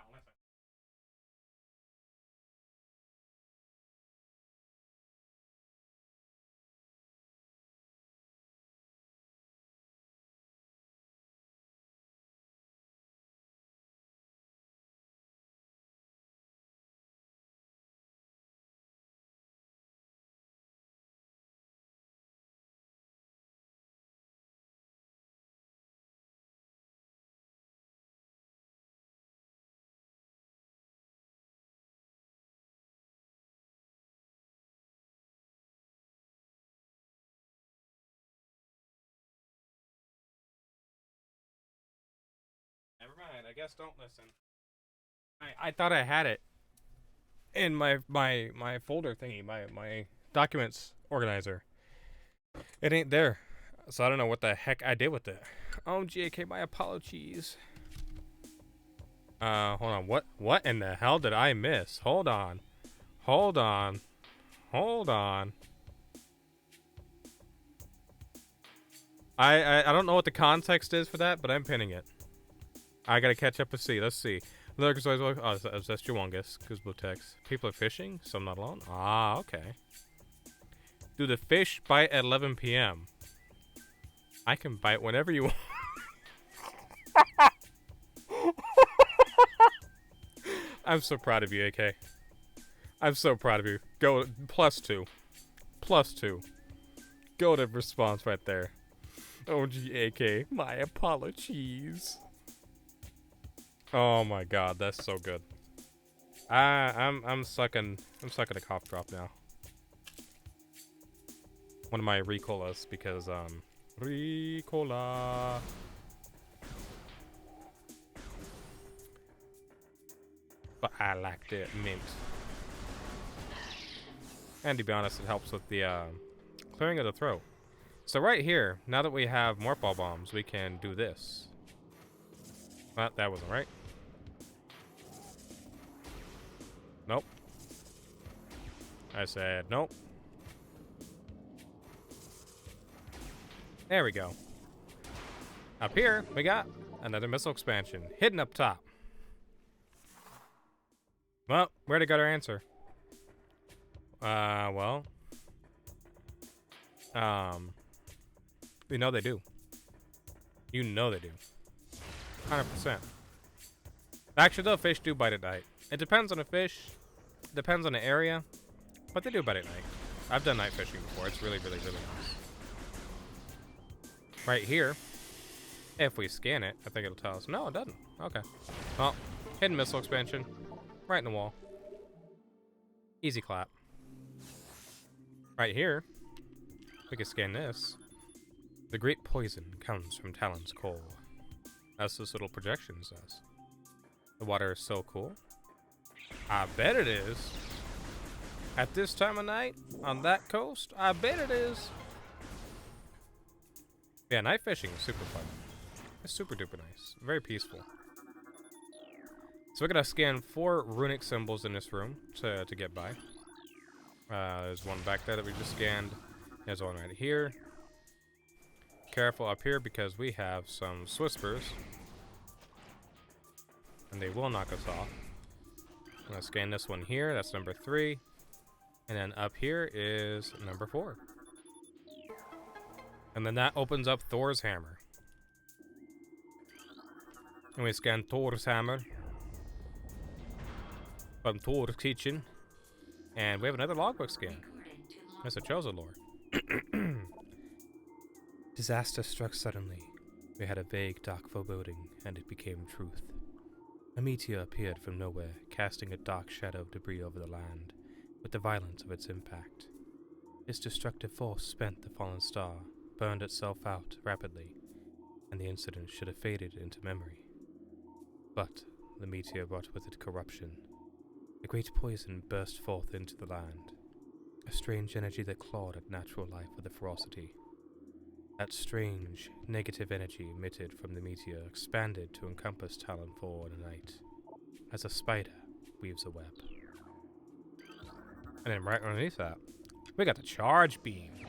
Alright, I guess don't listen. I thought I had it in my folder thingy, my documents organizer. It ain't there. So I don't know what the heck I did with it. Oh, JK, my apologies. Hold on. What in the hell did I miss? Hold on. Hold on. Hold on. I don't know what the context is for that, but I'm pinning it. I gotta catch up and see. Let's see. Look, oh, that's Jawongus. Text. People are fishing, so I'm not alone. Ah, okay. Do the fish bite at 11 p.m.? I can bite whenever you want. I'm so proud of you, AK. I'm so proud of you. Go +2. +2. Golden response right there. OG AK, my apologies. Oh my god, that's so good. I'm sucking a cough drop now. One of my Ricolas because Ricola. But I liked it mint. And to be honest, it helps with the clearing of the throat. So right here, now that we have morph ball bombs, we can do this. Well, that wasn't right. Nope. I said nope. There we go. Up here, we got another missile expansion hidden up top. Well, where'd it got our answer? You know they do. You know they do. 100%. Actually, though, fish do bite at night. It depends on the fish. Depends on the area. But they do bite at night. I've done night fishing before. It's really, really, really nice. Right here, if we scan it, I think it'll tell us. No, it doesn't. Okay. Well, hidden missile expansion. Right in the wall. Easy clap. Right here, we can scan this. The great poison comes from Talon's core. As this little projection says. The water is so cool. I bet it is. At this time of night, on that coast, I bet it is. Yeah, night fishing is super fun. It's super duper nice. Very peaceful. So we're gonna scan 4 runic symbols in this room to get by. There's one back there that we just scanned. There's one right here. Careful up here because we have some Swispers. And they will knock us off. I'm gonna scan this one here. That's number 3. And then up here is number 4. And then that opens up Thor's hammer. And we scan Thor's hammer from Thor's kitchen. And we have another logbook scan. That's a Chosen lore. Disaster struck suddenly. We had a vague, dark foreboding, and it became truth. A meteor appeared from nowhere, casting a dark shadow of debris over the land, with the violence of its impact. Its destructive force spent the fallen star, burned itself out rapidly, and the incident should have faded into memory. But the meteor brought with it corruption. A great poison burst forth into the land, a strange energy that clawed at natural life with a ferocity. That strange, negative energy emitted from the meteor expanded to encompass Talon 4 in a night, as a spider weaves a web. And then right underneath that, we got the charge beam,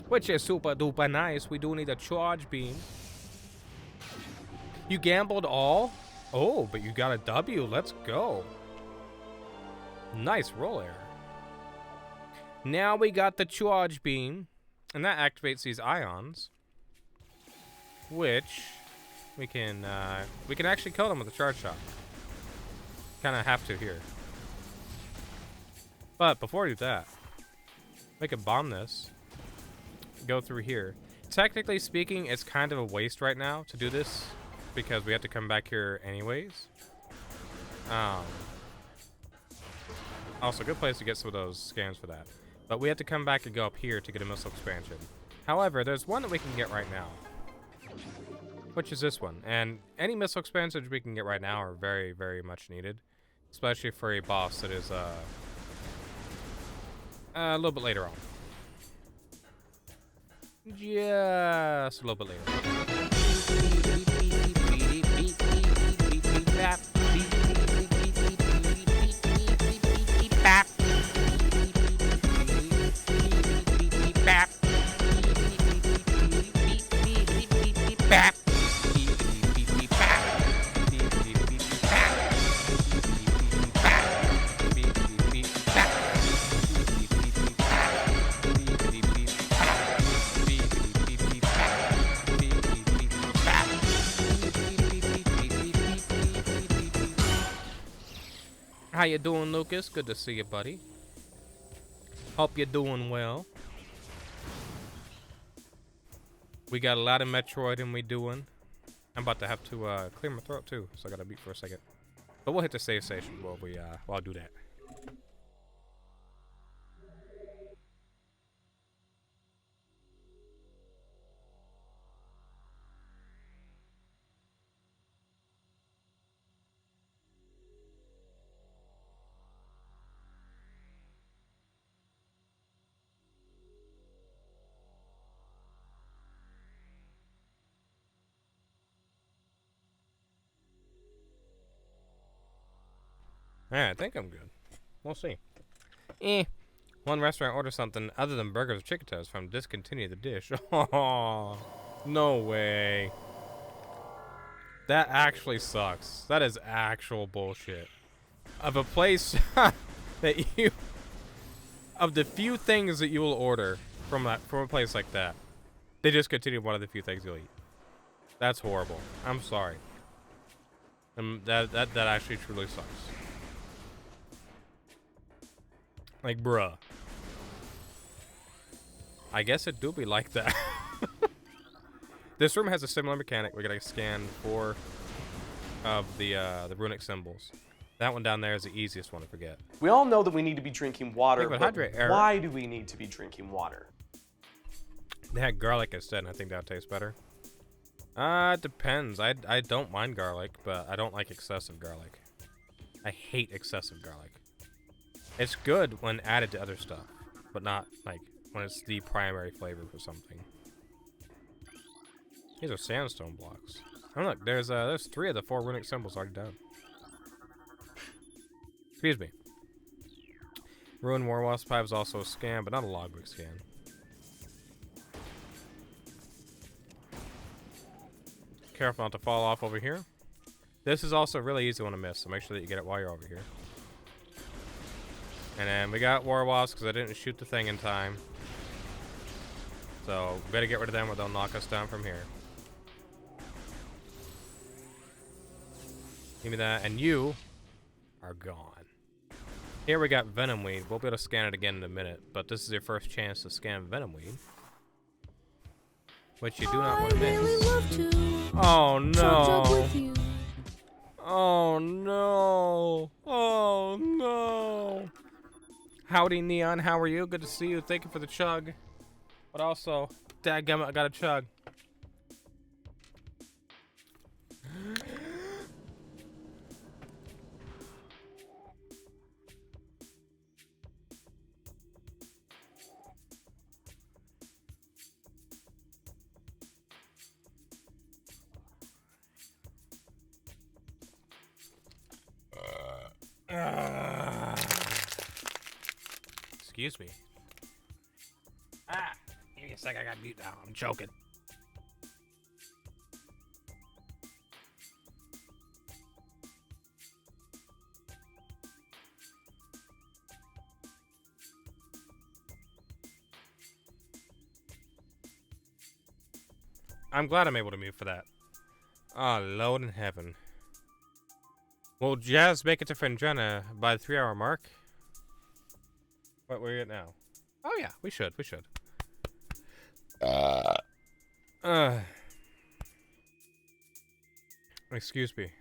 which is super duper nice. We do need a charge beam. You gambled all? Oh, but you got a W. Let's go. Nice roll error. Now we got the charge beam, and that activates these ions, which we can actually kill them with a charge shot. Kind of have to here. But before we do that, we can bomb this. Go through here. Technically speaking, it's kind of a waste right now to do this because we have to come back here anyways. Also, good place to get some of those scans for that. But we have to come back and go up here to get a missile expansion. However, there's one that we can get right now. which is this one. And any missile expansions we can get right now are very, very much needed, especially for a boss that is a little bit later on. Just a little bit later. How you doing, Lucas? Good to see you, buddy. Hope you're doing well. We got a lot of Metroid and we doing. I'm about to have to clear my throat too, so I gotta beat for a second. But we'll hit the save station while I do that. Alright, I think I'm good. We'll see. One restaurant ordered something other than burgers or chicken toast from discontinue the dish. Oh, no way. That actually sucks. That is actual bullshit. Of a place that you... Of the few things that you will order from a place like that, they discontinued one of the few things you'll eat. That's horrible. I'm sorry. That actually truly sucks. Like, bruh. I guess it do be like that. This room has a similar mechanic. We're gonna scan 4 of the runic symbols. That one down there is the easiest one to forget. We all know that we need to be drinking water, Liquid but hydrate error. why do we need to be drinking water? They had garlic instead, and I think that would taste better. It depends. I don't mind garlic, but I don't like excessive garlic. I hate excessive garlic. It's good when added to other stuff, but not like when it's the primary flavor for something. These are sandstone blocks. Oh look, there's 3 of the 4 runic symbols already done. Excuse me. Ruined War Wasp Pipe is also a scan, but not a logbook scan. Careful not to fall off over here. This is also a really easy one to miss, so make sure that you get it while you're over here. And then we got War Wasps because I didn't shoot the thing in time. So we better get rid of them or they'll knock us down from here. Give me that, and you are gone. Here we got Venom Weed. We'll be able to scan it again in a minute, but this is your first chance to scan Venom Weed, which you do not want to miss. Oh no! Oh no! Oh no! Howdy Neon, how are you? Good to see you. Thank you for the chug. But also, dadgummit, I got a chug. Excuse me. Give me a sec, I got mute now. I'm choking. I'm glad I'm able to mute for that. Oh, Lord in heaven. Will Jazz make it to Fringena by the 3-hour mark? What, where are you at now? Oh yeah, we should. Excuse me.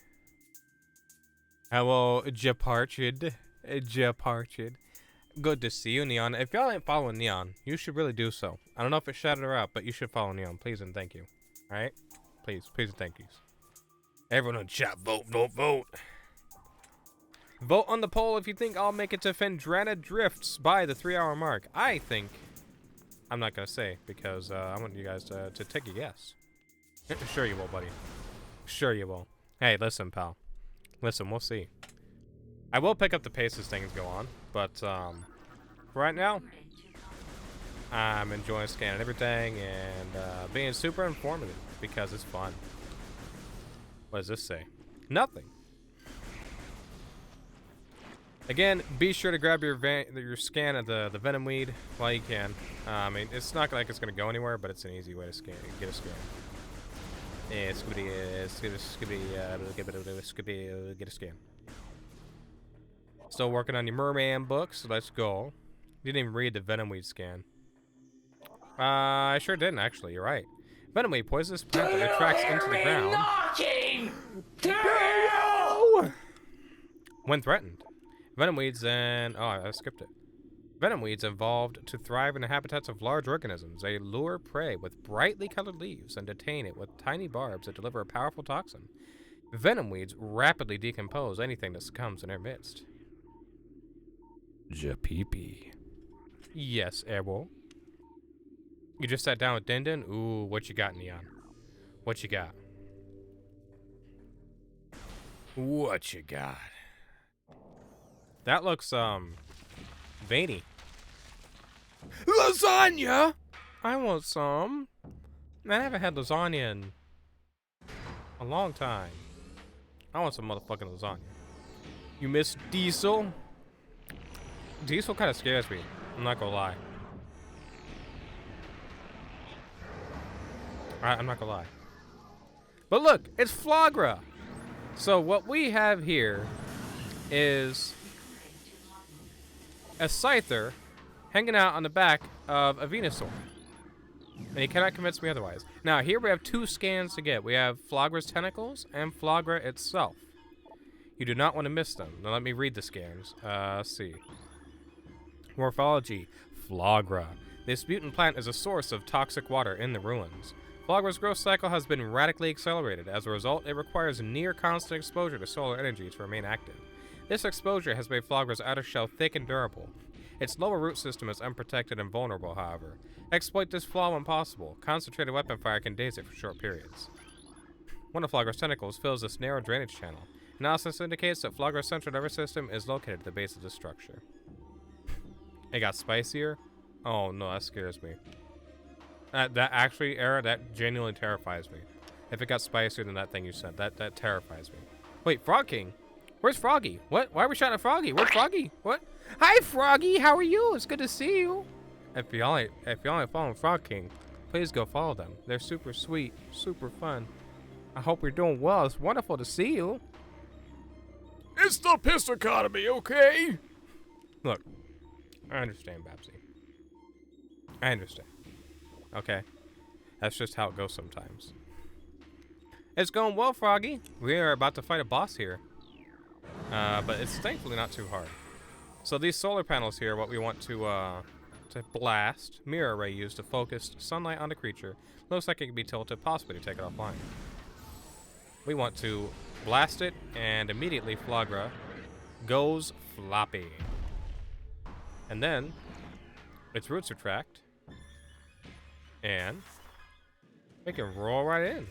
Hello, Japarchid. Good to see you, Neon. If y'all ain't following Neon, you should really do so. I don't know if it's shouted her out, but you should follow Neon, please and thank you. Alright? Please. Please and thank yous. Everyone in chat, vote, vote, vote. Vote on the poll if you think I'll make it to Fendrana Drifts by the 3-hour mark. I think... I'm not going to say, because I want you guys to take a guess. Sure you will, buddy. Sure you will. Hey, listen, pal. Listen, we'll see. I will pick up the pace as things go on, but right now, I'm enjoying scanning everything and being super informative because it's fun. What does this say? Nothing. Again, be sure to grab your scan of the venom weed while you can. I mean, it's not like it's gonna go anywhere, but it's an easy way to scan. Get a scan. Yeah, get a scan. Still working on your merman books. Let's go. You didn't even read the venom weed scan. I sure didn't actually. You're right. Venom weed, poisonous plant that attracts into the ground. When threatened. Venom weeds and... Oh, I skipped it. Venom weeds evolved to thrive in the habitats of large organisms. They lure prey with brightly colored leaves and detain it with tiny barbs that deliver a powerful toxin. Venom weeds rapidly decompose anything that succumbs in their midst. Japipi. Yes, Airwolf. You just sat down with Din Din? Ooh, what you got, Neon? What you got? What you got? That looks, veiny. Lasagna! I want some. I haven't had lasagna in a long time. I want some motherfucking lasagna. You miss Diesel? Diesel kind of scares me. I'm not gonna lie. I'm not gonna lie. But look, it's Flagra. So what we have here is a Scyther hanging out on the back of a Venusaur. And he cannot convince me otherwise. Now, here we have two scans to get. We have Flagra's tentacles and Flagra itself. You do not want to miss them. Now, let me read the scans. Let's see. Morphology. Flagra. This mutant plant is a source of toxic water in the ruins. Flagra's growth cycle has been radically accelerated. As a result, it requires near constant exposure to solar energy to remain active. This exposure has made Flagra's outer shell thick and durable. Its lower root system is unprotected and vulnerable, however. Exploit this flaw when possible. Concentrated weapon fire can daze it for short periods. One of Flagra's tentacles fills this narrow drainage channel. Analysis indicates that Flagra's central nervous system is located at the base of the structure. It got spicier? Oh no, that scares me. That actually, Era, that genuinely terrifies me. If it got spicier than that thing you sent, that terrifies me. Wait, Frog King? Where's Froggy? What? Why are we shouting at Froggy? Where's Froggy? What? Hi, Froggy. How are you? It's good to see you. If you only follow Frog King, please go follow them. They're super sweet, super fun. I hope you're doing well. It's wonderful to see you. It's the piss economy, okay? Look, I understand, Babsy. I understand. Okay? That's just how it goes sometimes. It's going well, Froggy. We are about to fight a boss here. But it's thankfully not too hard. So these solar panels here, what we want to blast, mirror array used to focus sunlight on the creature. Looks like it can be tilted, possibly to take it offline. We want to blast it, and immediately Flagra goes floppy. And then its roots retract, and it can roll right in.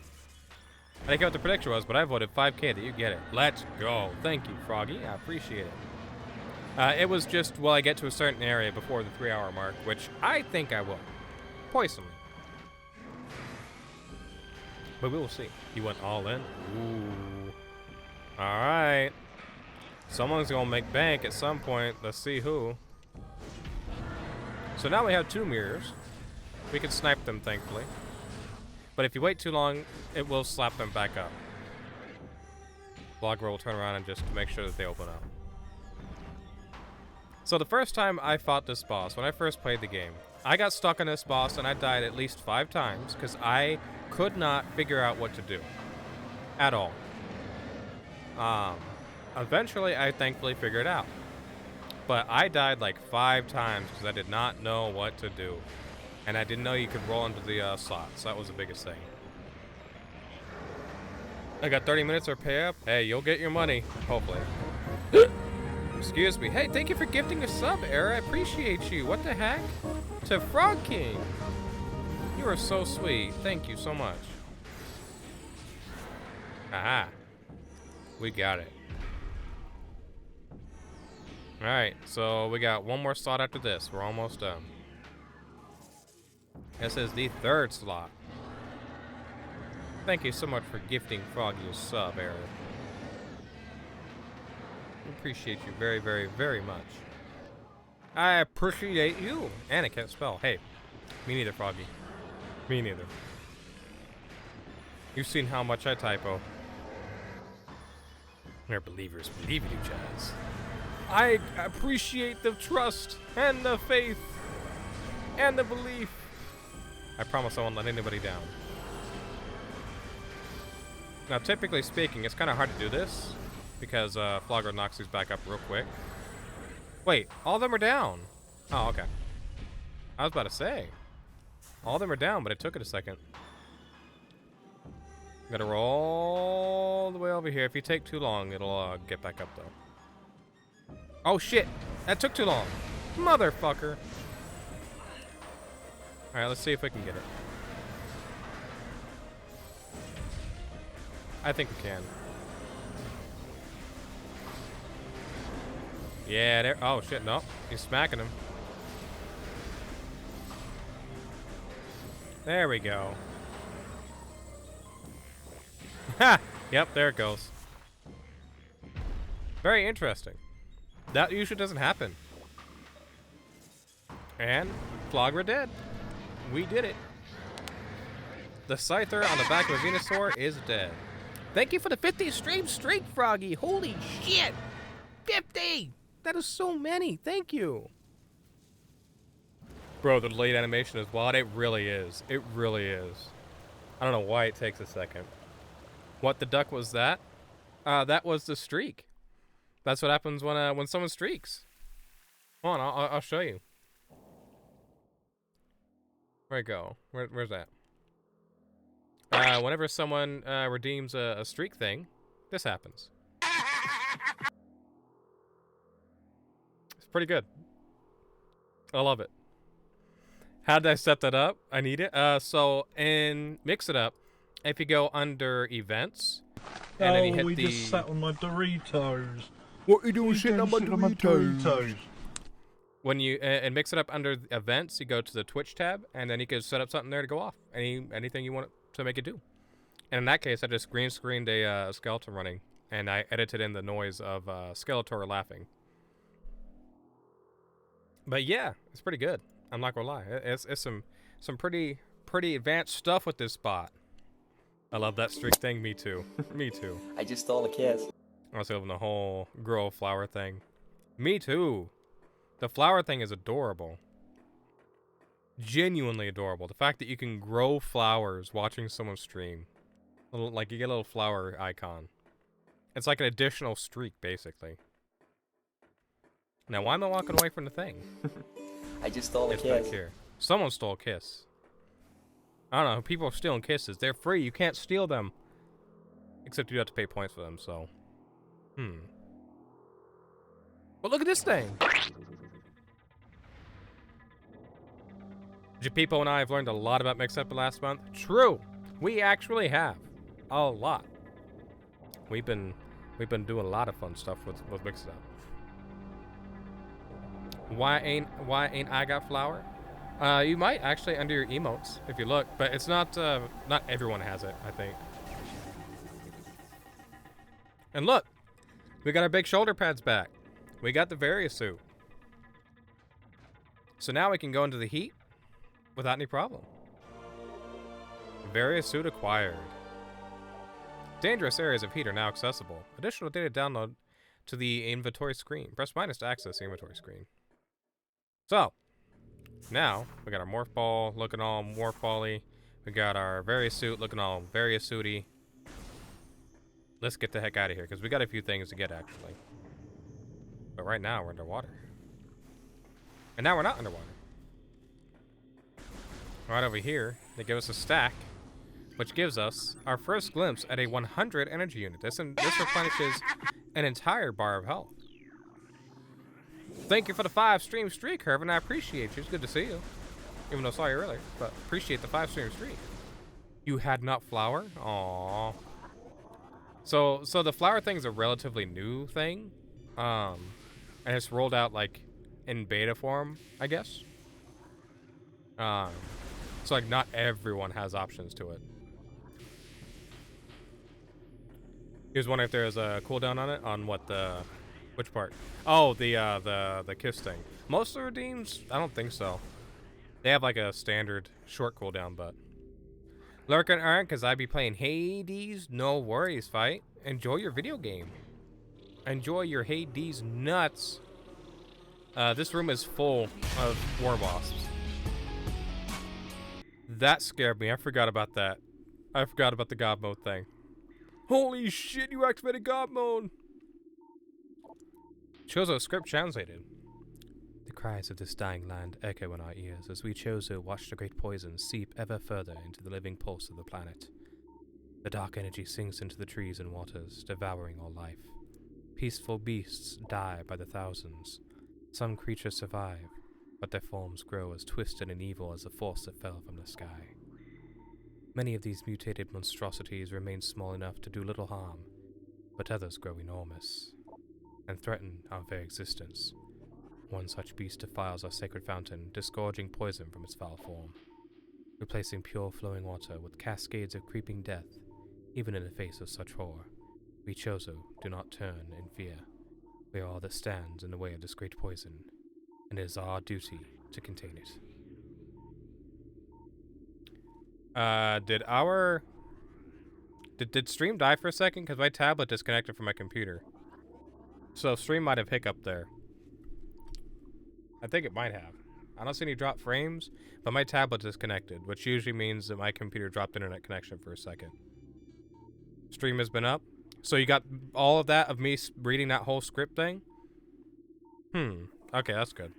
I didn't get what the prediction was, but I voted 5K that you get it. Let's go. Thank you, Froggy. I appreciate it. It was just, will I get to a certain area before the 3-hour mark, which I think I will. Poison me. But we will see. You went all in? Ooh. Alright. Someone's gonna make bank at some point. Let's see who. So now we have 2 mirrors. We can snipe them, thankfully. But if you wait too long, it will slap them back up. Flagra will turn around and just make sure that they open up. So the first time I fought this boss, when I first played the game, I got stuck on this boss and I died at least 5 times because I could not figure out what to do. At all. Eventually, I thankfully figured it out. But I died like 5 times because I did not know what to do. And I didn't know you could roll into the slots. That was the biggest thing. I got 30 minutes or pay up. Hey, you'll get your money, hopefully. Excuse me. Hey, thank you for gifting a sub, Era. I appreciate you. What the heck? To Frog King. You are so sweet. Thank you so much. Aha. We got it. Alright, so we got one more slot after this. We're almost done. This is the 3rd slot. Thank you so much for gifting Froggy a sub, Eric. Appreciate you very, very, very much. I appreciate you. And I can't spell. Hey, me neither, Froggy. Me neither. You've seen how much I typo. We're believers believe in you, Jazz. I appreciate the trust and the faith and the belief. I promise I won't let anybody down. Now, typically speaking, it's kind of hard to do this because Flogger knocks these back up real quick. Wait, all of them are down. Oh, okay. I was about to say. All of them are down, but it took it a second. Gotta roll all the way over here. If you take too long, it'll get back up, though. Oh, shit. That took too long. Motherfucker. Alright, let's see if we can get it. I think we can. Yeah, there. Oh, shit. No. He's smacking him. There we go. Ha! Yep, there it goes. Very interesting. That usually doesn't happen. And Flogra dead. We did it. The Scyther on the back of a Venusaur is dead. Thank you for the 50 stream streak, Froggy. Holy shit. 50! That is so many. Thank you. Bro, the late animation is wild. It really is. It really is. I don't know why it takes a second. What the duck was that? That was the streak. That's what happens when someone streaks. Hold on, I'll show you. Where'd it go? Where's that? Whenever someone redeems a streak thing, this happens. It's pretty good. I love it. How did I set that up? I need it. So in Mix It Up, if you go under events, and then you hit the... just sat on my Doritos. What are you doing sitting on my Doritos? When you and Mix It Up under events, you go to the Twitch tab, and then you can set up something there to go off. Anything you want to make it do. And in that case, I just green screened a skeleton running, and I edited in the noise of Skeletor laughing. But yeah, it's pretty good. I'm not gonna lie. It's some pretty advanced stuff with this spot. I love that streak thing. Me too. Me too. I just stole a kiss. I was loving the whole grow flower thing. Me too. The flower thing is adorable. Genuinely adorable. The fact that you can grow flowers watching someone stream. Like you get a little flower icon. It's like an additional streak, basically. Now, why am I walking away from the thing? I just stole a It's kiss. back here. Someone stole a kiss. I don't know. People are stealing kisses. They're free. You can't steal them. Except you have to pay points for them, so. But look at this thing. People and I have learned a lot about Mix Up last month. True. We actually have. A lot. We've been doing a lot of fun stuff with Mix It Up. Why ain't I got flower? You might actually under your emotes if you look, but it's not everyone has it, I think. And look, we got our big shoulder pads back. We got the Various suit. So now we can go into the heat without any problem. Various suit acquired. Dangerous areas of heat are now accessible. Additional data download to the inventory screen. Press minus to access the inventory screen. So, now, we got our Morph Ball looking all Morph Ball-y. We got our Various Suit looking all Various Suit-y. Let's get the heck out of here, because we got a few things to get, actually. But right now, we're underwater. And now we're not underwater. Right over here, they give us a stack which gives us our first glimpse at a 100 energy unit. This replenishes an entire bar of health. Thank you for the 5 stream streak, Hervin. I appreciate you. It's good to see you. Even though I saw you earlier, but appreciate the 5 stream streak. You had nut flower? Aww. So the flower thing is a relatively new thing. And it's rolled out like in beta form, I guess. So like not everyone has options to it. He was wondering if there's a cooldown on it. On what which part? Oh, the kiss thing. Most of the redeems, I don't think so. They have like a standard short cooldown, but lurking aren't because I be playing Hades. No worries, fight. Enjoy your video game. Enjoy your Hades nuts. This room is full of war wasps. That scared me. I forgot about that. I forgot about the God mode thing. Holy shit, you activated God mode! Chozo script translated. The cries of this dying land echo in our ears as we Chozo watch the great poison seep ever further into the living pulse of the planet. The dark energy sinks into the trees and waters, devouring all life. Peaceful beasts die by the thousands. Some creatures survive, but their forms grow as twisted and evil as the force that fell from the sky. Many of these mutated monstrosities remain small enough to do little harm, but others grow enormous and threaten our very existence. One such beast defiles our sacred fountain, disgorging poison from its foul form, replacing pure flowing water with cascades of creeping death. Even in the face of such horror, we Chozo do not turn in fear. We are all that stands in the way of this great poison, and it is our duty to contain it. Did stream die for a second? Because my tablet disconnected from my computer. So stream might have hiccuped there. I think it might have. I don't see any drop frames, but my tablet disconnected, which usually means that my computer dropped internet connection for a second. Stream has been up. So you got all of that of me reading that whole script thing? Okay, that's good.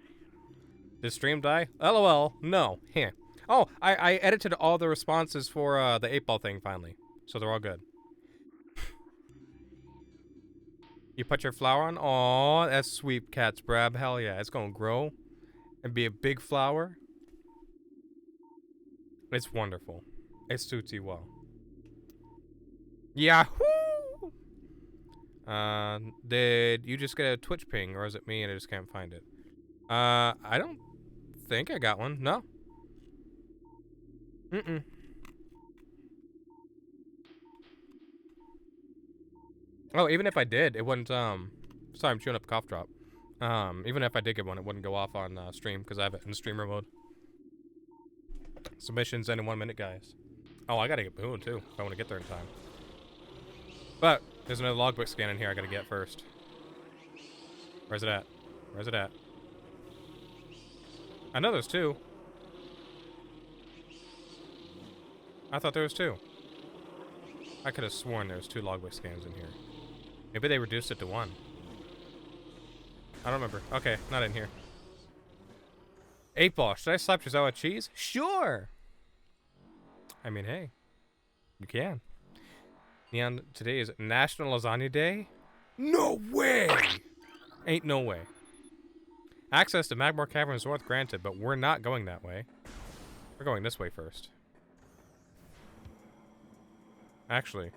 Did stream die? LOL. No. Heh. Oh, I edited all the responses for the 8-ball thing finally. So they're all good. You put your flower on? Aw, that's sweet, cats, Brab. Hell yeah. It's gonna grow and be a big flower. It's wonderful. It suits you well. Yahoo! Did you just get a Twitch ping, or is it me and I just can't find it? I don't think I got one. No. Oh, even if I did, it wouldn't, sorry, I'm chewing up a cough drop. Even if I did get one, it wouldn't go off on, stream, because I have it in streamer mode. Submissions in 1 minute, guys. Oh, I gotta get Boone, too, if I want to get there in time. But, there's another logbook scan in here I gotta get first. Where's it at? Where's it at? I know there's 2. I thought there was 2. I could have sworn there was 2 logbook scans in here. Maybe they reduced it to 1. I don't remember. Okay, not in here. 8-ball, should I slap Giselle with cheese? Sure! I mean, hey. You can. Neon, today is National Lasagna Day? No way! Ain't no way. Access to Magmore Caverns North granted, but we're not going that way. We're going this way first. Actually,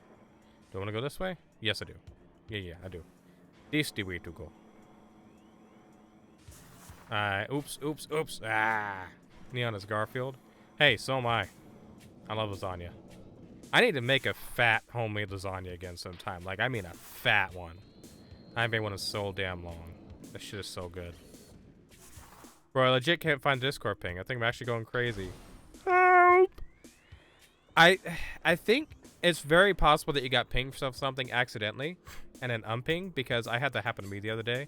do I want to go this way? Yes, I do. Yeah, I do. This the way to go. Oops. Ah. Neon is Garfield. Hey, so am I. I love lasagna. I need to make a fat homemade lasagna again sometime. Like, I mean a fat one. I haven't made one in so damn long. This shit is so good. Bro, I legit can't find Discord ping. I think I'm actually going crazy. Help! I think it's very possible that you got pinged for something accidentally and then unpinged, because I had that happen to me the other day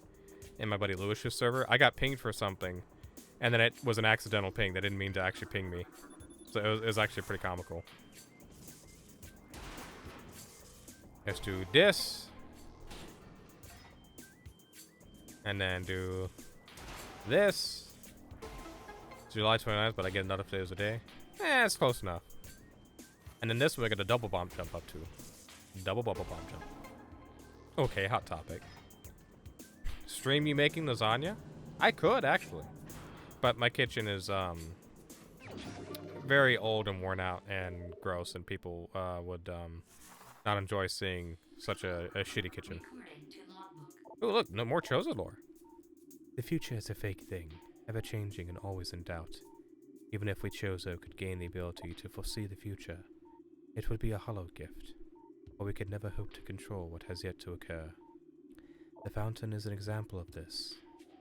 in my buddy Lewis's server. I got pinged for something, and then it was an accidental ping. They didn't mean to actually ping me. So it was actually pretty comical. Let's do this. And then do this. It's July 29th, but I get another day as a day. It's close enough. And then this one, we got a double bomb jump up to. Double bubble bomb jump. Okay, hot topic. Stream you making lasagna? I could, actually. But my kitchen is, very old and worn out and gross, and people, would, not enjoy seeing such a shitty kitchen. Oh, look, no more Chozo lore. The future is a fake thing, ever-changing and always in doubt. Even if we Chozo could gain the ability to foresee the future, it would be a hollow gift, or we could never hope to control what has yet to occur. The fountain is an example of this.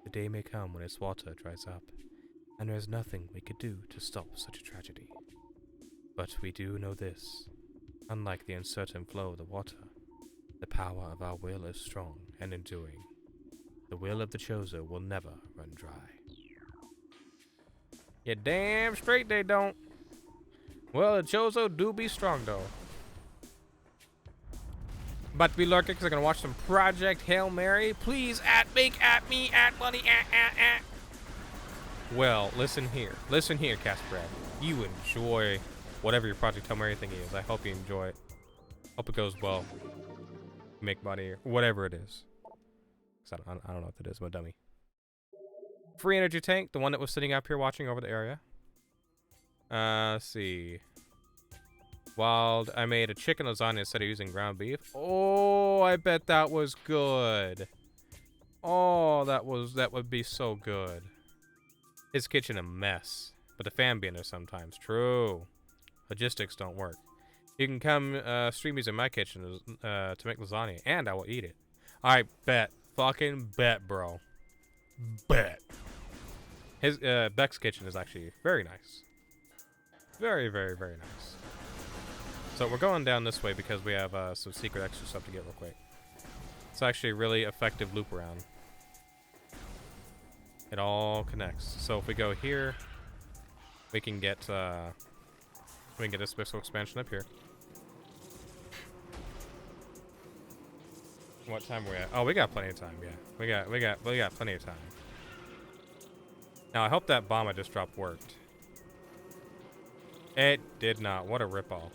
The day may come when its water dries up, and there is nothing we could do to stop such a tragedy. But we do know this. Unlike the uncertain flow of the water, the power of our will is strong and enduring. The will of the Chozo will never run dry. Yeah, damn straight they don't. Well, the Chozo do be strong, though. About to be lurking because I'm going to watch some Project Hail Mary. Please, me, money, Well, listen here. Listen here, Casperad. You enjoy whatever your Project Hail Mary thing is. I hope you enjoy it. Hope it goes well. Make money, or whatever it is. I don't know what that is. I'm a dummy. Free energy tank, the one that was sitting up here watching over the area. Let's see. Wild, I made a chicken lasagna instead of using ground beef. Oh, I bet that was good. Oh, that would be so good. His kitchen a mess, but the fan being there sometimes. True. Logistics don't work. You can come stream using my kitchen to make lasagna, and I will eat it. I bet. Fucking bet, bro. Bet. His Beck's kitchen is actually very nice. Very, very, very nice. So we're going down this way because we have some secret extra stuff to get real quick. It's actually a really effective loop around. It all connects. So if we go here, we can get this missile expansion up here. What time are we at? Oh, we got plenty of time. Yeah, we got plenty of time. Now I hope that bomb I just dropped worked. It did not. What a ripoff.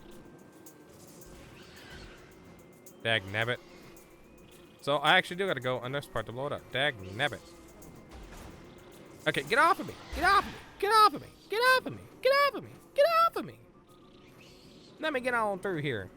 Dag nabbit. So I actually do gotta go on this part to blow it up. Dag nabbit. Okay, get off of me. Get off of me. Get off of me. Get off of me. Get off of me. Get off of me. Let me get on through here.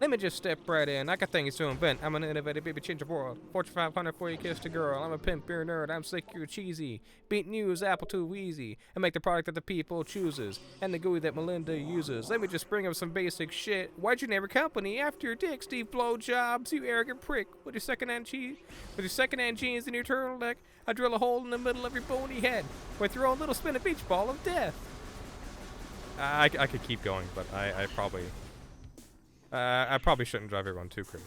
Let me just step right in. I got things to invent. I'm an innovative baby, change the world. Fortune 500 for you, kiss the girl. I'm a pimp, you're a nerd. I'm slick, you're cheesy. Beat news, apple too easy. And make the product that the people chooses. And the GUI that Melinda uses. Let me just bring up some basic shit. Why'd you name your company after your dick, Steve Blowjobs? You arrogant prick. With your secondhand cheese, with your secondhand jeans and your turtleneck, I drill a hole in the middle of your bony head. Where I throw a little spinning beach ball of death. I could keep going, but I probably shouldn't drive everyone too crazy.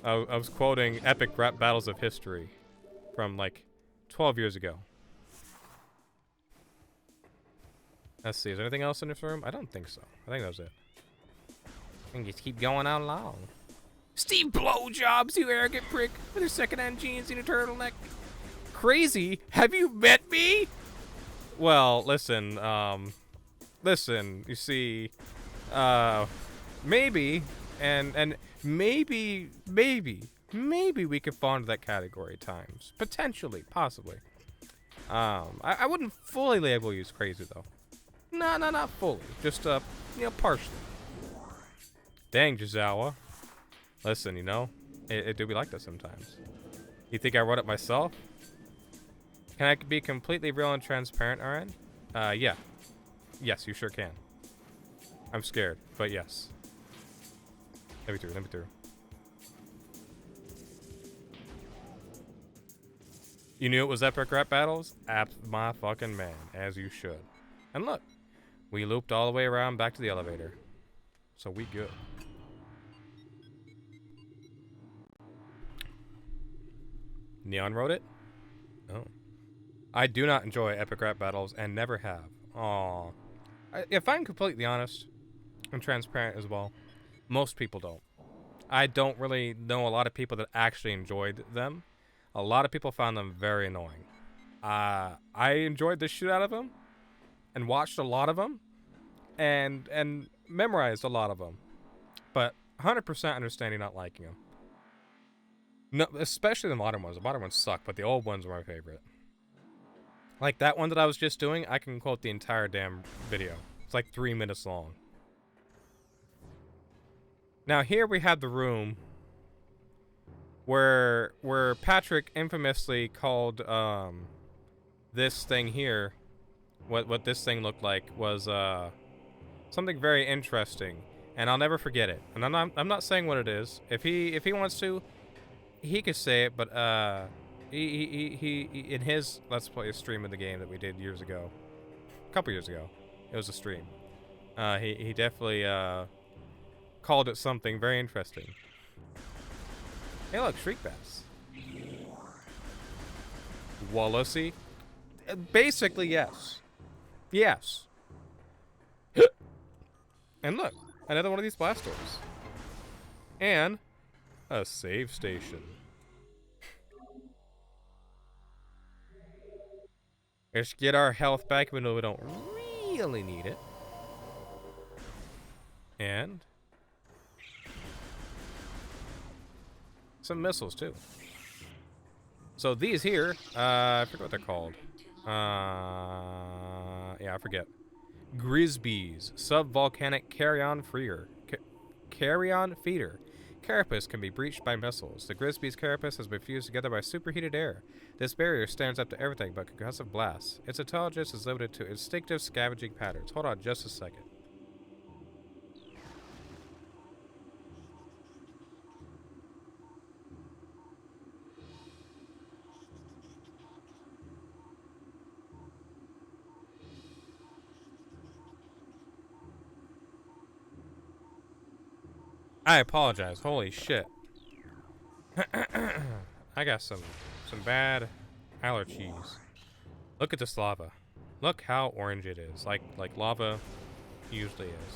I was quoting epic rap battles of history from like 12 years ago. Let's see, is there anything else in this room? I don't think so. I think that was it. I can just keep going out long. Steve Blowjobs, you arrogant prick, with your secondhand jeans and your turtleneck. Crazy? Have you met me? Well, listen, you see, maybe, and maybe we could fall into that category at times. Potentially, possibly. I wouldn't fully label you as crazy, though. No, not fully. Just, partially. Dang, Jizawa. Listen, it do be like that sometimes. You think I wrote it myself? Can I be completely real and transparent, Aaron? Yeah. Yes, you sure can. I'm scared, but yes. Let me through. You knew it was epic rap battles? My fucking man, as you should. And look, we looped all the way around back to the elevator. So we good. Neon wrote it? Oh. I do not enjoy epic rap battles and never have. Aww. If I'm completely honest and transparent as well, most people don't. I don't really know a lot of people that actually enjoyed them. A lot of people found them very annoying. I enjoyed the shit out of them and watched a lot of them. and memorized a lot of them, but 100% understanding not liking them. No, especially the modern ones. The modern ones suck, but the old ones were my favorite. Like that one that I was just doing, I can quote the entire damn video. It's like 3 minutes long. Now here we have the room where Patrick infamously called this thing here, what this thing looked like was something very interesting, and I'll never forget it. And I'm not saying what it is. If he wants to, he could say it, but he in his Let's Play stream of the game that we did years ago, a couple years ago, it was a stream. He definitely called it something very interesting. Hey, look, Shriek Bass. Wallacey? Basically, yes. Yes. And look, another one of these blast doors. And a save station. Let's get our health back even though we don't really need it. And some missiles too. So these here, I forget what they're called. Yeah, I forget. Grisbees, subvolcanic carrion feeder. Carrion feeder. Carapace can be breached by missiles. The Grisbee's carapace has been fused together by superheated air. This barrier stands up to everything but concussive blasts. Its intelligence is limited to instinctive scavenging patterns. Hold on just a second. I apologize. Holy shit. I got some bad allergies. Look at this lava. Look how orange it is. Like lava usually is.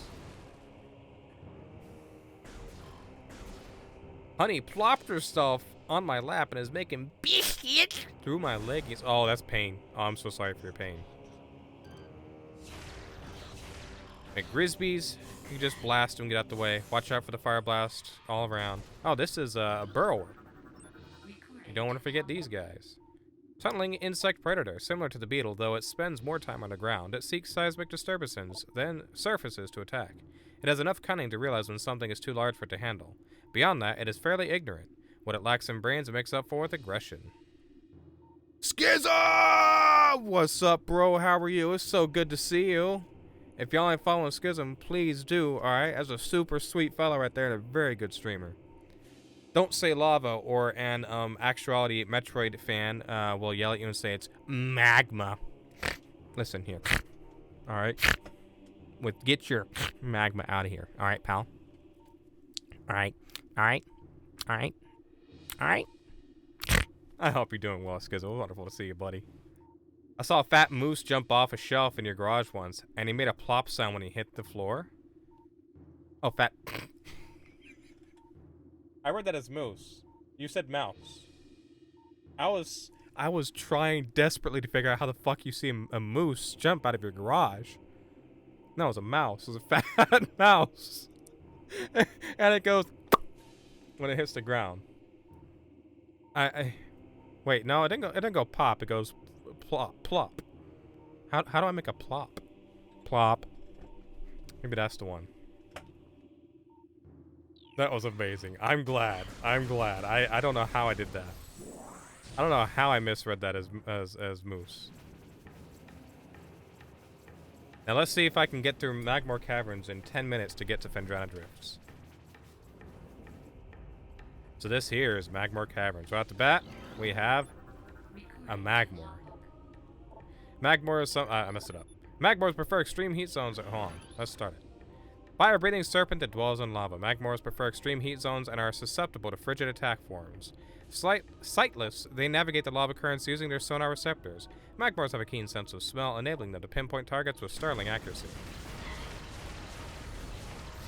Honey plopped herself on my lap and is making biscuits through my leggings. Oh, that's pain. Oh, I'm so sorry for your pain. Like Grisbees, you can just blast them, get out the way. Watch out for the fire blast all around. Oh, this is a burrower. You don't want to forget these guys. Tunneling insect predator, similar to the beetle, though it spends more time underground. It seeks seismic disturbances, then surfaces to attack. It has enough cunning to realize when something is too large for it to handle. Beyond that, it is fairly ignorant. What it lacks in brains, it makes up for with aggression. Skizza! What's up, bro? How are you? It's so good to see you. If y'all ain't following Schism, please do, alright? As a super sweet fella right there and a very good streamer. Don't say lava, or an actuality Metroid fan will yell at you and say it's magma. Listen here. Alright? Get your magma out of here. Alright, pal? Alright? Alright? Alright? Alright? I hope you're doing well, Schism. It was wonderful to see you, buddy. I saw a fat moose jump off a shelf in your garage once, and he made a plop sound when he hit the floor. Oh, fat. I read that as moose. You said mouse. I was trying desperately to figure out how the fuck you see a moose jump out of your garage. No, it was a mouse. It was a fat mouse. And it goes when it hits the ground. Wait, no, it didn't go pop. It goes plop, plop. How do I make a plop? Plop. Maybe that's the one. That was amazing. I'm glad. I don't know how I did that. I don't know how I misread that as moose. Now let's see if I can get through Magmore Caverns in 10 minutes to get to Phendrana Drifts. So this here is Magmore Caverns. Right off the bat, we have a Magmore. Magmore is I messed it up. Magmores prefer extreme heat zones. Hold on, let's start it. Fire-breathing serpent that dwells in lava. Magmores prefer extreme heat zones and are susceptible to frigid attack forms. Sightless, they navigate the lava currents using their sonar receptors. Magmores have a keen sense of smell, enabling them to pinpoint targets with sterling accuracy.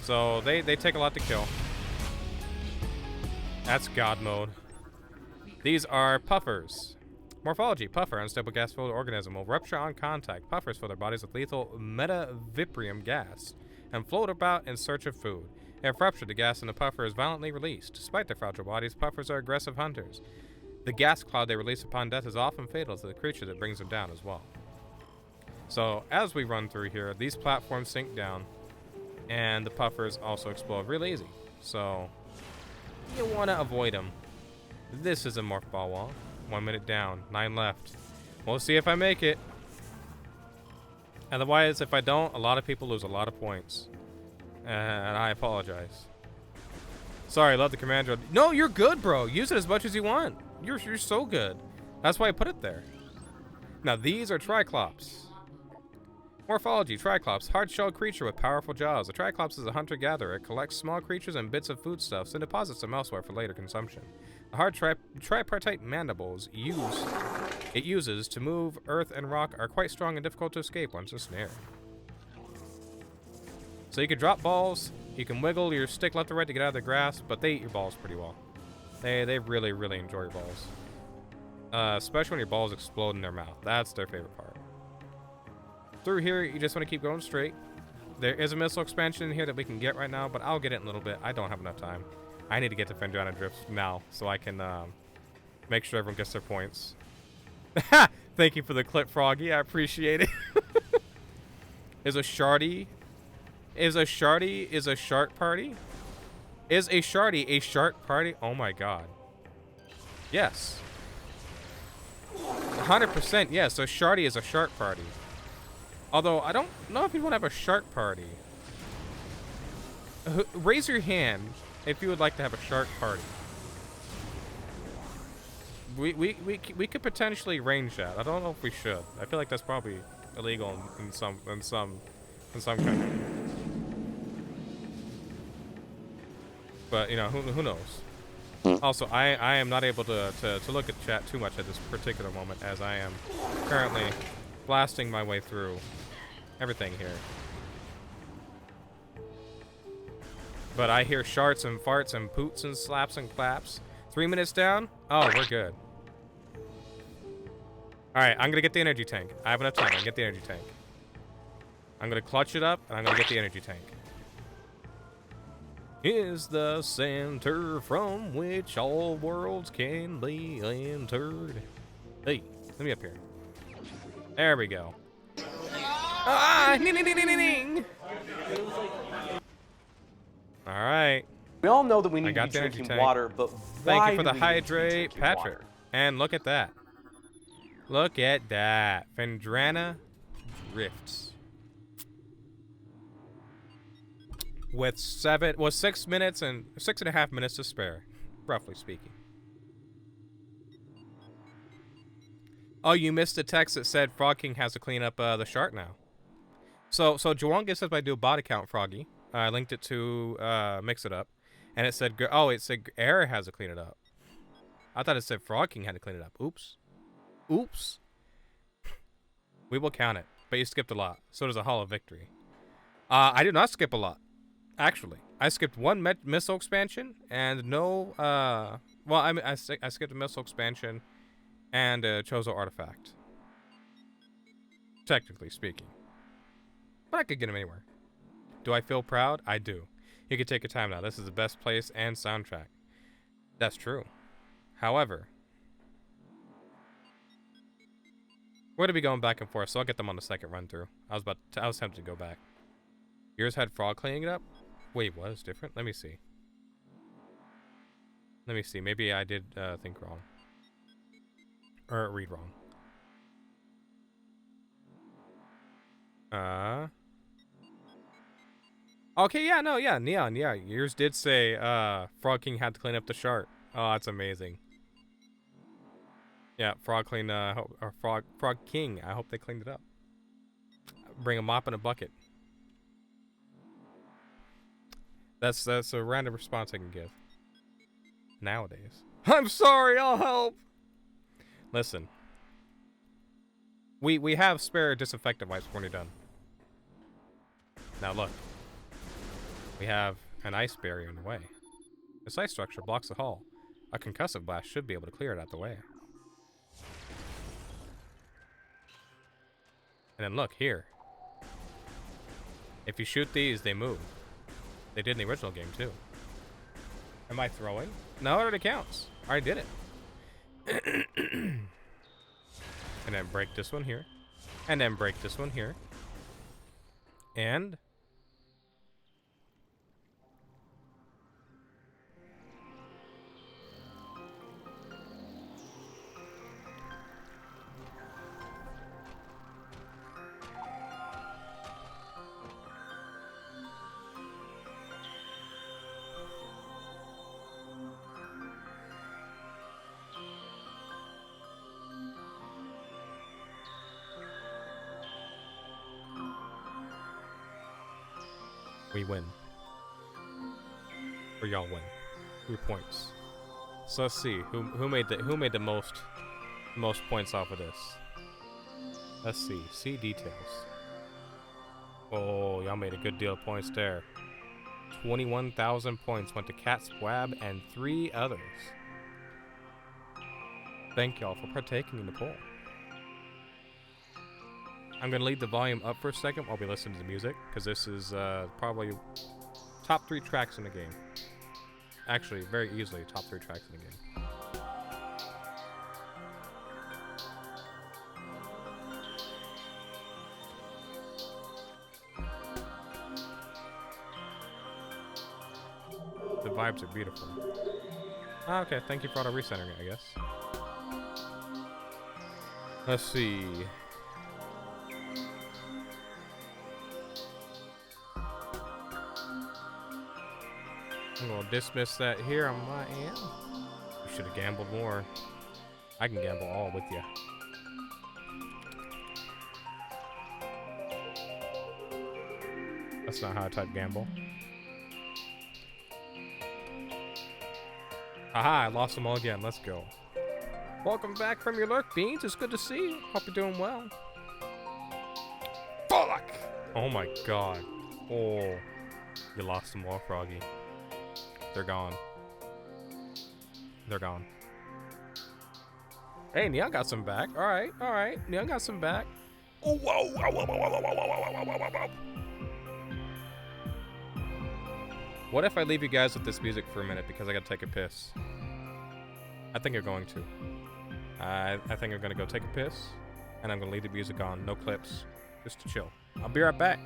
So they take a lot to kill. That's God mode. These are puffers. Morphology. Puffer, unstable gas-filled organism, will rupture on contact. Puffers fill their bodies with lethal metaviprium gas and float about in search of food. If ruptured, the gas in the puffer is violently released. Despite their fragile bodies, puffers are aggressive hunters. The gas cloud they release upon death is often fatal to the creature that brings them down as well. So, as we run through here, these platforms sink down, and the puffers also explode real easy. So, you want to avoid them. This is a morph ball wall. 1 minute down, 9 left. We'll see if I make it. Otherwise, if I don't, a lot of people lose a lot of points. And I apologize. Sorry, love the commander. No, you're good, bro. Use it as much as you want. You're so good. That's why I put it there. Now, these are Triclops. Morphology, Triclops, hard-shelled creature with powerful jaws. A Triclops is a hunter-gatherer. It collects small creatures and bits of foodstuffs and deposits them elsewhere for later consumption. The hard tripartite mandibles it uses to move earth and rock are quite strong and difficult to escape once ensnared. So you can drop balls, you can wiggle your stick left or right to get out of the grass, but they eat your balls pretty well. They really, really enjoy your balls. Especially when your balls explode in their mouth. That's their favorite part. Through here, you just want to keep going straight. There is a missile expansion in here that we can get right now, but I'll get it in a little bit. I don't have enough time. I need to get to Fendrana Drift now, so I can make sure everyone gets their points. Thank you for the clip, Froggy. I appreciate it. Is a shardy a shark party? Is a shardy a shark party? Oh my god. Yes. 100% yes, a shardy is a shark party. Although, I don't know if you want to have a shark party. Raise your hand if you would like to have a shark party. We could potentially range that. I don't know if we should. I feel like that's probably illegal in some countries. But, you know, who knows? Also, I am not able to look at chat too much at this particular moment, as I am currently blasting my way through everything here. But I hear sharts and farts and poots and slaps and claps. 3 minutes down? Oh, we're good. Alright, I'm gonna get the energy tank. I have enough time. I'm gonna get the energy tank. I'm gonna clutch it up, and I'm gonna get the energy tank. Is the center from which all worlds can be entered. Hey, let me up here. There we go. Ah! Ding, ding, ding, ding, ding. All right. We all know that we need to I be got the energy drinking tank. water, but Thank why you for do the we need to be hydrate, drinking Patrick. water? And look at that. Look at that. Fendrana Drifts. With 6 minutes and 6.5 minutes to spare, roughly speaking. Oh, you missed the text that said Frog King has to clean up the shark now. So Jawonga says I do a body count, Froggy. I linked it to Mix It Up, and it said Air has to clean it up. I thought it said Frog King had to clean it up. Oops. Oops. We will count it, but you skipped a lot. So does a Hall of Victory. I did not skip a lot. Actually, I skipped one missile expansion and no. Well, I skipped a missile expansion and a Chozo artifact. Technically speaking, but I could get him anywhere. Do I feel proud? I do. You can take your time now. This is the best place and soundtrack. That's true. However, we're gonna be going back and forth, so I'll get them on the second run through. I was tempted to go back. Yours had Frog cleaning it up. Wait, what is different? Let me see. Let me see. Maybe I did think wrong. Or read wrong. Okay, yeah, no, yeah, Neon, yeah. Yours did say Frog King had to clean up the shark. Oh, that's amazing. Yeah, Frog King. I hope they cleaned it up. Bring a mop and a bucket. That's a random response I can give. Nowadays. I'm sorry, I'll help. Listen. We have spare disinfectant wipes when you're done. Now look. We have an ice barrier in the way. This ice structure blocks the hull. A concussive blast should be able to clear it out the way. And then look, here. If you shoot these, they move. They did in the original game, too. Am I throwing? No, it already counts. I already did it. And then break this one here. And then break this one here. And... we win. Or y'all win. 3 points. So let's see who made the most points off of this. Let's see. See details. Oh, y'all made a good deal of points there. 21,000 points went to Cat Swab and 3 others. Thank y'all for partaking in the poll. I'm going to leave the volume up for a second while we listen to the music, because this is probably top 3 tracks in the game. Actually, very easily top 3 tracks in the game. The vibes are beautiful. Ah, okay, thank you for auto recentering it, I guess. Let's see. I'm gonna dismiss that here on my end. You should have gambled more. I can gamble all with you. That's not how I type gamble. Aha, I lost them all again. Let's go. Welcome back from your lurk, Beans. It's good to see you. Hope you're doing well. Fuck! Oh my god. Oh, you lost them all, Froggy. They're gone. They're gone. Hey, Neon got some back. Alright, alright. Neon got some back. Oh, whoa. What if I leave you guys with this music for a minute because I gotta take a piss? I think I'm going to. I think I'm gonna go take a piss, and I'm gonna leave the music on, no clips, just to chill. I'll be right back.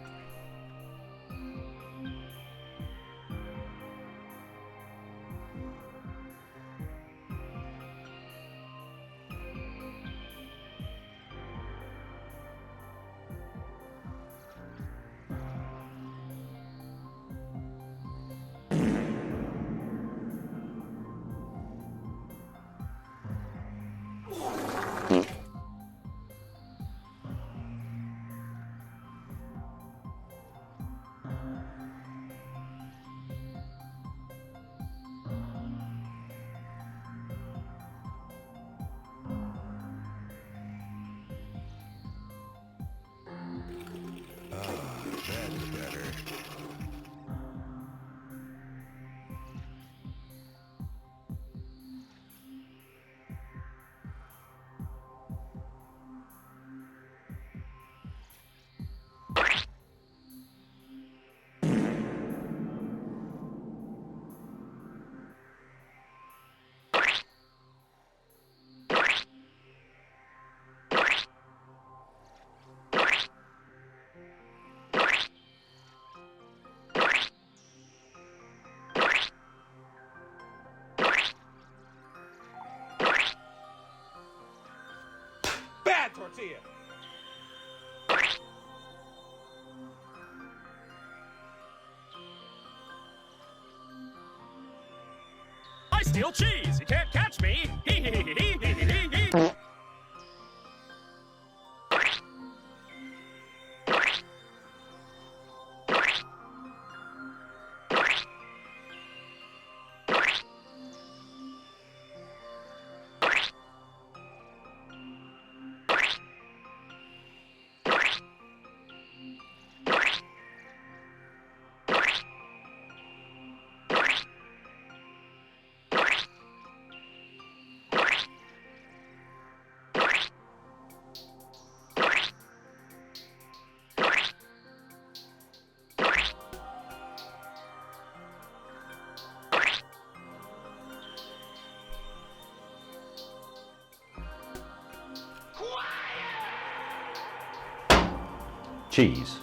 Bad tortilla! I steal cheese. You can't catch me. Cheese.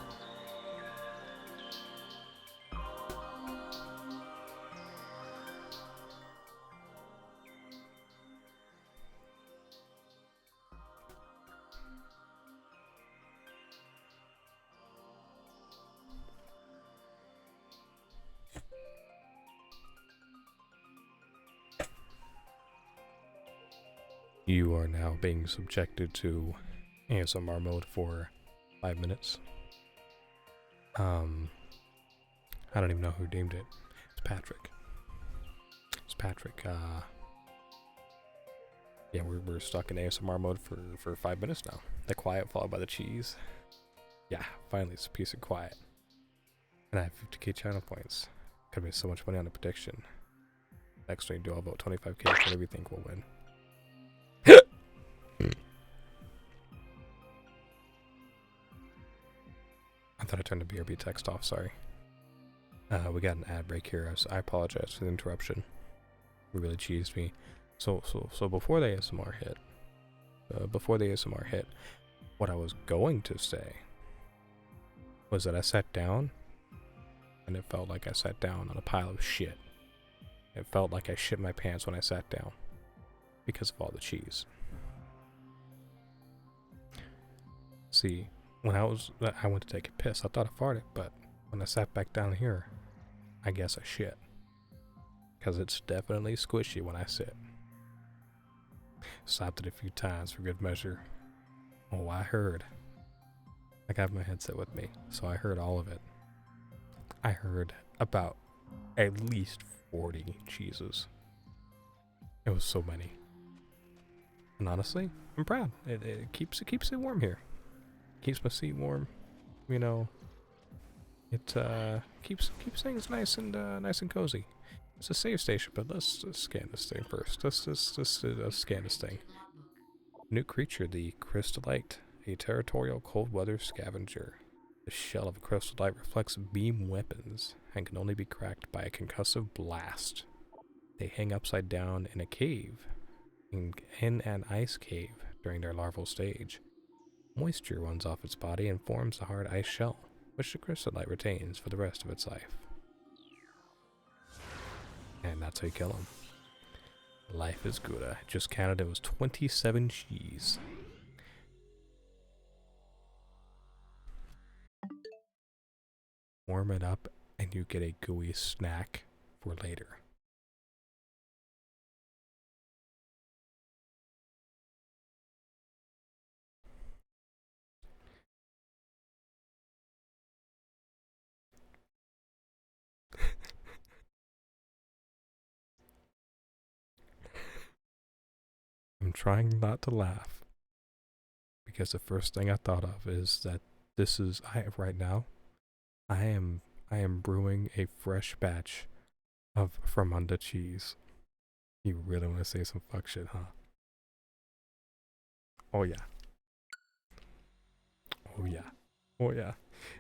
You are now being subjected to ASMR mode for 5 minutes. I don't even know who deemed it. It's Patrick. It's Patrick. Yeah, we're stuck in ASMR mode for 5 minutes now. The quiet followed by the cheese. Yeah, finally it's a piece of quiet. And I have 50k channel points. Could be so much money on a prediction. Next we do about 25k, what do we think will win? I thought I turned the BRB text off, sorry. We got an ad break here. I apologize for the interruption. It really cheesed me. So before the ASMR hit, what I was going to say was that I sat down and it felt like I sat down on a pile of shit. It felt like I shit my pants when I sat down because of all the cheese. See, when I went to take a piss, I thought I farted, but when I sat back down here, I guess I shit. Because it's definitely squishy when I sit. Stopped it a few times for good measure. Oh, I heard. I got my headset with me, so I heard all of it. I heard about at least 40 cheeses. It was so many. And honestly, I'm proud. It keeps it warm here. Keeps my seat warm, you know. It keeps things nice and cozy. It's a save station, but let's scan this thing first. Let's scan this thing. New creature, the Crystallite, a territorial cold weather scavenger. The shell of a Crystallite reflects beam weapons and can only be cracked by a concussive blast. They hang upside down in a cave, in an ice cave during their larval stage. Moisture runs off its body and forms a hard ice shell, which the Crystallite retains for the rest of its life. And that's how you kill him. Life is good. I just counted, it was 27 cheese. Warm it up and you get a gooey snack for later. I'm trying not to laugh because the first thing I thought of is that right now I am brewing a fresh batch of Fermunda cheese. You really want to say some fuck shit, huh? Oh yeah. Oh yeah. Oh yeah.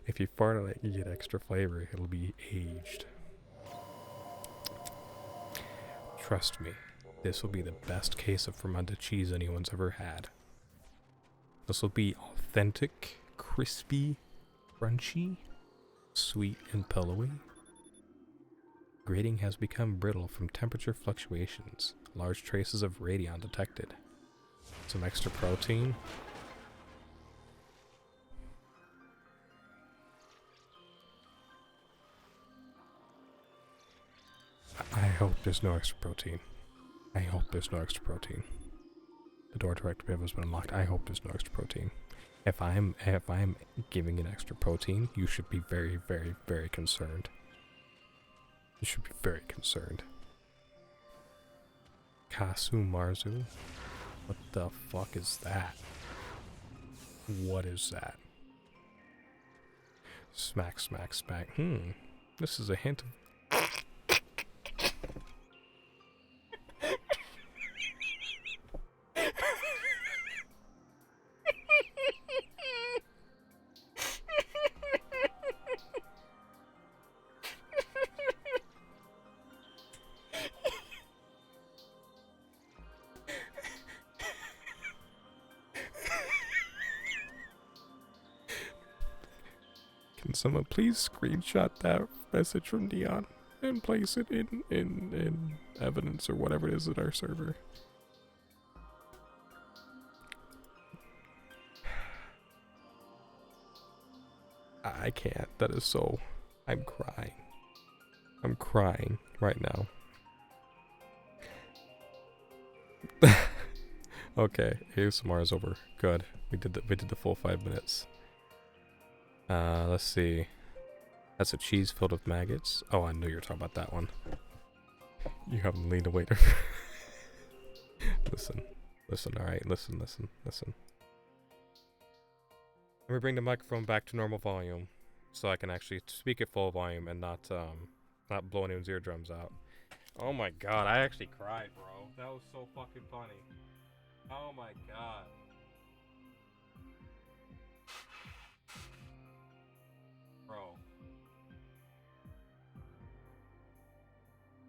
If you fart on it, you get extra flavor. It'll be aged. Trust me, this will be the best case of Fermunda cheese anyone's ever had. This will be authentic, crispy, crunchy, sweet and pillowy. Grating has become brittle from temperature fluctuations. Large traces of radion detected. Some extra protein. I hope there's no extra protein. I hope there's no extra protein. The door directive has been unlocked. I hope there's no extra protein. If I'm giving an extra protein, you should be very, very, very concerned. You should be very concerned. Kasu Marzu? What the fuck is that? What is that? Smack, smack, smack. This is a hint of... someone please screenshot that message from Dion and place it in evidence or whatever it is in our server. I can't. That is so... I'm crying. I'm crying right now. Okay, ASMR is over. Good. We did the full 5 minutes. Let's see. That's a cheese filled with maggots. Oh, I knew you were talking about that one. You haven't leaned away. Listen. Listen, alright? Listen. Let me bring the microphone back to normal volume so I can actually speak at full volume and not blow anyone's eardrums out. Oh my god, I actually cried, bro. That was so fucking funny. Oh my god. Bro.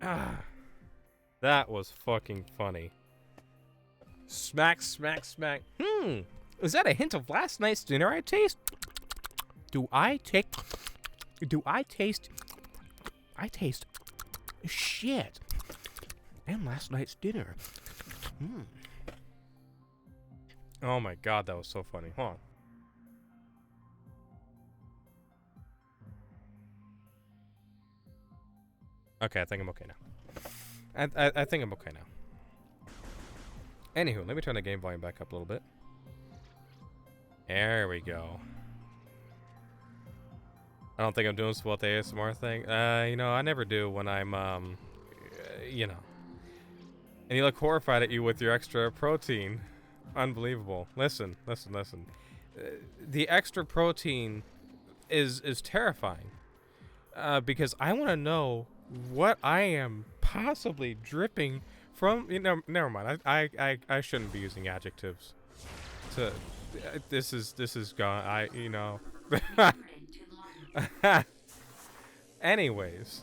Ah. That was fucking funny. Smack, smack, smack. Is that a hint of last night's dinner I taste? I taste shit. And last night's dinner. Oh my god, that was so funny. Hold on. Okay, I think I'm okay now. I think I'm okay now. Anywho, let me turn the game volume back up a little bit. There we go. I don't think I'm doing so well with the ASMR thing. You know, I never do when I'm, you know. And you look horrified at you with your extra protein. Unbelievable. Listen. The extra protein is terrifying. Because I want to know what I am possibly dripping from. You know, never mind. I shouldn't be using adjectives. This is gone. You know. Anyways,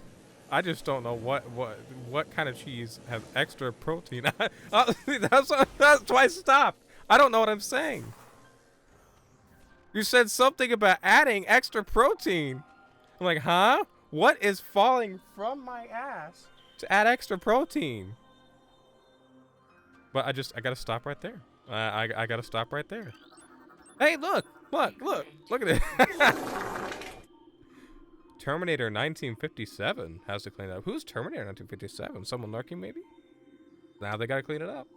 I just don't know what kind of cheese has extra protein. That's why I stopped. I don't know what I'm saying. You said something about adding extra protein. I'm like, huh? What is falling from my ass to add extra protein? But I gotta stop right there. I gotta stop right there. Hey, look at it. Terminator 1957 has to clean it up. Who's Terminator 1957? Someone lurking, maybe? Now they gotta clean it up.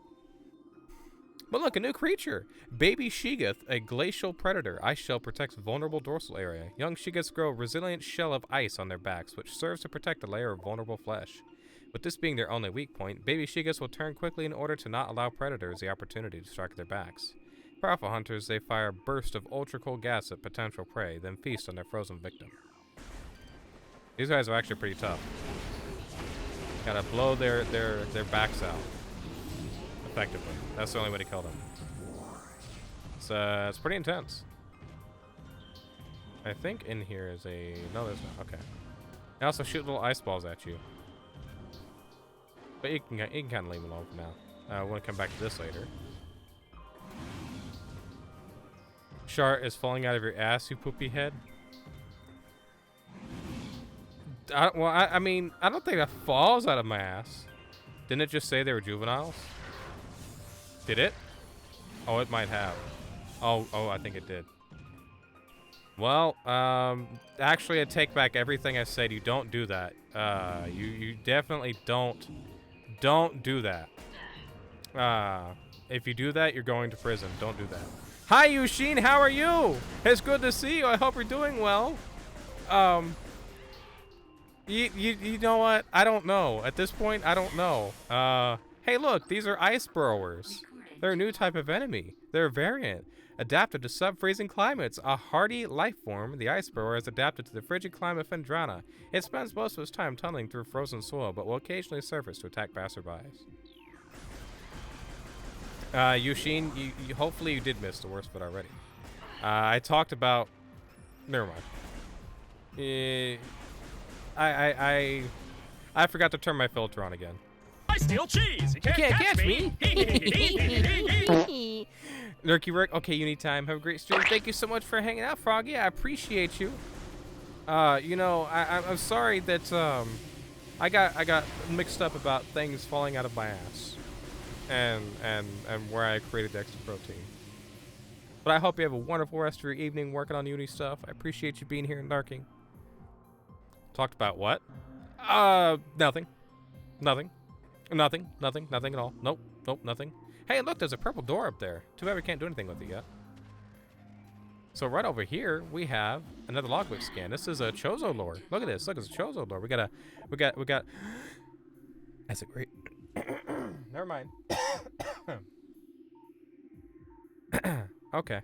But look, a new creature. Baby Shegath, a glacial predator. Ice shell protects vulnerable dorsal area. Young Shegaths grow a resilient shell of ice on their backs, which serves to protect a layer of vulnerable flesh. With this being their only weak point, baby Shegaths will turn quickly in order to not allow predators the opportunity to strike their backs. Powerful hunters, they fire a burst of ultra-cold gas at potential prey, then feast on their frozen victim. These guys are actually pretty tough. Gotta blow their backs out. Effectively. That's the only way to kill them. It's pretty intense. I think in here is a... No, there's not. Okay. They also shoot little ice balls at you. But you can kind of leave them alone for now. I want to come back to this later. Shart is falling out of your ass, you poopy head. I mean, I don't think that falls out of my ass. Didn't it just say they were juveniles? Did it? Oh, it might have. Oh, I think it did. Well, actually, I take back everything I said. You don't do that. You definitely don't do that. If you do that, you're going to prison. Don't do that. Hi, Yushin. How are you? It's good to see you. I hope you're doing well. You know what? I don't know. At this point, I don't know. Hey, look. These are ice burrowers. They're a new type of enemy. They're a variant. Adapted to sub-freezing climates. A hardy life form, the ice burrower is adapted to the frigid climate of Fendrana. It spends most of its time tunneling through frozen soil, but will occasionally surface to attack passerbys. Yushin, hopefully you did miss the worst of it already. I talked about... Never mind. I forgot to turn my filter on again. I steal cheese. You can't catch me. Nurky Rick, okay, you need time. Have a great stream. Thank you so much for hanging out, Froggy. I appreciate you. You know, I'm sorry that I got mixed up about things falling out of my ass, and where I created the extra protein. But I hope you have a wonderful rest of your evening working on uni stuff. I appreciate you being here and lurking. Talked about what? Nothing. Nothing at all. Nope, nothing. Hey, look, there's a purple door up there. Too bad we can't do anything with it yet. So right over here, we have another logbook scan. This is a Chozo lore. Look at this. Look, it's a Chozo lore. We got. That's a great. Never mind. Okay.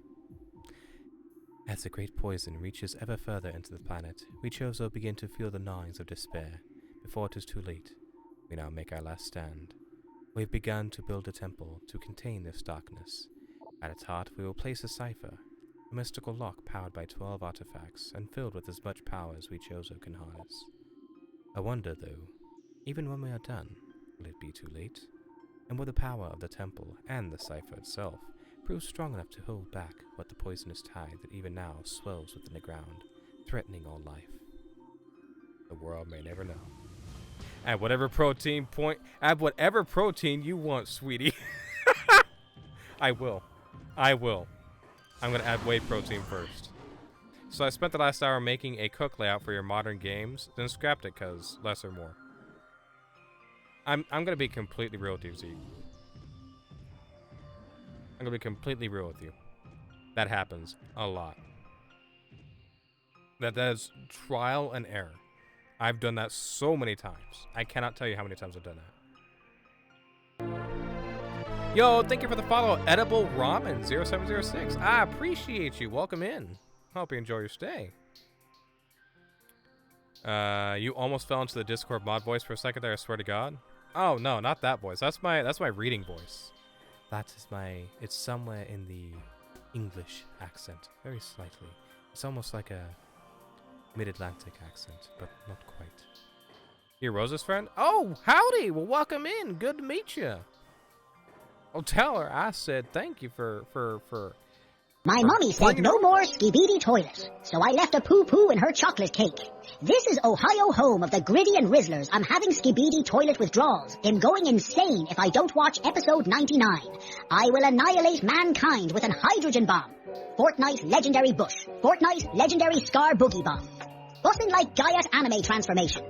As the great poison reaches ever further into the planet, we Chozo begin to feel the gnawings of despair. Before it is too late, we now make our last stand. We've begun to build a temple to contain this darkness. At its heart, we will place a cipher, a mystical lock powered by 12 artifacts and filled with as much power as we Chozo can harness. I wonder, though, even when we are done, will it be too late? And will the power of the temple and the cipher itself prove strong enough to hold back what the poisonous tide that even now swells within the ground, threatening all life? The world may never know. Add whatever protein you want, sweetie. I will. I'm gonna add whey protein first. So I spent the last hour making a cook layout for your modern games, then scrapped it cause less or more. I'm gonna be completely real with you, Zeke. I'm gonna be completely real with you. That happens a lot. That is trial and error. I've done that so many times. I cannot tell you how many times I've done that. Yo, thank you for the follow, Edible Ramen 0706. I appreciate you. Welcome in. Hope you enjoy your stay. You almost fell into the Discord mod voice for a second there, I swear to God. Oh no, not that voice. That's my reading voice. That is it's somewhere in the English accent. Very slightly. It's almost like a mid-Atlantic accent, but not quite. You're Rosa's friend? Oh, howdy! Well, welcome in. Good to meet you. Oh, tell her I said thank you for My mommy said no more skibidi toilets, so I left a poo-poo in her chocolate cake. This is Ohio, home of the Gritty and Rizzlers. I'm having skibidi toilet withdrawals. I'm going insane if I don't watch episode 99. I will annihilate mankind with an hydrogen bomb. Fortnite legendary bush. Fortnite legendary scar boogie bomb. Busting like Gaia's anime transformation.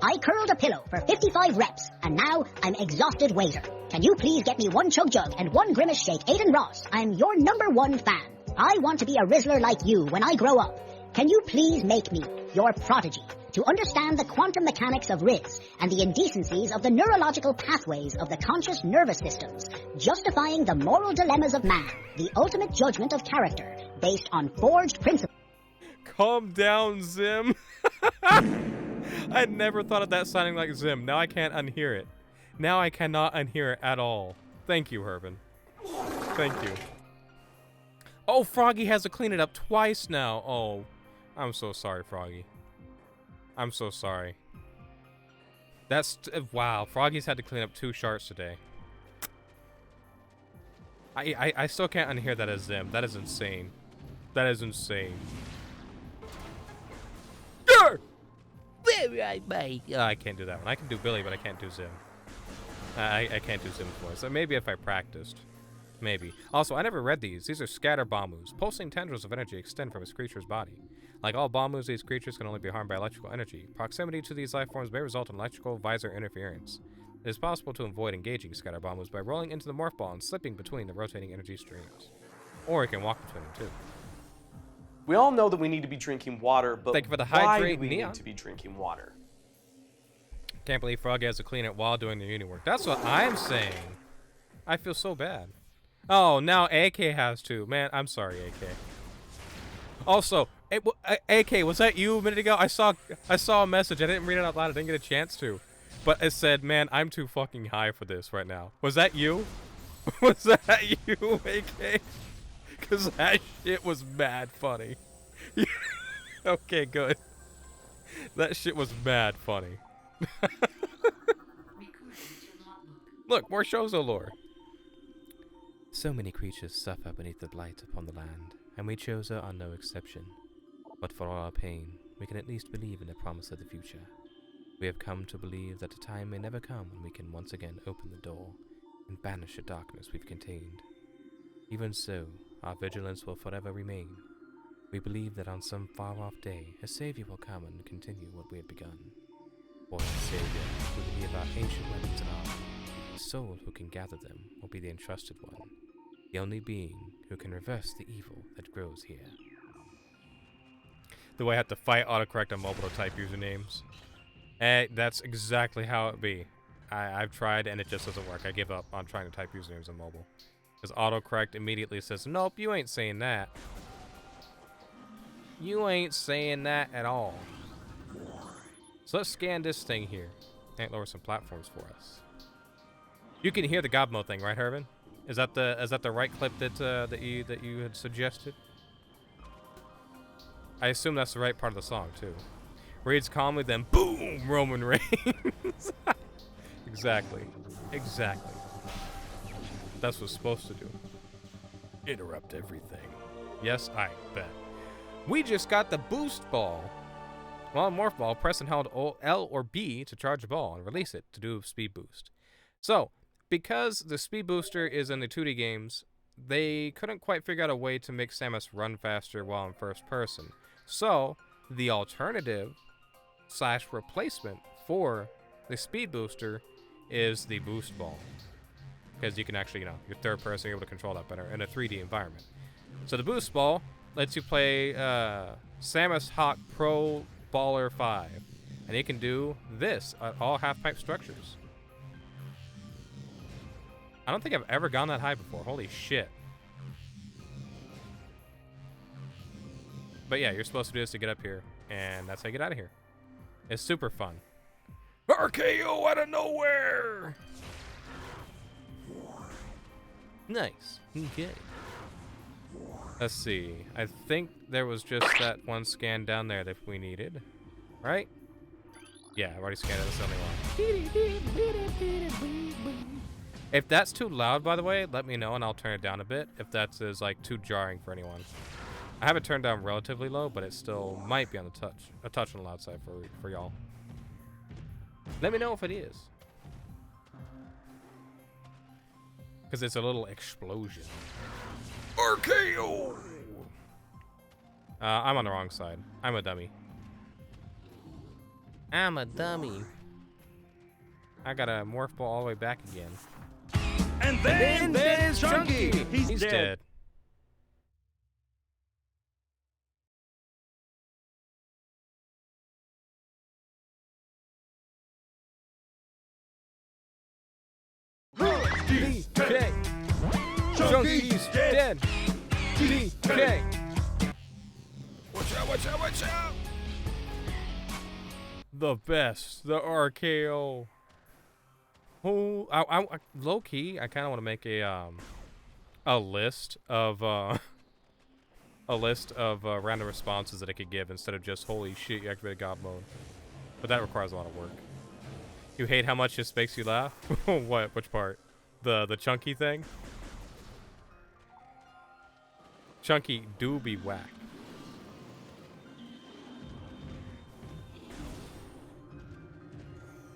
I curled a pillow for 55 reps, and now I'm exhausted waiter. Can you please get me one chug jug and one grimace shake, Aiden Ross? I'm your #1 fan. I want to be a Rizzler like you when I grow up. Can you please make me your prodigy to understand the quantum mechanics of Riz and the indecencies of the neurological pathways of the conscious nervous systems, justifying the moral dilemmas of man, the ultimate judgment of character, based on forged principles. Calm down, Zim. I never thought of that sounding like Zim. Now I can't unhear it. Now I cannot unhear it at all. Thank you, Herbin. Thank you. Oh, Froggy has to clean it up twice now. Oh, I'm so sorry, Froggy. I'm so sorry. That's wow. Froggy's had to clean up 2 sharks today. I still can't unhear that as Zim. That is insane. That is insane. I can't do that one. I can do Billy, but I can't do Zim. I can't do Zim's voice. So maybe if I practiced. Maybe. Also, I never read these. These are scatter bombus. Pulsing tendrils of energy extend from its creature's body. Like all bombus, these creatures can only be harmed by electrical energy. Proximity to these life forms may result in electrical visor interference. It is possible to avoid engaging scatter bombus by rolling into the morph ball and slipping between the rotating energy streams. Or it can walk between them too. We all know that we need to be drinking water, but thank you for the why hydrate, do we Neon. need to be drinking water? Can't believe Froggy has to clean it while doing the uni work. That's what I'm saying. I feel so bad. Oh, now AK has to. Man, I'm sorry, AK. Also, AK, was that you a minute ago? I saw a message. I didn't read it out loud. I didn't get a chance to. But it said, man, I'm too fucking high for this right now. Was that you? Was that you, AK? Because that shit was mad funny. Okay, good. That shit was mad funny. Look, more Shozo lore. So many creatures suffer beneath the blight upon the land, and we Chozo are no exception. But for all our pain, we can at least believe in the promise of the future. We have come to believe that a time may never come when we can once again open the door and banish the darkness we've contained. Even so, our vigilance will forever remain. We believe that on some far-off day, a savior will come and continue what we have begun. For that savior will be of our ancient weapons and armor. The soul who can gather them will be the entrusted one, the only being who can reverse the evil that grows here. Do I have to fight autocorrect on mobile to type usernames? That's exactly how it be. I've tried and it just doesn't work. I give up on trying to type usernames on mobile. Because autocorrect immediately says, nope, you ain't saying that. You ain't saying that at all. So let's scan this thing here. And lower some platforms for us. You can hear the God mode thing, right, Herman? Is that the right clip that you had suggested? I assume that's the right part of the song too. Reads calmly, then boom, Roman Reigns. Exactly. That's what's supposed to do. Interrupt everything. Yes, I bet. We just got the boost ball. While Morph Ball, press and hold L or B to charge a ball and release it to do a speed boost. So, because the speed booster is in the 2D games, they couldn't quite figure out a way to make Samus run faster while in first person. So, the alternative / replacement for the speed booster is the boost ball. Because you can actually, you're third person, you're able to control that better in a 3D environment. So the boost ball lets you play Samus Hawk Pro Baller 5. And it can do this at all half-pipe structures. I don't think I've ever gone that high before. Holy shit. But yeah, you're supposed to do this to get up here. And that's how you get out of here. It's super fun. RKO out of nowhere! Nice. Okay. Let's see. I think there was just that one scan down there that we needed. Right? Yeah, I've already scanned it. That's the only one. If that's too loud, by the way, let me know and I'll turn it down a bit. If that is like too jarring for anyone. I have it turned down relatively low, but it still might be on the a touch on the loud side for y'all. Let me know if it is. Because it's a little explosion. RKO! I'm on the wrong side. I'm a dummy. I'm a dummy. I got a morph ball all the way back again. And then there's Chunky. He's dead. DK. Chunky's dead. DK. Watch out, watch out, watch out. The best. The RKO. Oh, I low key, I kind of want to make a list of random responses that I could give instead of just holy shit, you activated God mode. But that requires a lot of work. You hate how much this makes you laugh? What? Which part? The Chunky thing? Chunky do be whack.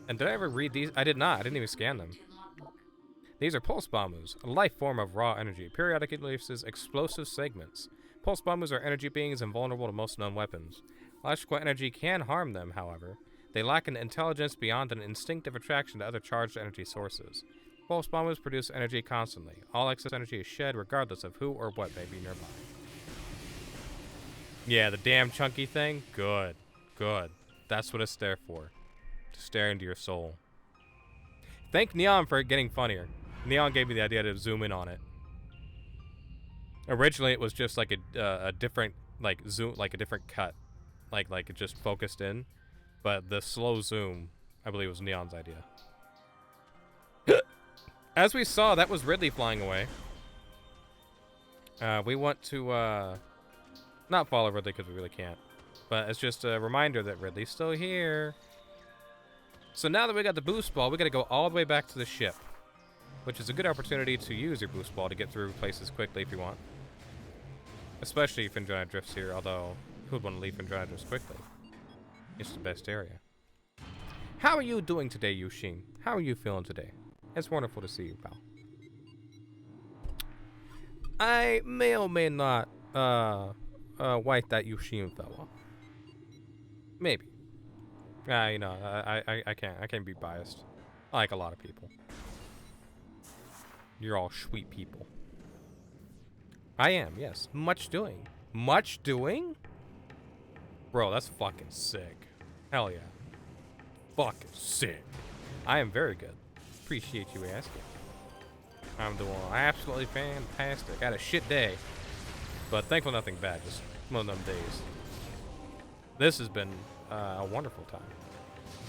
And did I ever read these? I did not. I didn't even scan them. These are pulse bombers, a life form of raw energy. Periodically releases explosive segments. Pulse bombers are energy beings invulnerable to most known weapons. Electrical energy can harm them, however. They lack an intelligence beyond an instinctive attraction to other charged energy sources. Pulse bombers produce energy constantly. All excess energy is shed regardless of who or what may be nearby. Yeah, the damn Chunky thing? Good. Good. That's what it's there for. To stare into your soul. Thank Neon for it getting funnier. Neon gave me the idea to zoom in on it. Originally it was just like a different zoom, like a different cut. Like it just focused in. But the slow zoom, I believe, was Neon's idea. As we saw, that was Ridley flying away. We want to not follow Ridley because we really can't. But it's just a reminder that Ridley's still here. So now that we got the boost ball, we got to go all the way back to the ship. Which is a good opportunity to use your boost ball to get through places quickly if you want. Especially if Andromeda drifts here, although who would want to leave Andromeda drifts quickly? It's the best area. How are you doing today, Yushin? How are you feeling today? It's wonderful to see you, pal. I may or may not wipe that Yushin fella. Maybe. You know, I can't be biased. I like a lot of people. You're all sweet people. I am, yes. Much doing. Much doing? Bro, that's fucking sick. Hell yeah. Fucking sick. I am very good. Appreciate you asking. I'm doing absolutely fantastic. I had a shit day. But thankfully nothing bad. Just one of them days. This has been a wonderful time.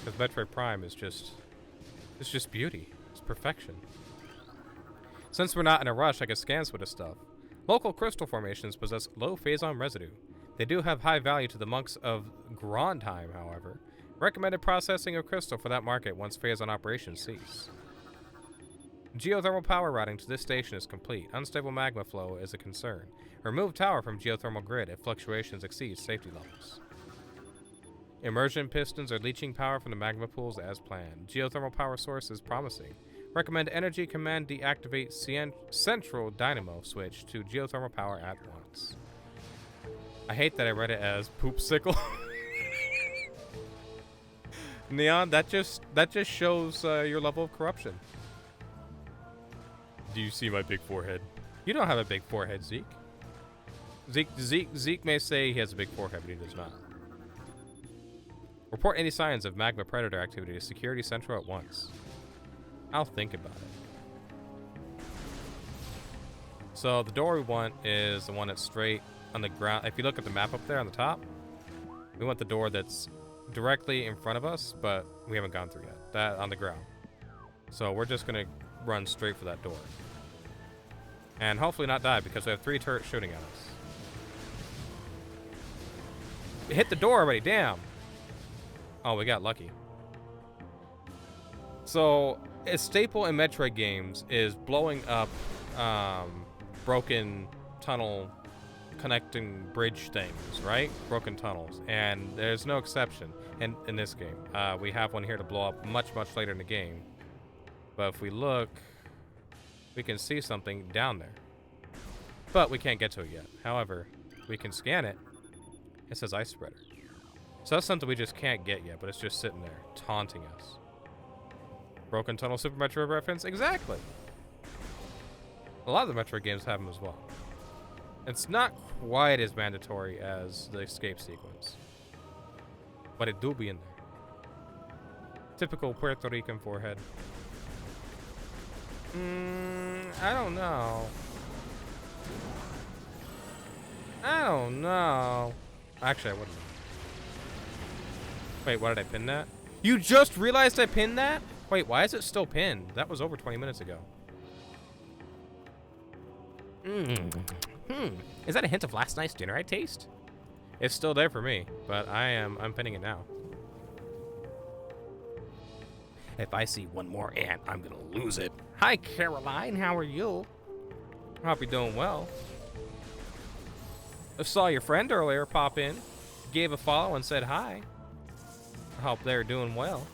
Because Metroid Prime is just... It's just beauty. It's perfection. Since we're not in a rush, I can scan some of this stuff. Local crystal formations possess low phazon residue. They do have high value to the monks of Grondheim, however. Recommended processing of crystal for that market once phazon operations cease. Geothermal power routing to this station is complete. Unstable magma flow is a concern. Remove tower from geothermal grid if fluctuations exceed safety levels. Immersion pistons are leaching power from the magma pools as planned. Geothermal power source is promising. Recommend energy command deactivate central dynamo switch to geothermal power at once. I hate that I read it as poopsicle. Neon, that just shows your level of corruption. Do you see my big forehead? You don't have a big forehead, Zeke. Zeke may say he has a big forehead, but he does not. Report any signs of magma predator activity to Security Central at once. I'll think about it. So the door we want is the one that's straight on the ground. If you look at the map up there on the top, we want the door that's directly in front of us, but we haven't gone through yet. That on the ground. So we're just gonna run straight for that door. And hopefully not die because we have 3 turrets shooting at us. It hit the door already, damn. Oh, we got lucky. So, a staple in Metroid games is blowing up broken tunnel connecting bridge things, right? Broken tunnels. And there's no exception in this game. We have one here to blow up much later in the game. But if we look, we can see something down there. But we can't get to it yet. However, we can scan it. It says ice spreader. So that's something we just can't get yet, but it's just sitting there, taunting us. Broken Tunnel Super Metroid reference? Exactly! A lot of the Metroid games have them as well. It's not quite as mandatory as the escape sequence. But it do be in there. Typical Puerto Rican forehead. I don't know. Actually, I wouldn't. Wait, why did I pin that? You just realized I pinned that? Wait, why is it still pinned? That was over 20 minutes ago. Is that a hint of last night's dinner I taste? It's still there for me, but I'm pinning it now. If I see one more ant, I'm gonna lose it. Hi, Caroline, how are you? Hope you're doing well. I saw your friend earlier pop in, gave a follow and said hi. I hope they're doing well.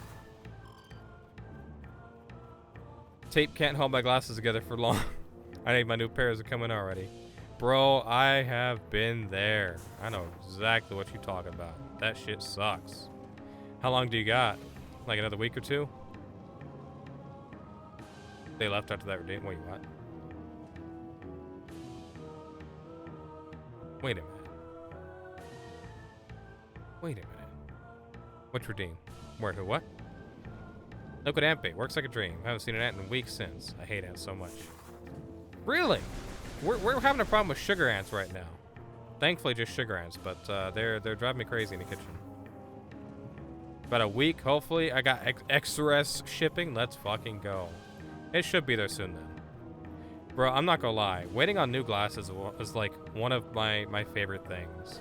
Tape can't hold my glasses together for long. I think my new pairs are coming already. Bro, I have been there. I know exactly what you're talking about. That shit sucks. How long do you got? Like another week or 2? They left after that redeem. Wait, what? Wait a minute. Wait a minute. Which redeem? Where, who, what? Liquid ant bait. Works like a dream. I haven't seen an ant in weeks since. I hate ants so much. Really? We're having a problem with sugar ants right now. Thankfully, just sugar ants, but they're driving me crazy in the kitchen. About a week, hopefully. I got express shipping. Let's fucking go. It should be there soon then. Bro, I'm not gonna lie. Waiting on new glasses is like one of my favorite things.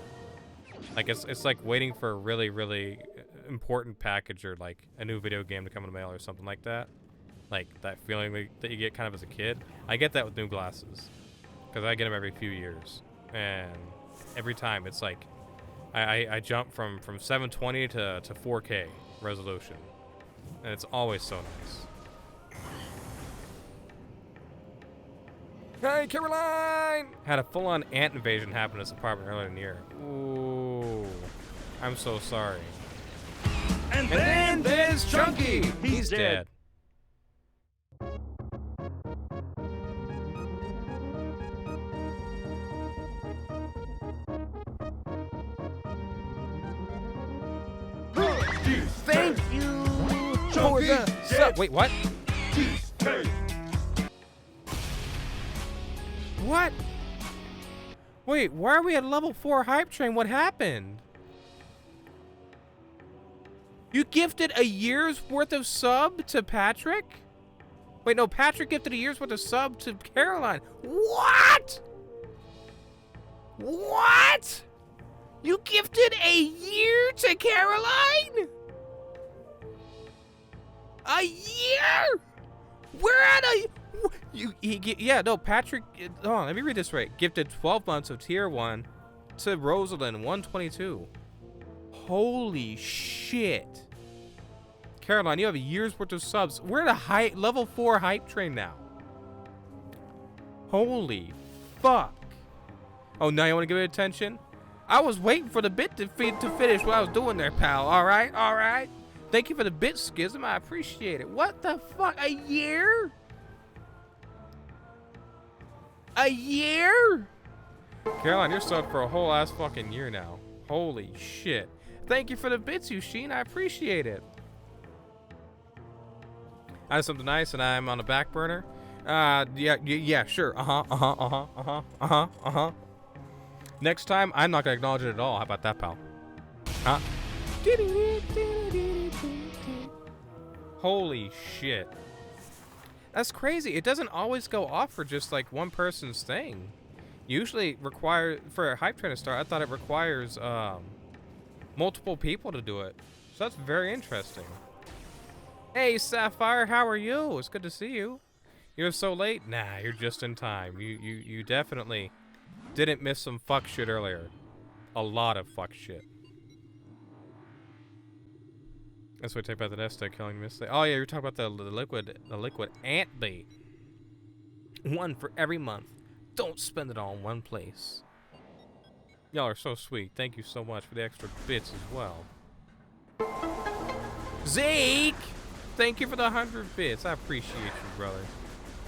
Like it's like waiting for a really important package or like a new video game to come in the mail or something like that. Like that feeling that you get kind of as a kid. I get that with new glasses because I get them every few years, and every time it's like I jump from 720 to 4K resolution, and it's always so nice. Hey, Caroline! Had a full-on ant invasion happen in this apartment earlier in the year. Ooh, I'm so sorry. And then there's Chunky. He's dead. Thank you for the sub. Wait, what? What? Wait, why are we at level 4 hype train? What happened? You gifted a year's worth of sub to Patrick? Wait, no, Patrick gifted a year's worth of sub to Caroline. What? What? You gifted a year to Caroline? A year? We're at a... Yeah, no, Patrick... Hold on, let me read this right. Gifted 12 months of tier 1 to Rosalind 122. Holy shit. Caroline, you have a year's worth of subs. We're at a level 4 hype train now. Holy fuck. Oh, now you want to give it attention? I was waiting for the bit to finish what I was doing there, pal. All right, all right. Thank you for the bit, Schism. I appreciate it. What the fuck? A year? A year? Caroline, you're stuck for a whole ass fucking year now. Holy shit. Thank you for the bits, Yushin. I appreciate it. I have something nice and I'm on the back burner. Yeah, sure. Next time, I'm not gonna acknowledge it at all. How about that, pal? Huh? Holy shit. That's crazy. It doesn't always go off for just like one person's thing. Usually for a hype train to start, I thought it requires multiple people to do it. So that's very interesting. Hey Sapphire, how are you? It's good to see you. You're so late? Nah, you're just in time. You definitely didn't miss some fuck shit earlier. A lot of fuck shit. That's what I take about the nest egg killing mistake. Oh yeah, you're talking about the liquid ant bait. One for every month. Don't spend it all in one place. Y'all are so sweet. Thank you so much for the extra bits as well. Zeke! Thank you for the 100 bits. I appreciate you, brother.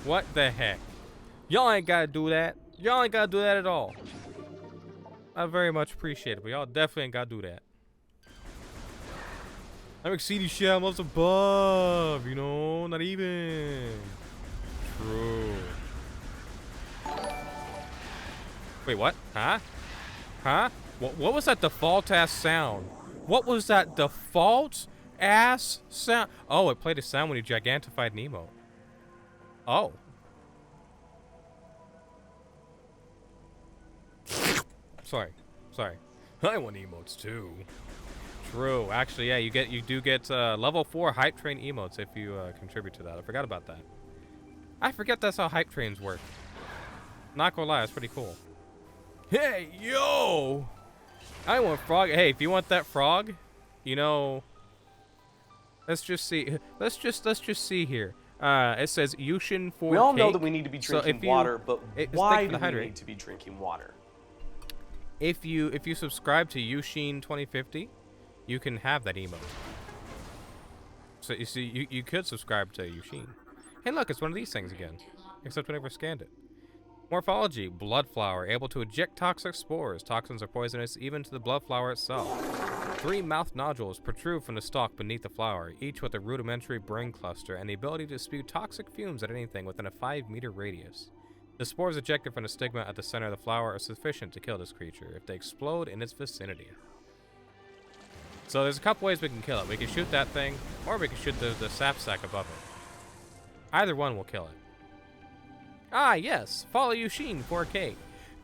What the heck? Y'all ain't gotta do that. Y'all ain't gotta do that at all. I very much appreciate it, but y'all definitely ain't gotta do that. I'm exceeding shit I'm levels above, you know? Not even. True. Wait, what? Huh? Huh? What was that default ass sound? What was that default ass sound? Oh, it played a sound when you gigantified Nemo. Oh. Sorry. I want emotes too. True. Actually, yeah, you do get level 4 hype train emotes if you contribute to that. I forgot about that. I forget that's how hype trains work. Not gonna lie, it's pretty cool. Hey, yo! I want frog. Hey, if you want that frog, you know, let's just see. Let's just see here. It says Yushin for We all know cake. that we need to be So drinking water, but why do we need to be drinking water? If you subscribe to Yushin 2050, you can have that emote. So you see, you could subscribe to Yushin. Hey, look, it's one of these things again. Except we never scanned it. Morphology: blood flower, able to eject toxic spores. Toxins are poisonous even to the blood flower itself. 3 mouth nodules protrude from the stalk beneath the flower, each with a rudimentary brain cluster and the ability to spew toxic fumes at anything within a 5-meter radius. The spores ejected from the stigma at the center of the flower are sufficient to kill this creature if they explode in its vicinity. So there's a couple ways we can kill it. We can shoot that thing, or we can shoot the sap sack above it. Either one will kill it. Ah, yes. Follow Yushin 4K.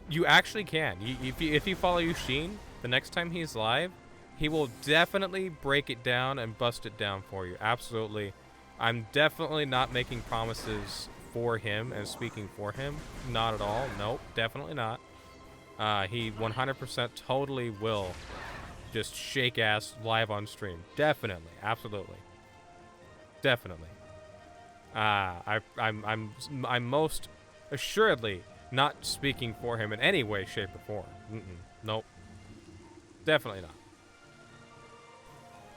You actually can. If you follow Yushin, the next time he's live, he will definitely break it down and bust it down for you. Absolutely. I'm definitely not making promises for him and speaking for him. Not at all. Nope, definitely not. He 100% totally will just shake ass live on stream. Definitely, absolutely, definitely. I'm most assuredly not speaking for him in any way, shape, or form. Nope, definitely not.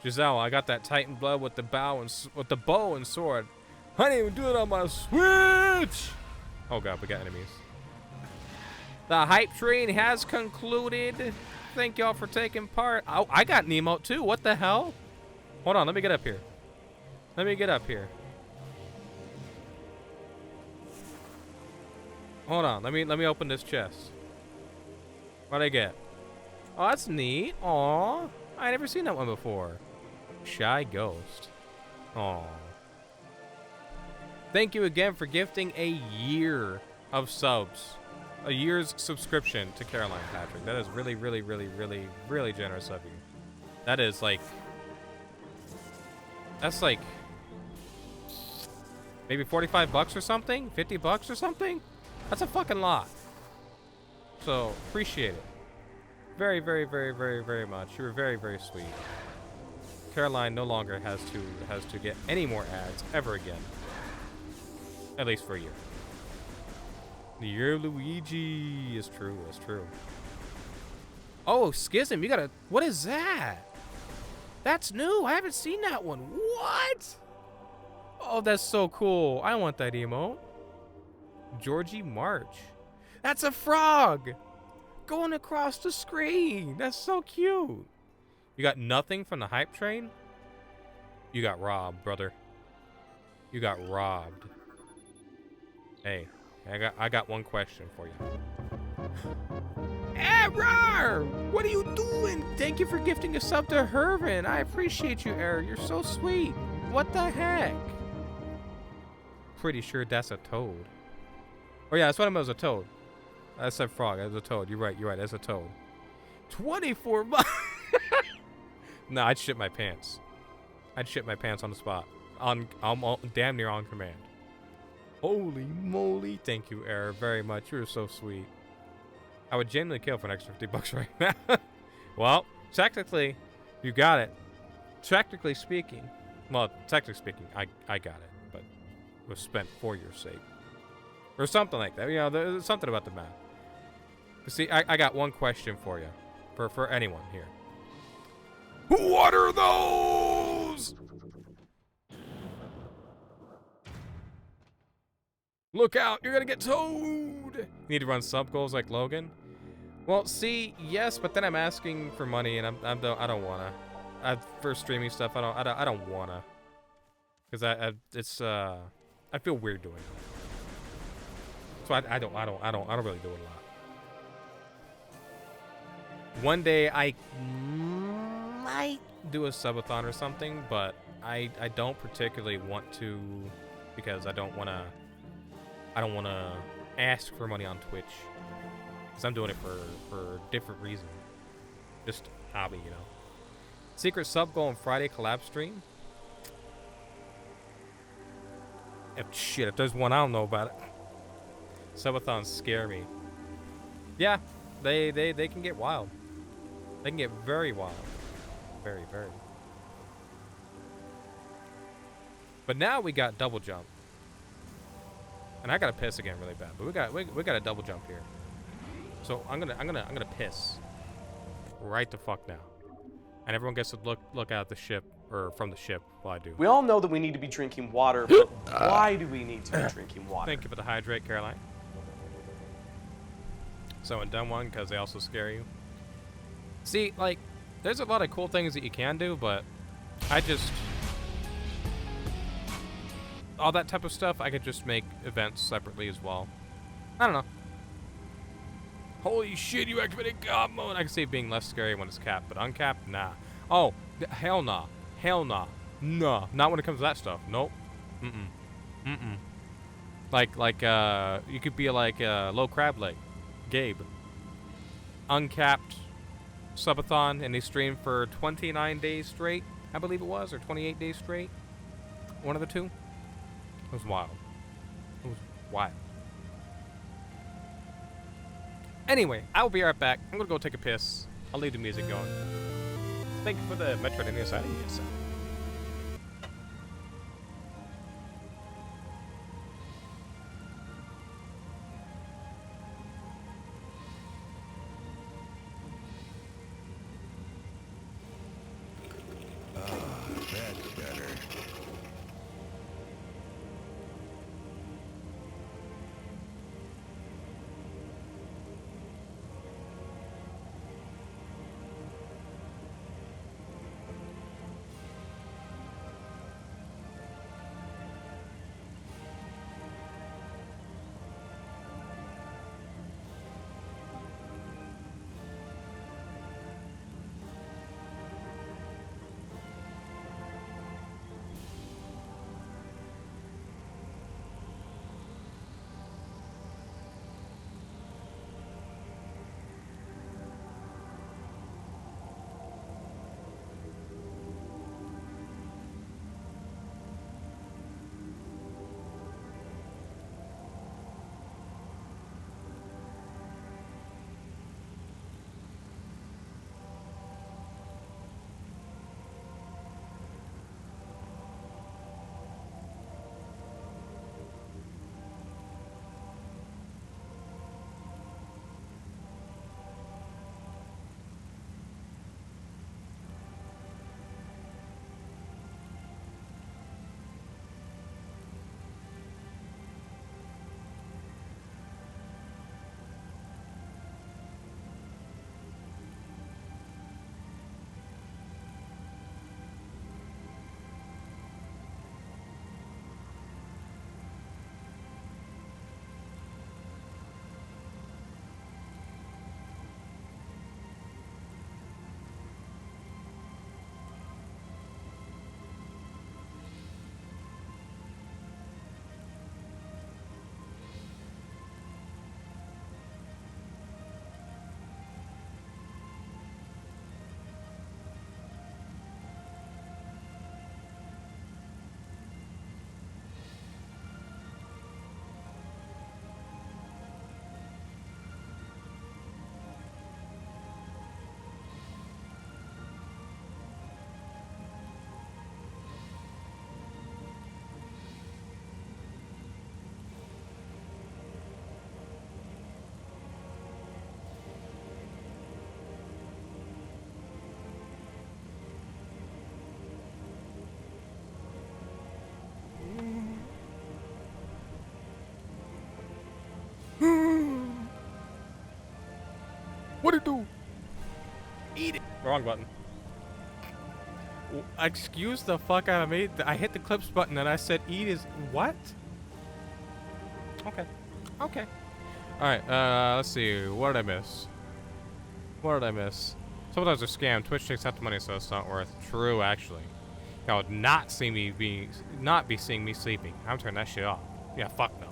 Giselle, I got that Titan blood with the bow and sword. I didn't even do it on my Switch. Oh god, we got enemies. The hype train has concluded. Thank y'all for taking part. Oh, I got an emote too. What the hell? Hold on, let me get up here. Let me get up here. Hold on, let me open this chest. What'd I get? Oh, that's neat. Aw, I never seen that one before. Shy Ghost. Aw. Thank you again for gifting a year of subs. A year's subscription to Caroline, Patrick. That is really, really, really, really, really generous of you. That is like... That's like... maybe 45 bucks or something? 50 bucks or something? That's a fucking lot. So, appreciate it. Very, very, very, very, very much. You were very, very sweet. Caroline no longer has to get any more ads ever again. At least for a year. The year of Luigi is true. It's true. Oh, Schism, you gotta... What is that? That's new. I haven't seen that one. What? Oh, that's so cool. I want that emote. Georgie March. That's a frog going across the screen. That's so cute. You got nothing from the hype train? You got robbed, brother. You got robbed. Hey, I got one question for you. Error! What are you doing? Thank you for gifting a sub to Hervin. I appreciate you, Error. You're so sweet. What the heck? Pretty sure that's a toad. Oh yeah, that's what I meant, was a toad. I said frog. That's a toad. You're right. You're right. That's a toad. 24 bucks. No, I'd shit my pants. I'd shit my pants on the spot. I'm damn near on command. Holy moly. Thank you, Error, very much. You're so sweet. I would genuinely kill for an extra 50 bucks right now. Well, technically, you got it. Technically speaking, I got it, but it was spent for your sake. Or something like that. You know, there's something about the math. But see, I got one question for you. For anyone here. What are those? Look out, you're gonna get towed. You need to run sub goals like Logan? Well, see, yes, but then I'm asking for money, and I don't wanna. For streaming stuff, I don't wanna. Cause I feel weird doing it. So I don't really do it a lot. One day I might do a subathon or something, but I don't particularly want to, because I don't wanna ask for money on Twitch, because I'm doing it for different reasons. Just hobby, you know. Secret sub goal on Friday collab stream. If there's one, I don't know about it. Subathons scare me. Yeah, they can get wild. They can get very wild. Very, very. But now we got double jump. And I gotta piss again really bad. But we got a double jump here. So I'm gonna piss. Right the fuck now. And everyone gets to look out the ship, or from the ship while I do. We all know that we need to be drinking water, but why do we need to be drinking water? Thank you for the hydrate, Caroline. Someone done one because they also scare you. See, like, there's a lot of cool things that you can do, but I just... all that type of stuff, I could just make events separately as well. I don't know. Holy shit, you activated God mode! I can see it being less scary when it's capped, but uncapped, nah. Oh, hell nah. Hell nah. Nah. Not when it comes to that stuff. Nope. Like, you could be like Low Crab Leg. Gabe. Uncapped subathon, and he streamed for 29 days straight, I believe it was, or 28 days straight. One of the two. It was wild. It was wild. Anyway, I will be right back. I'm gonna go take a piss. I'll leave the music going. thank you for the Metroid NES item. Yes. That's better. What'd it do? Eat it. Wrong button. Excuse the fuck out of me. I hit the clips button and I said eat is what? Okay. Okay. Alright, let's see. What did I miss? What did I miss? Sometimes they're scam. Twitch takes out the money, so it's not worth. True, actually. Y'all would not see me not be seeing me sleeping. I'm turning that shit off. Yeah, fuck no.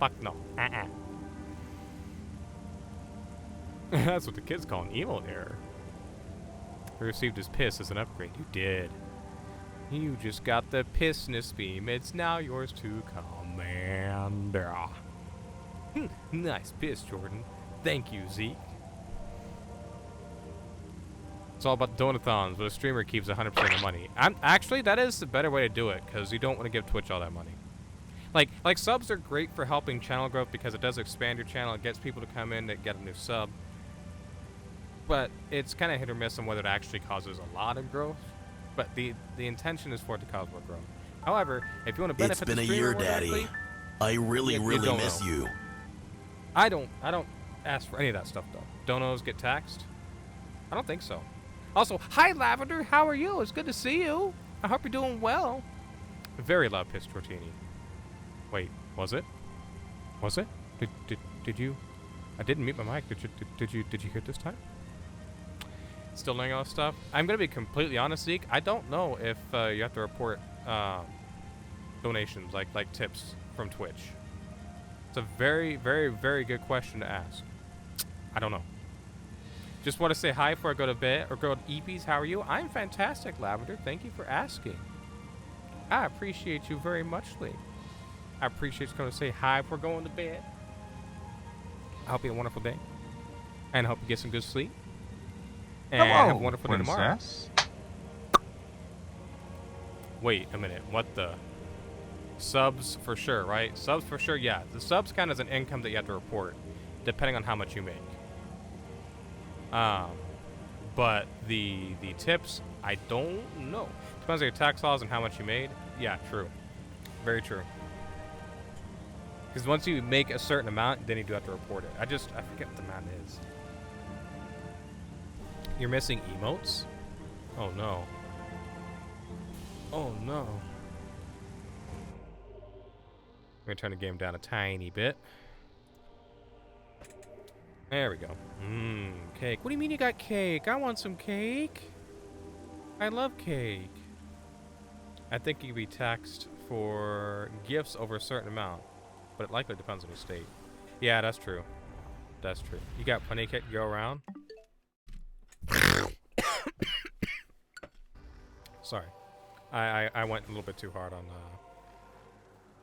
Fuck no. That's what the kids call an emo error. We received his piss as an upgrade. You did. You just got the pissness beam. It's now yours to command. Nice piss, Jordan. Thank you, Zeke. It's all about donathons, but a streamer keeps 100% of the money. Actually, that is the better way to do it, because you don't want to give Twitch all that money. Like subs are great for helping channel growth because it does expand your channel. It gets people to come in that get a new sub. But it's kind of hit or miss on whether it actually causes a lot of growth. But the intention is for it to cause more growth. However, if you want to benefit the streamer more directly, I really miss you. I don't ask for any of that stuff though. Donos get taxed? I don't think so. Also, hi Lavender, how are you? It's good to see you. I hope you're doing well. Very loud piss, Tortini. Wait, was it? Was it? Did you? I didn't mute my mic. Did you hear it this time? Still learning all this stuff. I'm gonna be completely honest, Zeke. I don't know if you have to report donations like tips from Twitch. It's a very, very, very good question to ask. I don't know. Just want to say hi before I go to bed or go to EPs. How are you? I'm fantastic, Lavender. Thank you for asking. I appreciate you very much, Lee. I appreciate you coming to say hi before going to bed. I hope you have a wonderful day. And I hope you get some good sleep. And have a wonderful day tomorrow. Wait a minute. What the? Subs for sure, right? Subs for sure, yeah. The subs count as an income that you have to report, depending on how much you make. But the tips, I don't know. Depends on your tax laws and how much you made. Yeah, true. Very true. Because once you make a certain amount, then you do have to report it. I forget what the amount is. You're missing emotes? Oh no. Oh no. I'm gonna turn the game down a tiny bit. There we go. Cake. What do you mean you got cake? I want some cake. I love cake. I think you can be taxed for gifts over a certain amount, but it likely depends on the state. Yeah, that's true. That's true. You got plenty of cake to go around? Sorry. I went a little bit too hard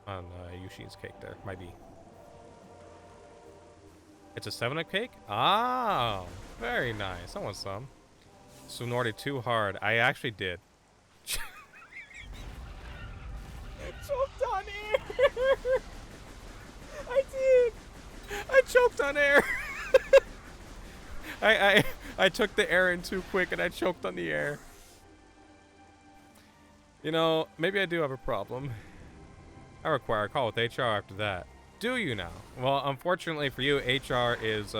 on Yushin's cake there. Might be. It's a 7-up cake? Oh, very nice. I want some. Sonority too hard. I actually did. I choked on air. I did. I choked on air. I took the air in too quick and I choked on the air. You know, maybe I do have a problem. I require a call with HR after that. Do you now? Well, unfortunately for you, HR is,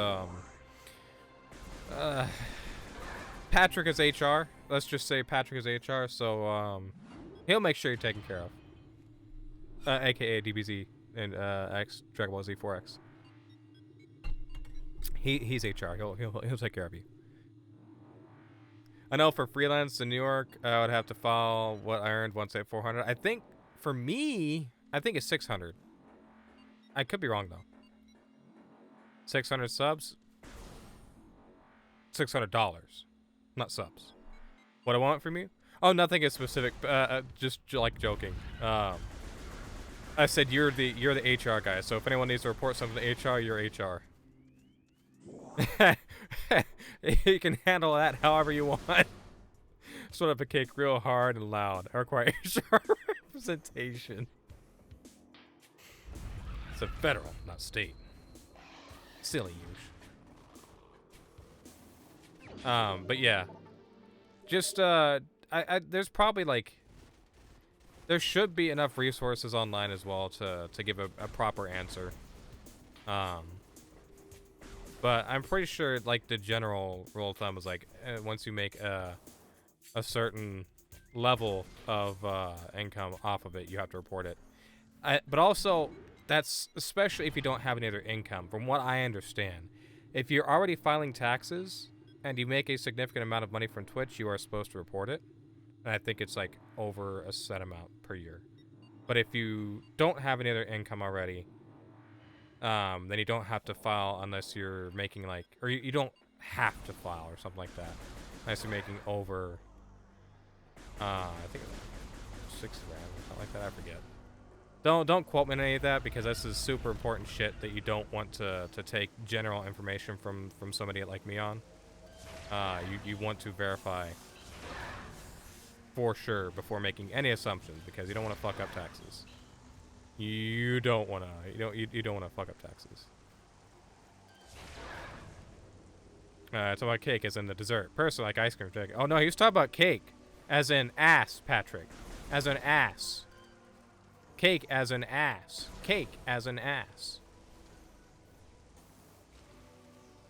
Patrick is HR. Let's just say Patrick is HR, so, he'll make sure you're taken care of. AKA DBZ and, X, Dragon Ball Z 4X. He's HR. He'll take care of you. I know for freelance in New York, I would have to file what I earned once at 400. I think, for me, I think it's 600. I could be wrong though. 600 subs. $600, not subs. What I want from you? Oh, nothing is specific. Just like joking. I said you're the HR guy. So if anyone needs to report something to HR, you're HR. You can handle that however you want. Sort up a cake real hard and loud. I require HR representation. It's a federal, not state. Silly use. But yeah. Just, there's probably like, there should be enough resources online as well to give a proper answer. But I'm pretty sure like the general rule of thumb is like, once you make a certain level of income off of it, you have to report it. But also, that's especially if you don't have any other income. From what I understand, if you're already filing taxes and you make a significant amount of money from Twitch, you are supposed to report it. And I think it's like over a set amount per year. But if you don't have any other income already, then you don't have to file unless you're making like, or you don't have to file or something like that. Unless you're making over, I think it's 6 grand or something like that. I forget. Don't quote me on any of that because this is super important shit that you don't want to take general information from somebody like me on. You want to verify for sure before making any assumptions because you don't want to fuck up taxes. You don't want to. You don't want to fuck up taxes. Talking about cake as in the dessert. Personally, like ice cream. Oh no, he was talking about cake, as in ass, Patrick, as an ass. Cake as an ass. Cake as an ass.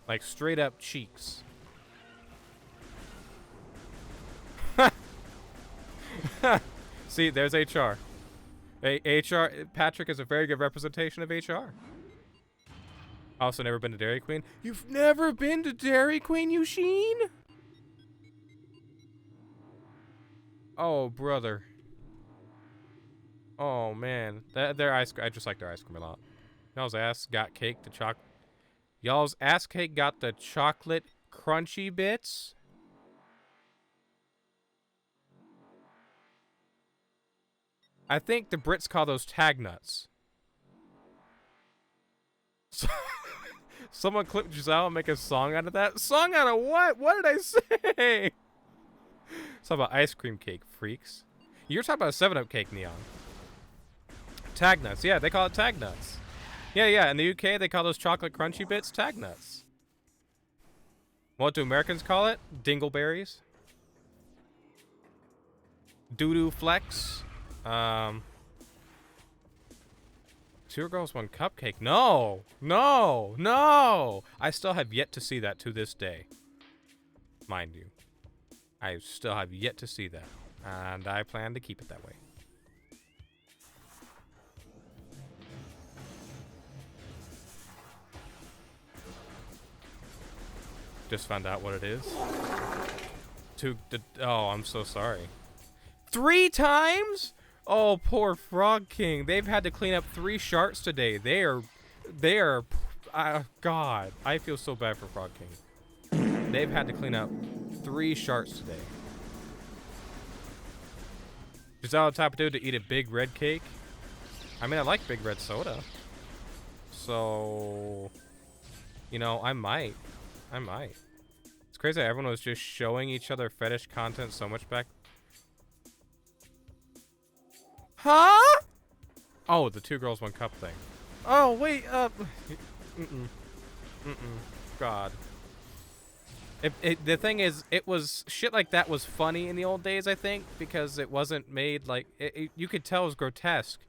Like straight up cheeks. See, there's HR. HR, Patrick is a very good representation of HR. Also never been to Dairy Queen. You've never been to Dairy Queen, Yushin? Oh, brother. Oh, man. Their ice cream, I just like their ice cream a lot. Y'all's ass got cake to chocolate. Y'all's ass cake got the chocolate crunchy bits. I think the Brits call those tag nuts. Someone clip Giselle and make a song out of that? Song out of what? What did I say? It's all about ice cream cake, freaks. You're talking about a 7-Up cake, Neon. Tag nuts. Yeah, they call it tag nuts. Yeah, yeah. In the UK, they call those chocolate crunchy bits tag nuts. What do Americans call it? Dingleberries. Doo-doo flex. 2 girls, 1 cupcake. No! No! No! I still have yet to see that to this day. Mind you. I still have yet to see that. And I plan to keep it that way. Just found out what it is. Oh, I'm so sorry. 3 times? Oh, poor Frog King. They've had to clean up 3 sharks today. They are, God, I feel so bad for Frog King. They've had to clean up 3 sharks today. Is that the type of dude to eat a big red cake? I mean, I like big red soda. So, you know, I might. It's crazy that everyone was just showing each other fetish content so much back. Huh? Oh, the 2 girls, 1 cup thing. Oh, wait, God. The thing is, it was shit like that was funny in the old days, I think, because it wasn't made like you could tell it was grotesque,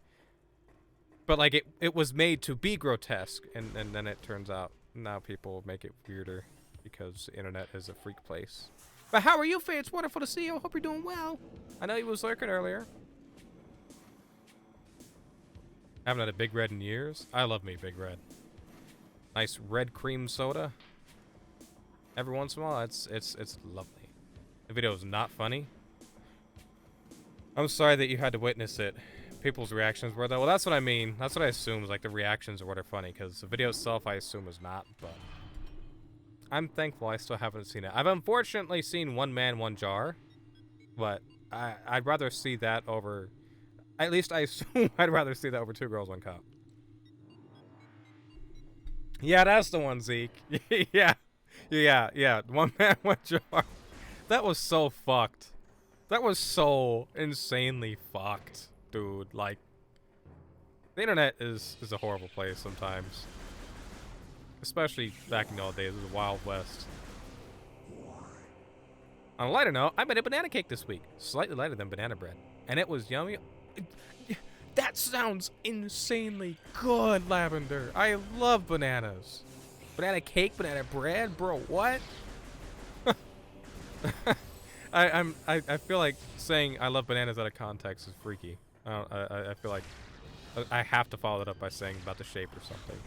but like it was made to be grotesque, and then it turns out now people make it weirder because the internet is a freak place. But how are you, Faye? It's wonderful to see you. I hope you're doing well. I know you was lurking earlier. Haven't had a Big Red in years. I love me Big Red. Nice red cream soda. Every once in a while, it's lovely. The video is not funny. I'm sorry that you had to witness it. People's reactions were though. Well, that's what I mean. That's what I assume is like the reactions are what are funny, because the video itself I assume is not. But I'm thankful I still haven't seen it. I've unfortunately seen One Man, One Jar, but I'd rather see that over. At least I assume I'd rather see that over 2 girls, 1 cup. Yeah, that's the one, Zeke. Yeah. Yeah. One Man, One Jar. That was so fucked. That was so insanely fucked, dude. Like, the internet is a horrible place sometimes. Especially back in the old days, it was the Wild West. On a lighter note, I made a banana cake this week. Slightly lighter than banana bread. And it was yummy. That sounds insanely good, Lavender. I love bananas. Banana cake, banana bread, bro. What? I feel like saying I love bananas out of context is freaky. I feel like I have to follow that up by saying about the shape or something.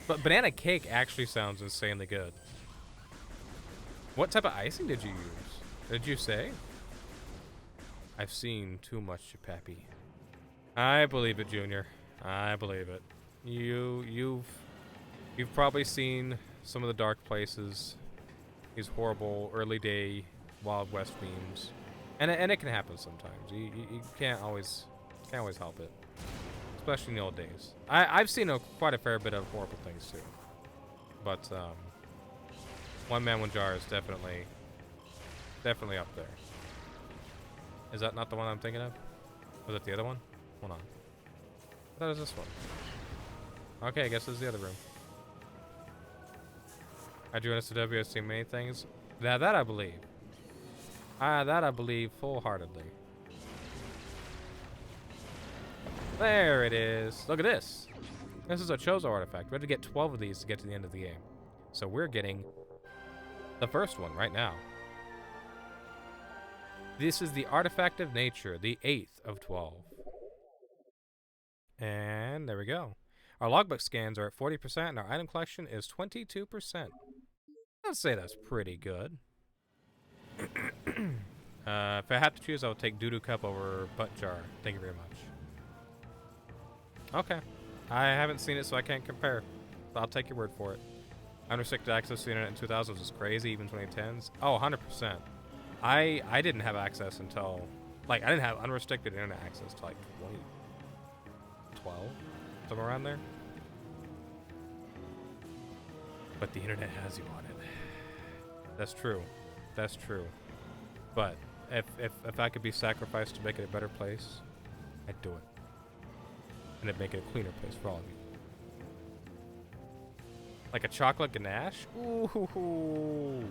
But banana cake actually sounds insanely good. What type of icing did you use? Did you say? I've seen too much, Pappy. I believe it, Junior. I believe it. You've probably seen some of the dark places, these horrible early day Wild West memes, and it can happen sometimes. You can't always help it, especially in the old days. I've seen quite a fair bit of horrible things too, but One Man, One Jar is definitely up there. Is that not the one I'm thinking of? Was it the other one? Hold on. I thought it was this one. Okay, I guess this is the other room. I drew an SW, I've seen many things. That I believe. That I believe full-heartedly. There it is. Look at this. This is a Chozo artifact. We have to get 12 of these to get to the end of the game. So we're getting the first one right now. This is the Artifact of Nature, the 8th of 12. And there we go. Our logbook scans are at 40%, and our item collection is 22%. I'd say that's pretty good. If I had to choose, I would take Doo-Doo Cup over Butt Jar. Thank you very much. Okay. I haven't seen it, so I can't compare. But I'll take your word for it. Unrestricted access to the internet in 2000s was crazy, even 2010s. Oh, 100%. I didn't have access until, like, I didn't have unrestricted internet access until, like, 2012, somewhere around there. But the internet has you on it. That's true. That's true. But if I could be sacrificed to make it a better place, I'd do it. And it'd make it a cleaner place for all of you. Like a chocolate ganache? Ooh.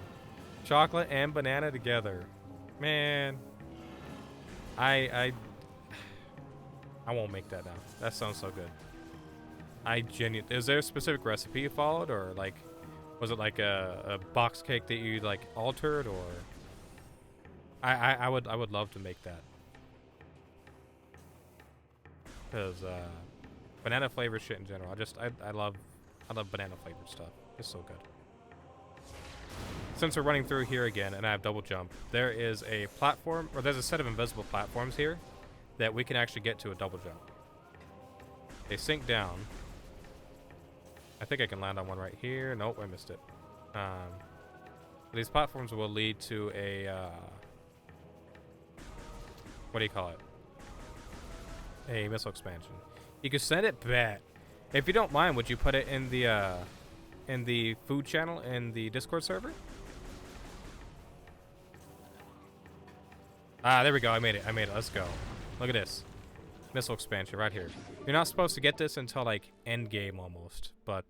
Chocolate and banana together. Man. I won't make that now. That sounds so good. Is there a specific recipe you followed, or like, was it like a box cake that you like altered, or? I would love to make that. Because banana flavored shit in general. I love banana flavored stuff. It's so good. Since we're running through here again and I have double jump, there is a platform, or there's a set of invisible platforms here that we can actually get to a double jump. They sink down. I think I can land on one right here. Nope, I missed it. These platforms will lead to a what do you call it? A missile expansion. You can send it back. If you don't mind, would you put it in the food channel in the Discord server? Ah, there we go. I made it. Let's go. Look at this. Missile expansion right here. You're not supposed to get this until like end game almost, but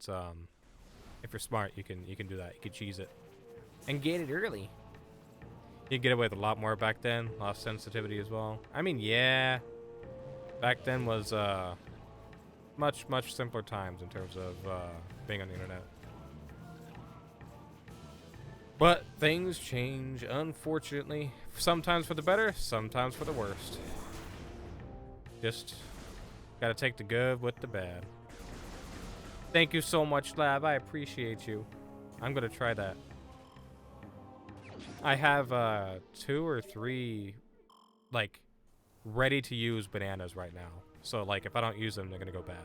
if you're smart, you can do that. You can cheese it and get it early. You could get away with a lot more back then. A lot of sensitivity as well. I mean, yeah, back then was much simpler times in terms of being on the internet. But things change, unfortunately. Sometimes for the better, sometimes for the worst. Just gotta take the good with the bad. Thank you so much, Lab. I appreciate you. I'm gonna try that. I have 2 or 3 like ready to use bananas right now. So like if I don't use them, they're gonna go bad.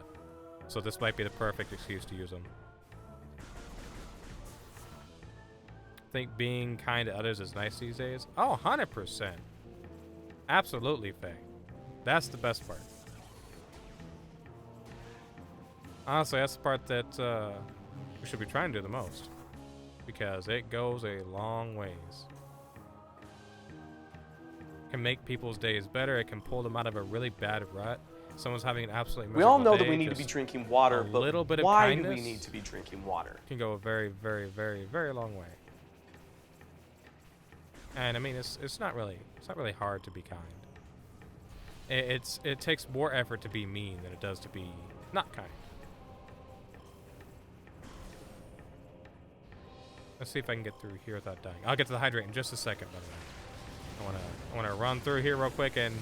So this might be the perfect excuse to use them. Think being kind to others is nice these days? Oh, 100%. Absolutely, Faye. That's the best part. Honestly, that's the part that we should be trying to do the most. Because it goes a long ways. Can make people's days better. It can pull them out of a really bad rut. Someone's having an absolutely We all miserable know that day, we need to be just drinking water, a but little bit of why do kindness we need to be drinking water? can go a very, very, very, very long way. And I mean, it's not really hard to be kind. It takes more effort to be mean than it does to be not kind. Let's see if I can get through here without dying. I'll get to the hydrate in just a second, by the way. I wanna run through here real quick and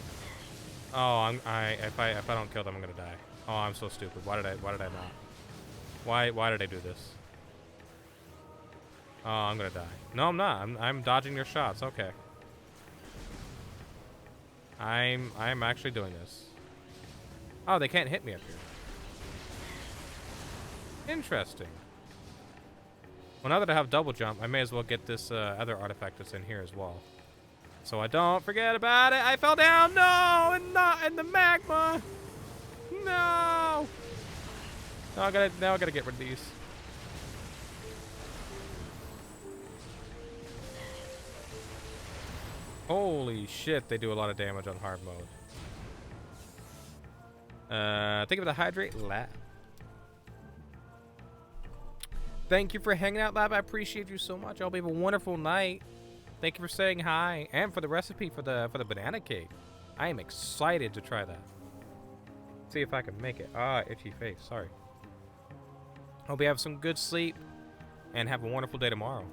if I don't kill them, I'm gonna die. Oh, I'm so stupid. Why did I not? Why did I do this? Oh, I'm gonna die. No, I'm not. I'm dodging your shots. Okay. I'm actually doing this. Oh, they can't hit me up here. Interesting. Well, now that I have double jump, I may as well get this other artifact that's in here as well. So I don't forget about it. I fell down. No, and not in the magma. No. Now I gotta get rid of these. Holy shit, they do a lot of damage on hard mode. Think of the hydrate lab. Thank you for hanging out, Lab. I appreciate you so much. I hope you have a wonderful night. Thank you for saying hi and for the recipe for the banana cake. I am excited to try that. See if I can make it. Ah, itchy face. Sorry. Hope you have some good sleep and have a wonderful day tomorrow.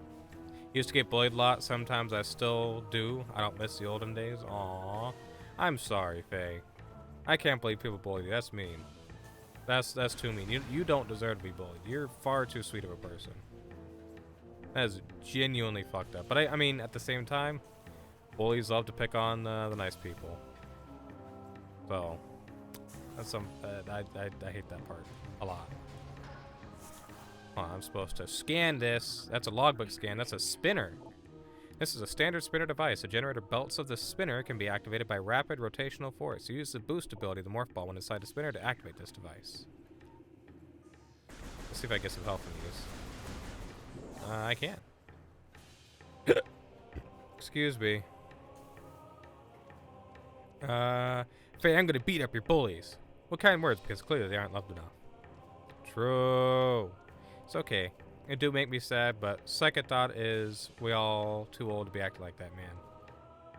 Used to get bullied a lot. Sometimes I still do. I don't miss the olden days. Aww. I'm sorry, Faye. I can't believe people bully you. That's mean. That's too mean. You don't deserve to be bullied. You're far too sweet of a person. That is genuinely fucked up. But I mean, at the same time, bullies love to pick on the nice people. So that's I hate that part a lot. I'm supposed to scan this. That's a logbook scan. That's a spinner. This is a standard spinner device. The generator belts of the spinner can be activated by rapid rotational force. Use the boost ability of the morph ball when inside the spinner to activate this device. Let's see if I get some help from these. I can. Excuse me. Faye, I'm gonna beat up your bullies. What kind of words? Because clearly they aren't loved enough. True. It's okay. It do make me sad, but second thought is we all too old to be acting like that, man.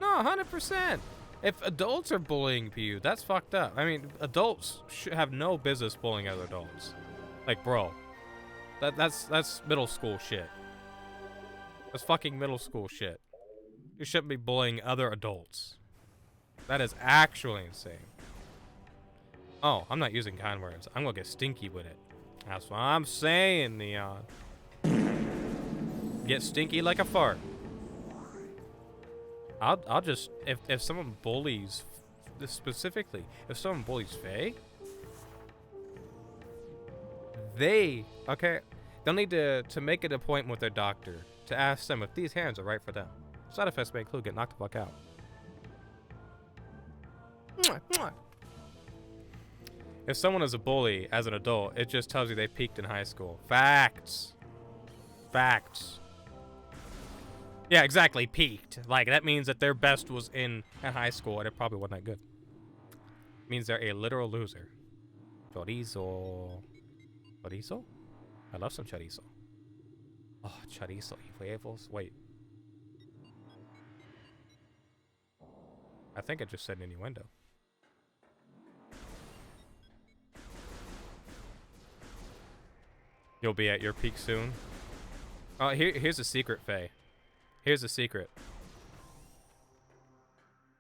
No, 100%. If adults are bullying you, that's fucked up. I mean, adults should have no business bullying other adults. Like, bro, that's middle school shit. That's fucking middle school shit. You shouldn't be bullying other adults. That is actually insane. Oh, I'm not using kind words. I'm gonna get stinky with it. That's what I'm saying, Neon. Get stinky like a fart. I'll just if someone bullies specifically, if someone bullies Faye, they'll need to make it a appointment with their doctor to ask them if these hands are right for them. Side effects may include get knocked the fuck out. Mwah, mwah. If someone is a bully as an adult, it just tells you they peaked in high school. Facts. Facts. Yeah, exactly, peaked. Like, that means that their best was in high school, and it probably wasn't that good. It means they're a literal loser. Chorizo. Chorizo? I love some chorizo. Oh, chorizo y huevos. Wait. I think I just said innuendo. You'll be at your peak soon. Oh, here's a secret, Faye. Here's a secret.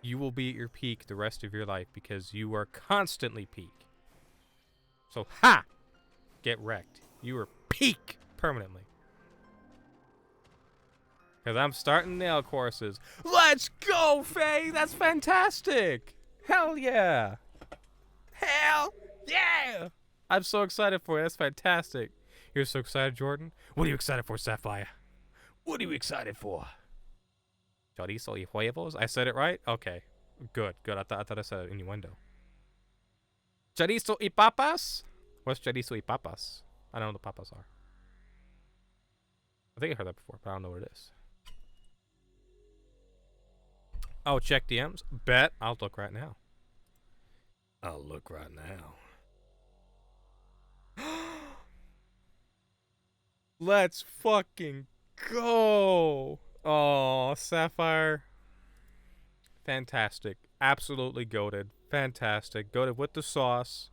You will be at your peak the rest of your life because you are constantly peak. So, ha! Get wrecked. You are peak permanently. Because I'm starting nail courses. Let's go, Faye! That's fantastic! Hell yeah! Hell yeah! I'm so excited for you. That's fantastic. You're so excited, Jordan? What are you excited for, Sapphire? What are you excited for? Chorizo y huevos? I said it right? Okay. Good, good. I thought I said it innuendo. Chorizo y papas? What's chorizo y papas? I don't know what the papas are. I think I heard that before, but I don't know what it is. Oh, check DMs? Bet. I'll look right now. I'll look right now. Let's fucking go. Oh, Sapphire. Fantastic. Absolutely goated. Fantastic. Goated with the sauce.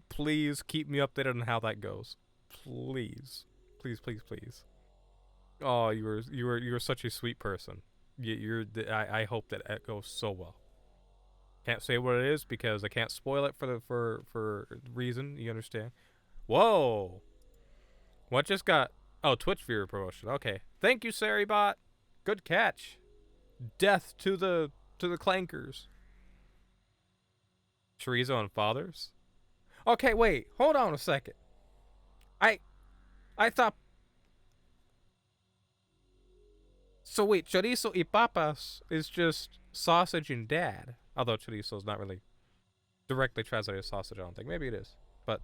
Please keep me updated on how that goes. Please. Please, please, please. Oh, you were such a sweet person. I hope that it goes so well. Can't say what it is because I can't spoil it for reason, you understand? Whoa. What just got... Oh, Twitch viewer promotion. Okay. Thank you, Saribot. Good catch. Death to the clankers. Chorizo and fathers? Okay, wait. Hold on a second. I thought... So wait, chorizo y papas is just sausage and dad. Although chorizo is not really directly translated as sausage, I don't think. Maybe it is. But...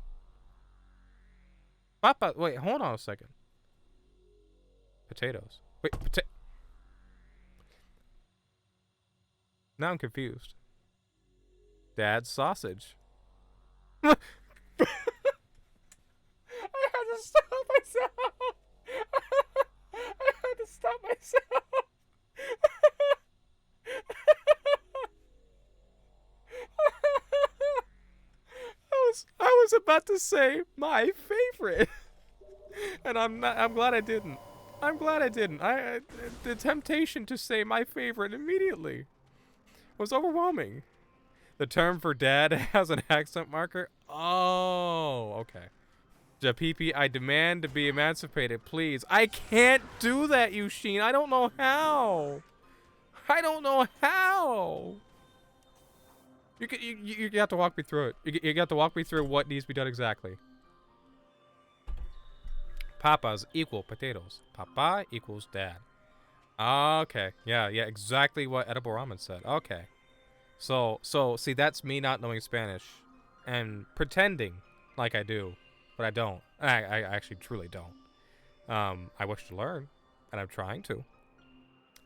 Papa, wait, hold on a second. Potatoes. Wait, now I'm confused. Dad's sausage. I had to stop myself. I had to stop myself. I was about to say my favorite, and I'm glad I didn't. I'm glad I didn't. The temptation to say my favorite immediately was overwhelming. The term for dad has an accent marker. Oh, okay. Japipi, I demand to be emancipated, please. I can't do that, Yushin. I don't know how. I don't know how. You have to walk me through it. You have to walk me through what needs to be done exactly. Papas equal potatoes. Papa equals dad. Okay. Yeah, exactly what Edible Ramen said. Okay. So, see, that's me not knowing Spanish and pretending like I do, but I don't. I actually truly don't. I wish to learn, and I'm trying to.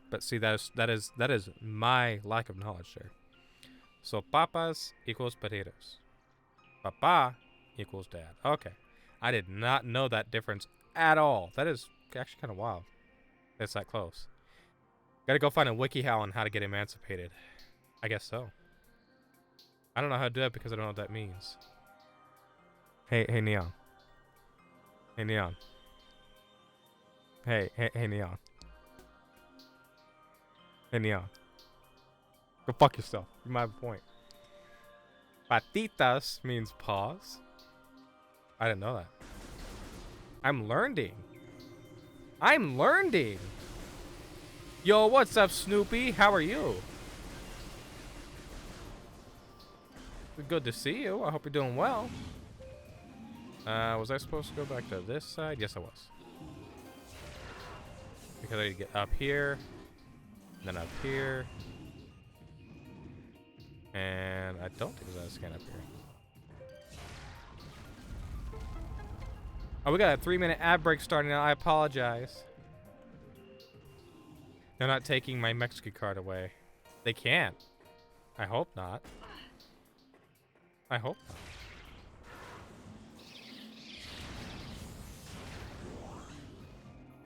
But see, that is my lack of knowledge there. So papas equals potatoes. Papa equals dad. Okay. I did not know that difference at all. That is actually kind of wild. It's that close. Gotta go find a WikiHow on how to get emancipated. I guess so. I don't know how to do that because I don't know what that means. Hey, Neon. Hey, Neon. Hey, Neon. Hey, Neon. Go fuck yourself. You might have a point. Patitas means paws. I didn't know that. I'm learning. I'm learning. Yo, what's up, Snoopy? How are you? Good to see you. I hope you're doing well. Was I supposed to go back to this side? Yes, I was. Because I need to get up here, and then up here, and I don't think there's a scan up here. Oh, we got a 3-minute ad break starting now. I apologize. They're not taking my Mexican card away. They can't. I hope not. I hope not.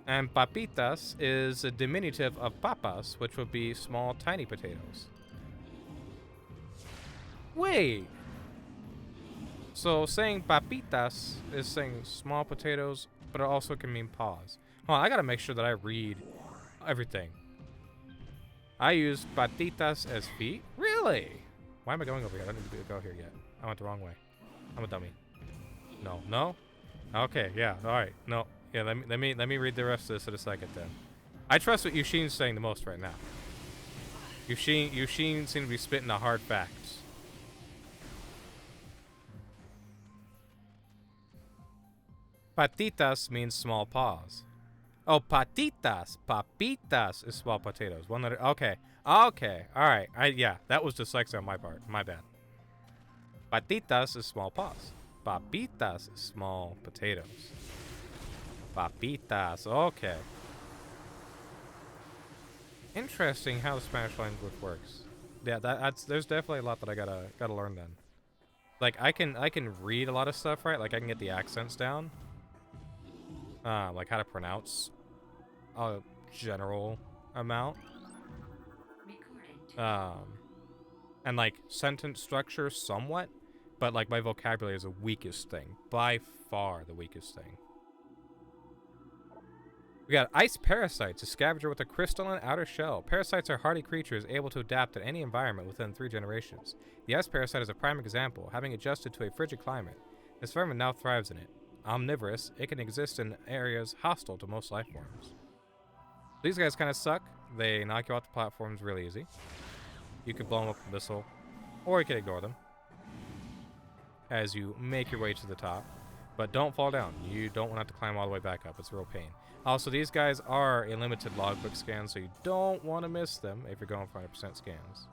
And papitas is a diminutive of papas, which would be small, tiny potatoes. Wait. So saying papitas is saying small potatoes, but it also can mean paws. Hold on, I gotta make sure that I read everything. I use patitas as feet? Really? Why am I going over here? I don't need to go here yet. I went the wrong way. I'm a dummy. No. No? Okay, yeah, alright. No. Yeah, let me read the rest of this in a second then. I trust what Yushin's saying the most right now. Yushin seems to be spitting the hard facts. Patitas means small paws. Oh, patitas. Papitas is small potatoes. One letter. Okay. Okay. All right. Yeah, that was dyslexia on my part. My bad. Patitas is small paws. Papitas is small potatoes. Papitas. Okay. Interesting how the Spanish language works. Yeah, there's definitely a lot that I gotta learn then. Like I can read a lot of stuff, right? Like I can get the accents down. Like how to pronounce a general amount. And like sentence structure somewhat, but like my vocabulary is the weakest thing. By far the weakest thing. We got ice parasites, a scavenger with a crystalline outer shell. Parasites are hardy creatures able to adapt to any environment within 3 generations. The ice parasite is a prime example, having adjusted to a frigid climate. This vermin now thrives in it. Omnivorous, it can exist in areas hostile to most life forms. These guys kind of suck. They knock you off the platforms really easy. You can blow them up with a missile, or you can ignore them as you make your way to the top. But don't fall down. You don't want to have to climb all the way back up. It's a real pain. Also, these guys are a limited logbook scan, so you don't want to miss them if you're going for 100% scans.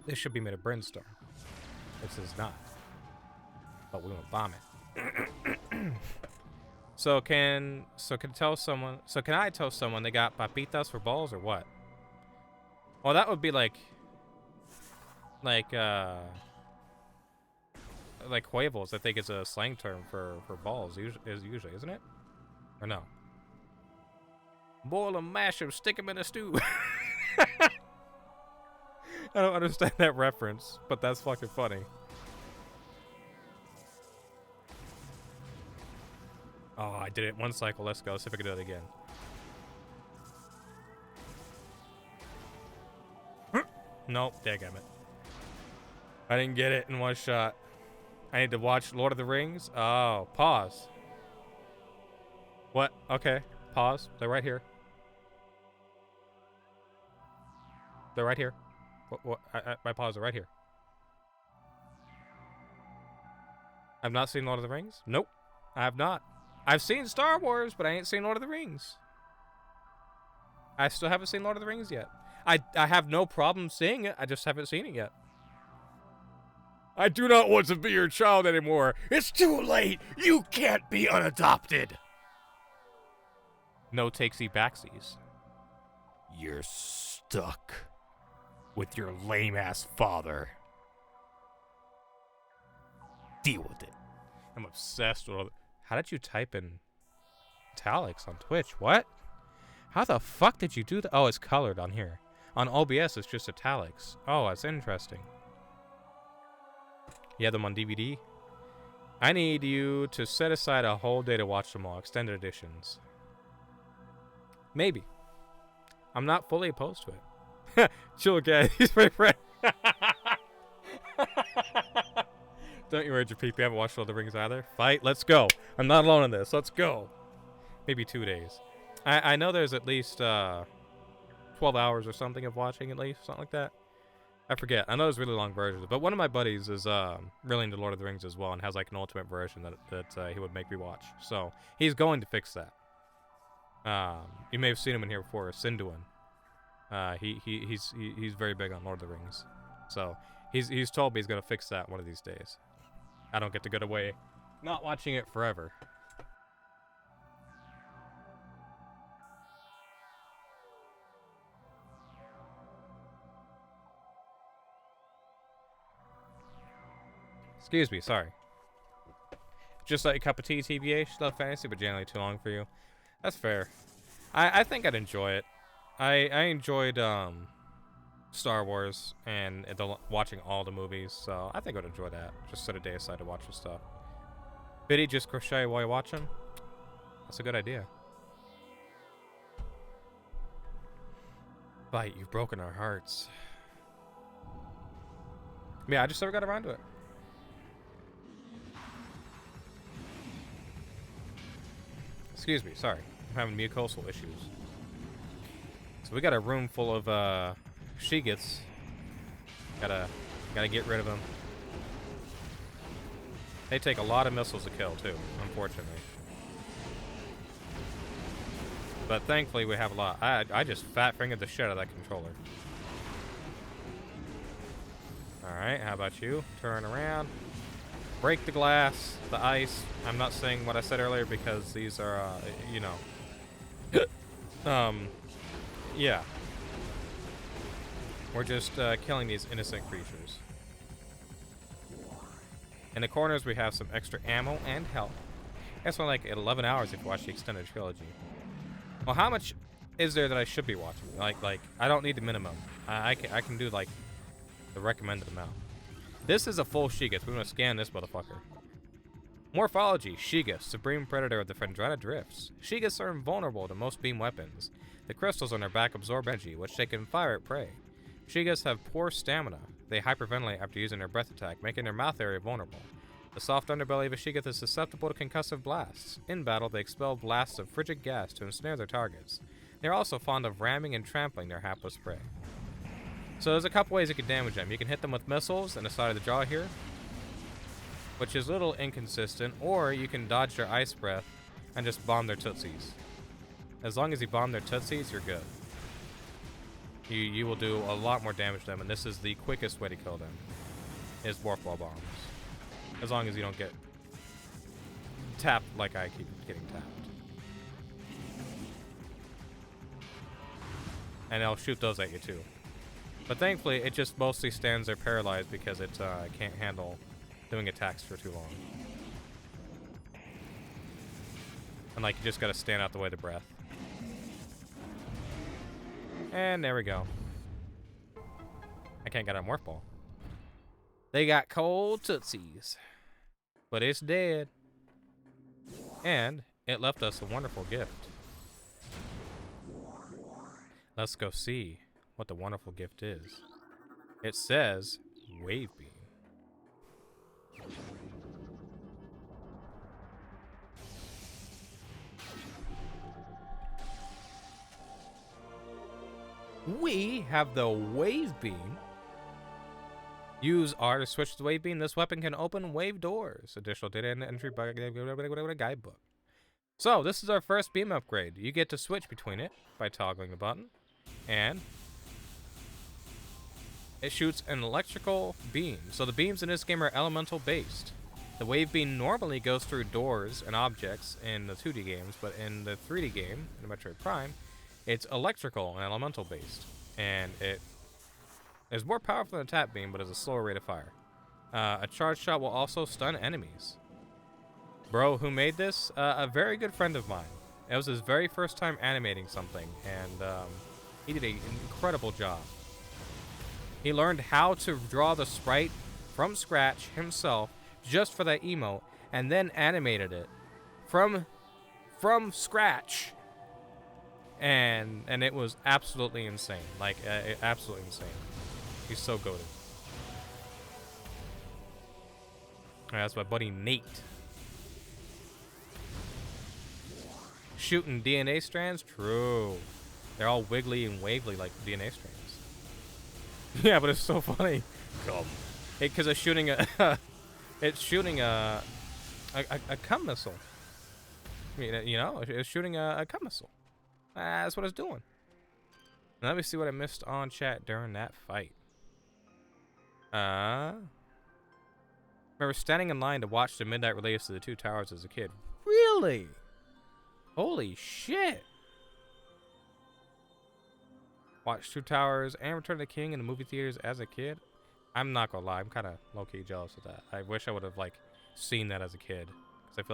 This should be made of brimstone. This is not. But we won't bomb it. So can I tell someone they got papitas for balls or what? Well, that would be like huevos, I think is a slang term for balls, usually, isn't it? Or no? Boil them, mash them, stick them in a stew. I don't understand that reference, but that's fucking funny. Oh, I did it one cycle. Let's go. Let's see if I can do it again. Nope, daggum it. I didn't get it in one shot. I need to watch Lord of the Rings. Oh, pause. What? Okay, pause. They're right here. They're right here. What? My pause are right here. I've not seen Lord of the Rings? Nope, I have not. I've seen Star Wars, but I ain't seen Lord of the Rings. I still haven't seen Lord of the Rings yet. I have no problem seeing it. I just haven't seen it yet. I do not want to be your child anymore. It's too late. You can't be unadopted. No takesy backsies. You're stuck with your lame-ass father. Deal with it. I'm obsessed with all the... How did you type in italics on Twitch? What? How the fuck did you do that? Oh, it's colored on here. On OBS, it's just italics. Oh, that's interesting. You have them on DVD? I need you to set aside a whole day to watch them all. Extended editions. Maybe. I'm not fully opposed to it. Chill, guy. He's my friend. Don't you worry, JP. I haven't watched Lord of the Rings either. Fight. Let's go. I'm not alone in this. Let's go. Maybe 2 days. I know there's at least 12 hours or something of watching, at least. Something like that. I forget. I know there's really long versions. But one of my buddies is really into Lord of the Rings as well and has like an ultimate version that he would make me watch. So he's going to fix that. You may have seen him in here before, Sinduin. He's very big on Lord of the Rings. So he's told me he's going to fix that one of these days. I don't get to get away not watching it forever. Excuse me, sorry. Just like a cup of tea, TBH. Love fantasy, but generally too long for you. That's fair. I think I'd enjoy it. I enjoyed Star Wars and watching all the movies, so I think I'd enjoy that. Just set a day aside to watch the stuff. Biddy, just crochet while you're watching? That's a good idea. Bite, you've broken our hearts. Yeah, I just never got around to it. Excuse me, sorry. I'm having mucosal issues. So we got a room full of Shigits. Gotta get rid of them. They take a lot of missiles to kill too, unfortunately. But thankfully we have a lot. I just fat fingered the shit out of that controller. Alright, how about you? Turn around. Break the glass, the ice. I'm not saying what I said earlier because these are, you know. Yeah. We're just killing these innocent creatures. In the corners, we have some extra ammo and health. That's only like 11 hours if you watch the extended trilogy. Well, how much is there that I should be watching? Like I don't need the minimum. I can do like the recommended amount. This is a full Shiga. We're gonna scan this motherfucker. Morphology: Shiga, supreme predator of the Phendrana Drifts. Shigas are invulnerable to most beam weapons. The crystals on their back absorb energy, which they can fire at prey. Shigas have poor stamina. They hyperventilate after using their breath attack, making their mouth area vulnerable. The soft underbelly of a Shigath is susceptible to concussive blasts. In battle, they expel blasts of frigid gas to ensnare their targets. They are also fond of ramming and trampling their hapless prey. So there's a couple ways you can damage them. You can hit them with missiles in the side of the jaw here, which is a little inconsistent, or you can dodge their ice breath and just bomb their tootsies. As long as you bomb their tootsies, you're good. You will do a lot more damage to them, and this is the quickest way to kill them, is warp wall bombs. As long as you don't get tapped like I keep getting tapped. And they'll shoot those at you too. But thankfully, it just mostly stands there paralyzed because it can't handle doing attacks for too long. And like, you just gotta stand out the way of the breath. And there we go. I can't get a morph ball. They got cold tootsies. But it's dead. And it left us a wonderful gift. Let's go see what the wonderful gift is. It says Wave Beam. We have the Wave Beam. Use R to switch the Wave Beam. This weapon can open wave doors. Additional data and entry guidebook. So, this is our first beam upgrade. You get to switch between it by toggling the button. And it shoots an electrical beam. So the beams in this game are elemental based. The wave beam normally goes through doors and objects in the 2D games, but in the 3D game, in Metroid Prime, It's electrical and elemental based, and it is more powerful than a tap beam, but is a slower rate of fire. A charge shot will also stun enemies. Bro who made this, a very good friend of mine. It was his very first time animating something, and he did an incredible job. He learned how to draw the sprite from scratch himself, just for that emote, and then animated it from scratch. And it was absolutely insane. Like, absolutely insane. He's so goated. Alright, that's my buddy Nate. Shooting DNA strands? True. They're all wiggly and wavely like DNA strands. Yeah, but it's so funny. Come. Because it's shooting a it's shooting a cum missile. I mean, you know, it's shooting a cum missile. That's what it's doing. Now, let me see what I missed on chat during that fight. Remember standing in line to watch the midnight release of the Two Towers as a kid. Really? Holy shit. Watched Two Towers and Return of the King in the movie theaters as a kid. I'm not gonna lie, I'm kind of low-key jealous of that. I wish I would have like seen that as a kid, because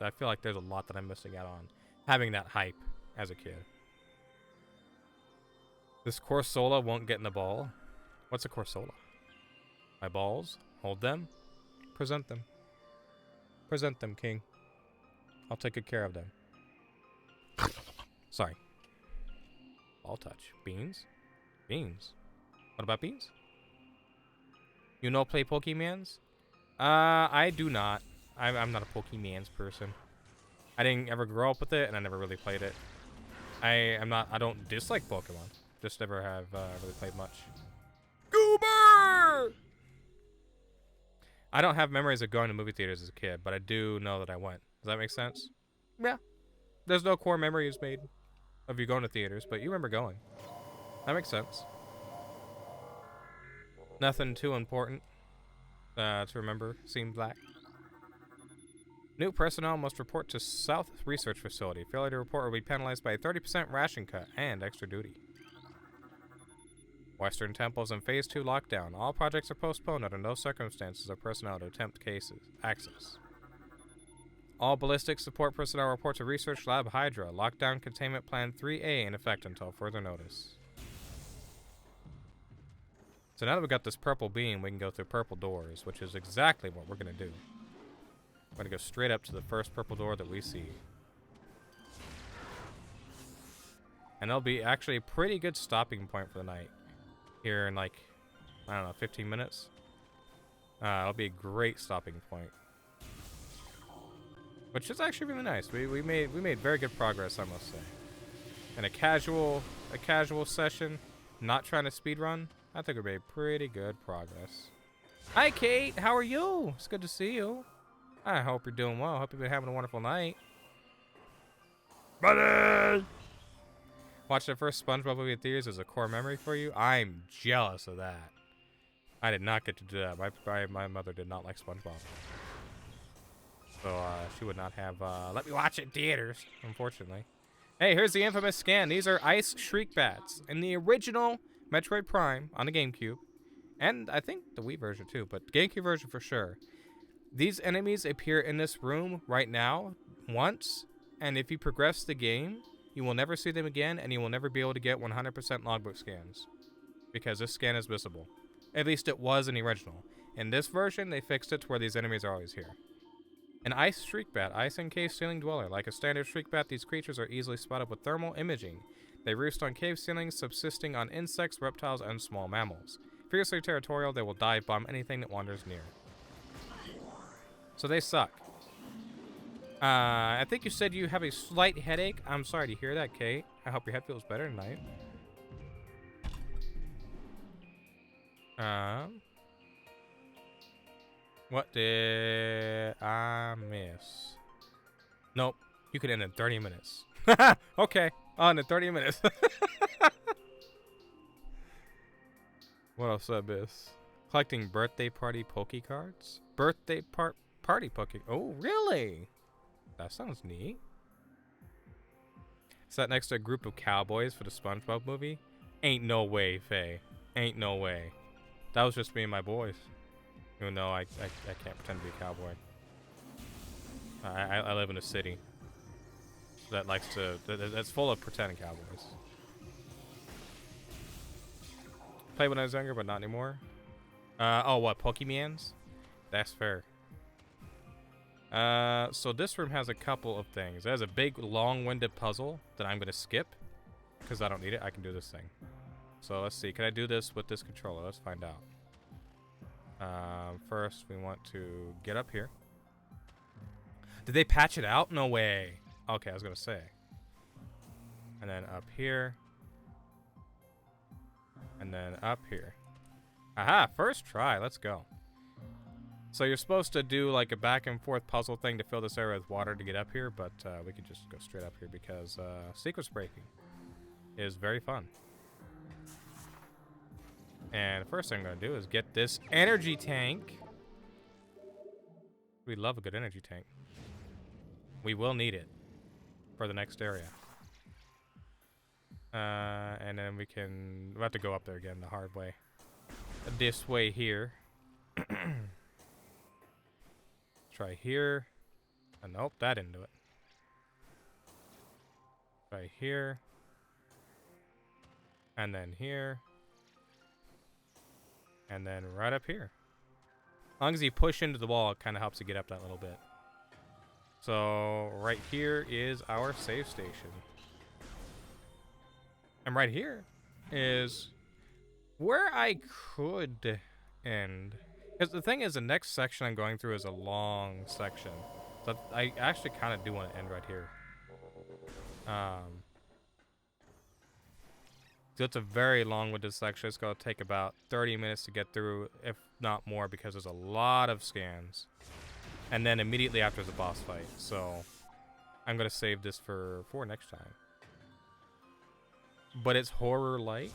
I feel like there's a lot that I'm missing out on having that hype as a kid. This Corsola won't get in the ball. What's a Corsola? My balls? Hold them. Present them. Present them, King. I'll take good care of them. Sorry. Ball touch. Beans? Beans. What about beans? You know play Pokemans? I do not. I'm not a Pokemans person. I didn't ever grow up with it, and I never really played it. I don't dislike Pokemon. Just never have really played much. Goober! I don't have memories of going to movie theaters as a kid, but I do know that I went. Does that make sense? Yeah. There's no core memories made of you going to theaters, but you remember going. That makes sense. Nothing too important to remember, seems like. New personnel must report to South Research Facility. Failure to report will be penalized by a 30% ration cut and extra duty. Western Temples in Phase 2 lockdown. All projects are postponed under no circumstances of personnel to attempt access. All ballistics support personnel report to Research Lab Hydra. Lockdown Containment Plan 3A in effect until further notice. So now that we got this purple beam, we can go through purple doors, which is exactly what we're going to do. We're going to go straight up to the first purple door that we see. And it'll be actually a pretty good stopping point for the night. Here in like, I don't know, 15 minutes. It'll be a great stopping point. Which is actually really nice. We made very good progress, I must say. And a casual session, not trying to speedrun, I think we made pretty good progress. Hi Kate, how are you? It's good to see you. I hope you're doing well. I hope you've been having a wonderful night. Buddy! Watch the first SpongeBob movie in theaters as a core memory for you. I'm jealous of that. I did not get to do that. My mother did not like SpongeBob. So she would not have let me watch it in theaters, unfortunately. Hey, here's the infamous scan. These are ice shriek bats in the original Metroid Prime on the GameCube. And I think the Wii version too, but GameCube version for sure. These enemies appear in this room right now once, and if you progress the game, you will never see them again, and you will never be able to get 100% logbook scans. Because this scan is visible. At least it was in the original. In this version, they fixed it to where these enemies are always here. An ice shriek bat, ice and cave ceiling dweller. Like a standard shriek bat, these creatures are easily spotted with thermal imaging. They roost on cave ceilings, subsisting on insects, reptiles, and small mammals. Fiercely territorial, they will dive bomb anything that wanders near. So they suck. I think you said you have a slight headache. I'm sorry to hear that, Kate. I hope your head feels better tonight. What did I miss? Nope. You could end in 30 minutes. Okay. On in 30 minutes. What else I miss? Collecting birthday party Poke cards? Birthday party Poke. Oh, really? That sounds neat. Sat next to a group of cowboys for the SpongeBob movie. Ain't no way, Faye. Ain't no way. That was just me and my boys. Even though I can't pretend to be a cowboy. I live in a city that likes to, that's full of pretend cowboys. Played when I was younger, but not anymore. Oh, what, Pokemans? That's fair. So this room has a couple of things. It has a big, long-winded puzzle that I'm gonna skip because I don't need it. I can do this thing. So let's see. Can I do this with this controller? Let's find out. First, we want to get up here. Did they patch it out? No way. Okay, I was gonna say. And then up here. And then up here. Aha, first try. Let's go. So you're supposed to do like a back and forth puzzle thing to fill this area with water to get up here, but we can just go straight up here because sequence breaking is very fun. And the first thing I'm going to do is get this energy tank. We love a good energy tank. We will need it for the next area. And then we'll have to go up there again the hard way. This way here. Try here. Oh, nope, that didn't do it. Try here. And then here. And then right up here. As long as you push into the wall, it kind of helps you get up that little bit. So right here is our save station. And right here is where I could end. Because the thing is, the next section I'm going through is a long section. So I actually kind of do want to end right here. So it's a very long-winded section. It's going to take about 30 minutes to get through, if not more, because there's a lot of scans. And then immediately after is a boss fight. So I'm going to save this for next time. But it's horror-like.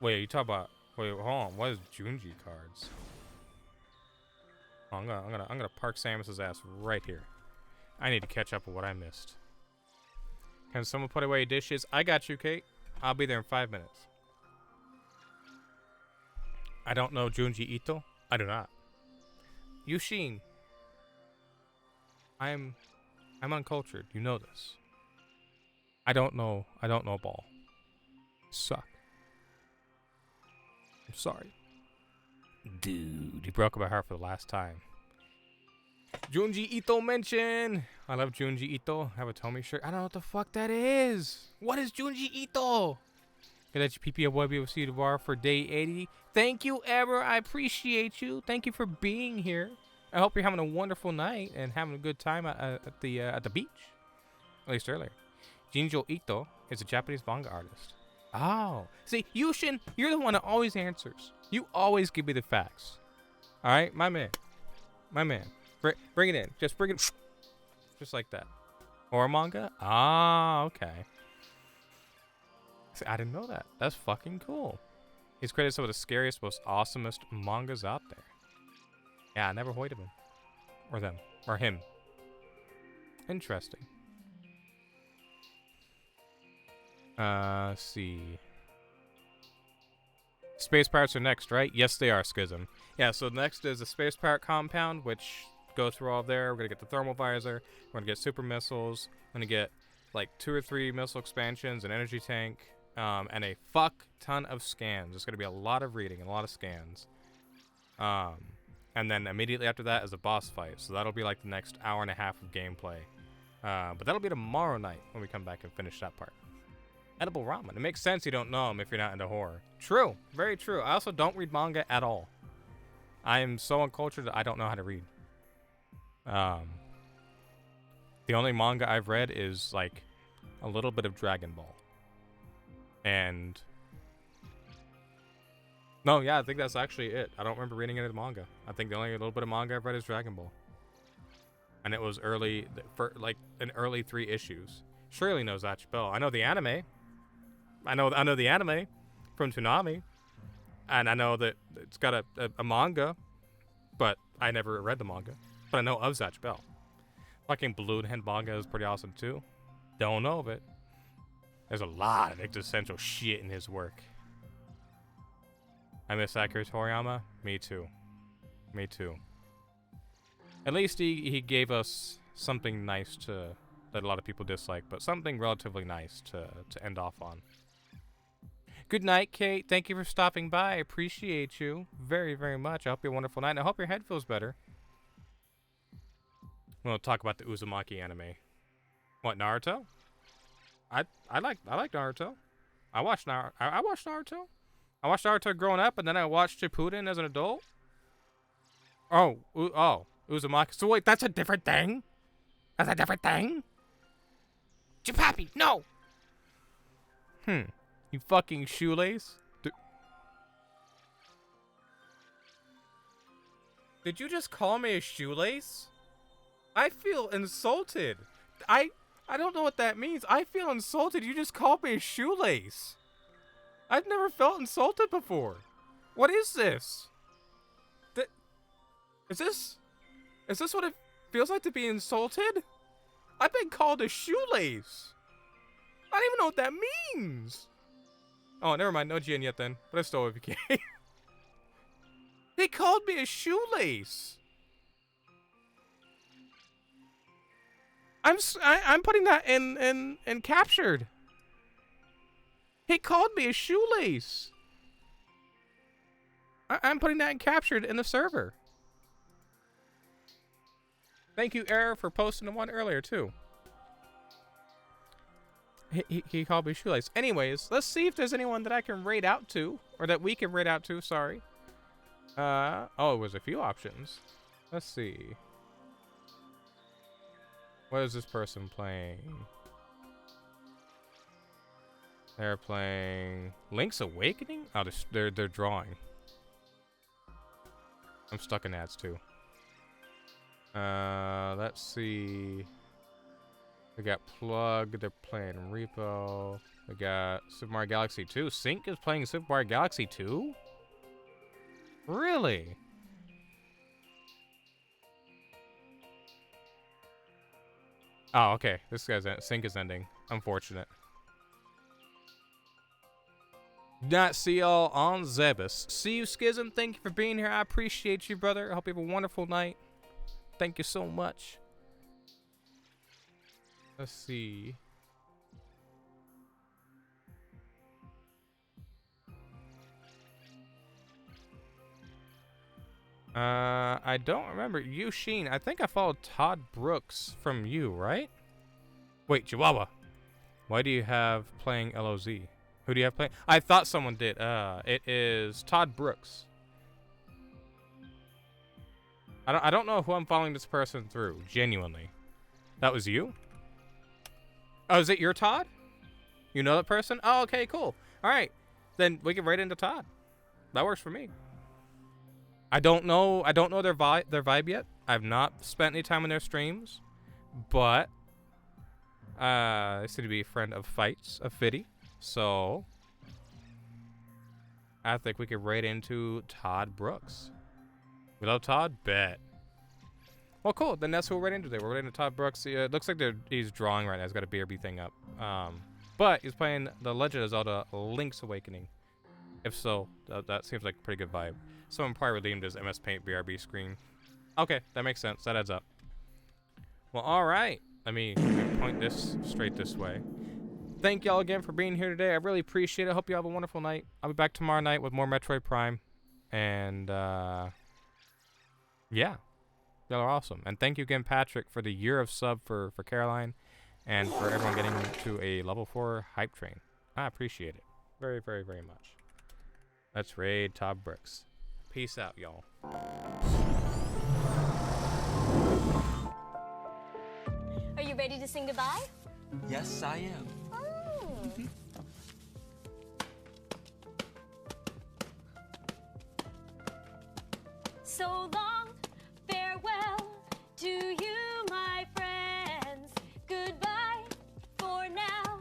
Wait, you talk about... Wait, hold on. What is Junji cards? Oh, I'm gonna park Samus's ass right here. I need to catch up with what I missed. Can someone put away dishes? I got you, Kate. I'll be there in 5 minutes. I don't know Junji Ito. I do not. Yushin. I'm uncultured. You know this. I don't know ball. Suck. I'm sorry. Dude, you broke my heart for the last time. Junji Ito mention. I love Junji Ito. I have a Tomy shirt. I don't know what the fuck that is. What is Junji Ito? Can let your PP boy be able to see the bar for day 80. Thank you, Ever. I appreciate you. Thank you for being here. I hope you're having a wonderful night and having a good time at the beach. At least earlier. Junji Ito is a Japanese manga artist. Oh, see, Yushin, you're the one that always answers. You always give me the facts. All right, my man. Bring it in. Just bring it. Just like that. Horror manga? Ah, okay. See, I didn't know that. That's fucking cool. He's created some of the scariest, most awesomest mangas out there. Yeah, I never heard of him. Or them. Or him. Interesting. See. Space pirates are next, right? Yes, they are, Schism. Yeah, so next is the space pirate compound, which goes through all of there. We're gonna get the thermal visor. We're gonna get super missiles. We're gonna get like 2 or 3 missile expansions, an energy tank, and a fuck ton of scans. There's gonna be a lot of reading and a lot of scans. And then immediately after that is a boss fight. So that'll be like the next hour and a half of gameplay. But that'll be tomorrow night when we come back and finish that part. Edible ramen. It makes sense you don't know them if you're not into horror. True. Very true. I also don't read manga at all. I am so uncultured that I don't know how to read. The only manga I've read is like a little bit of Dragon Ball. And no, yeah, I think that's actually it. I don't remember reading any of the manga. I think the only little bit of manga I've read is Dragon Ball. And it was early, for like an early 3 issues. Shirley knows Zatch Bell. I know the anime. I know the anime from Toonami. And I know that it's got a manga, but I never read the manga. But I know of Zatch Bell. Fucking Balloon Head manga is pretty awesome too. Don't know of it. There's a lot of existential shit in his work. I miss Akira Toriyama. Me too. Me too. At least he gave us something nice to that a lot of people dislike, but something relatively nice to end off on. Good night, Kate. Thank you for stopping by. I appreciate you very, very much. I hope you have a wonderful night, and I hope your head feels better. We'll talk about the Uzumaki anime. What, Naruto? I like Naruto. I watched Naruto. I watched Naruto growing up, and then I watched Shippuden as an adult. Oh, Uzumaki. So wait, that's a different thing? That's a different thing? Chipapi, no! You fucking shoelace? Did you just call me a shoelace? I feel insulted. I don't know what that means. I feel insulted. You just called me a shoelace. I've never felt insulted before. What is this? Is this what it feels like to be insulted? I've been called a shoelace. I don't even know what that means. Oh, never mind. No GN yet then. But I still OVK. He called me a shoelace. I'm putting that in captured. He called me a shoelace. I'm putting that in captured in the server. Thank you, Error, for posting the one earlier too. He called me shoelace. Anyways, let's see if there's anyone that I can raid out to, or that we can raid out to. Sorry. Oh, it was a few options. Let's see. What is this person playing? They're playing Link's Awakening? Oh, they're drawing. I'm stuck in ads too. Let's see. We got Plug. They're playing Repo. We got Super Mario Galaxy 2. Sync is playing Super Mario Galaxy 2? Really? Oh, okay. This guy's Sync is ending. Unfortunate. Not see y'all on Zebus. See you, Schism. Thank you for being here. I appreciate you, brother. I hope you have a wonderful night. Thank you so much. Let's see. I don't remember. You, Sheen. I think I followed Todd Brooks from you, right? Wait, Chihuahua. Why do you have playing LOZ? Who do you have playing? I thought someone did. It is Todd Brooks. I don't know who I'm following this person through. Genuinely. That was you? Oh, is it your Todd? You know that person? Oh, okay, cool. All right. Then we can raid into Todd. That works for me. I don't know their vibe yet. I've not spent any time in their streams, but they seem to be a friend of Fights, of Fiddy. So I think we could raid into Todd Brooks. We love Todd? Bet. Well, cool. Then that's who we're raiding into today. We're raiding into Todd Brooks. It looks like he's drawing right now. He's got a BRB thing up. But he's playing The Legend of Zelda Link's Awakening. If so, that seems like a pretty good vibe. Someone probably redeemed his MS Paint BRB screen. Okay, that makes sense. That adds up. Well, all right. Let me point this straight this way. Thank y'all again for being here today. I really appreciate it. Hope you have a wonderful night. I'll be back tomorrow night with more Metroid Prime. And, yeah. Y'all are awesome. And thank you again, Patrick, for the year of sub for Caroline. And for everyone getting to a level 4 hype train. I appreciate it. Very, very, very much. Let's raid Todd Brooks. Peace out, y'all. Are you ready to sing goodbye? Yes, I am. Oh. So long, farewell to you, my friends. Goodbye for now,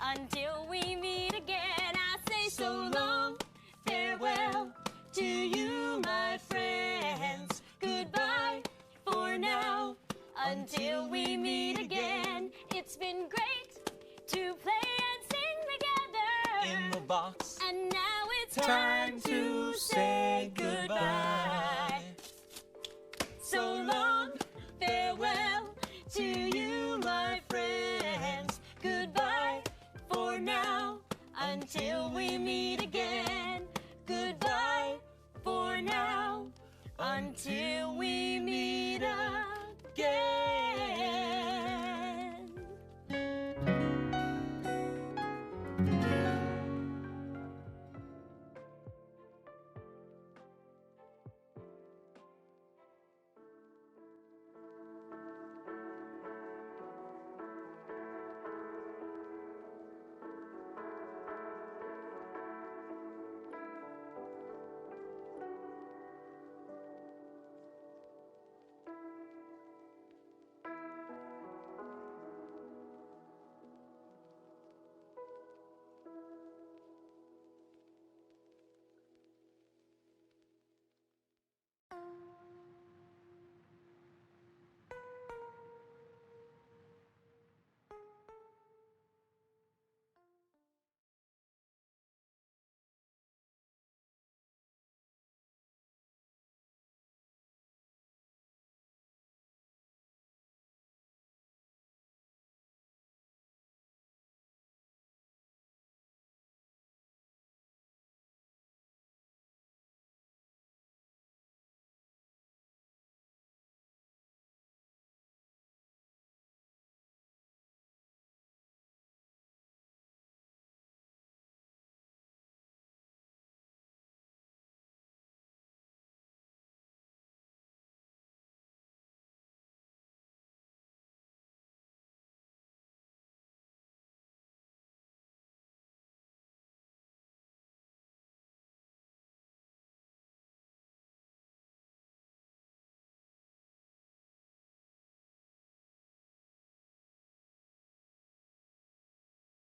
until we meet again. I say so long, farewell to you, my friends. Goodbye for now, until we meet again. It's been great to play and sing together in the box. And now it's Time to say goodbye. So long, farewell to you, my friends. Goodbye for now, until we meet again. Goodbye for now, until we meet again.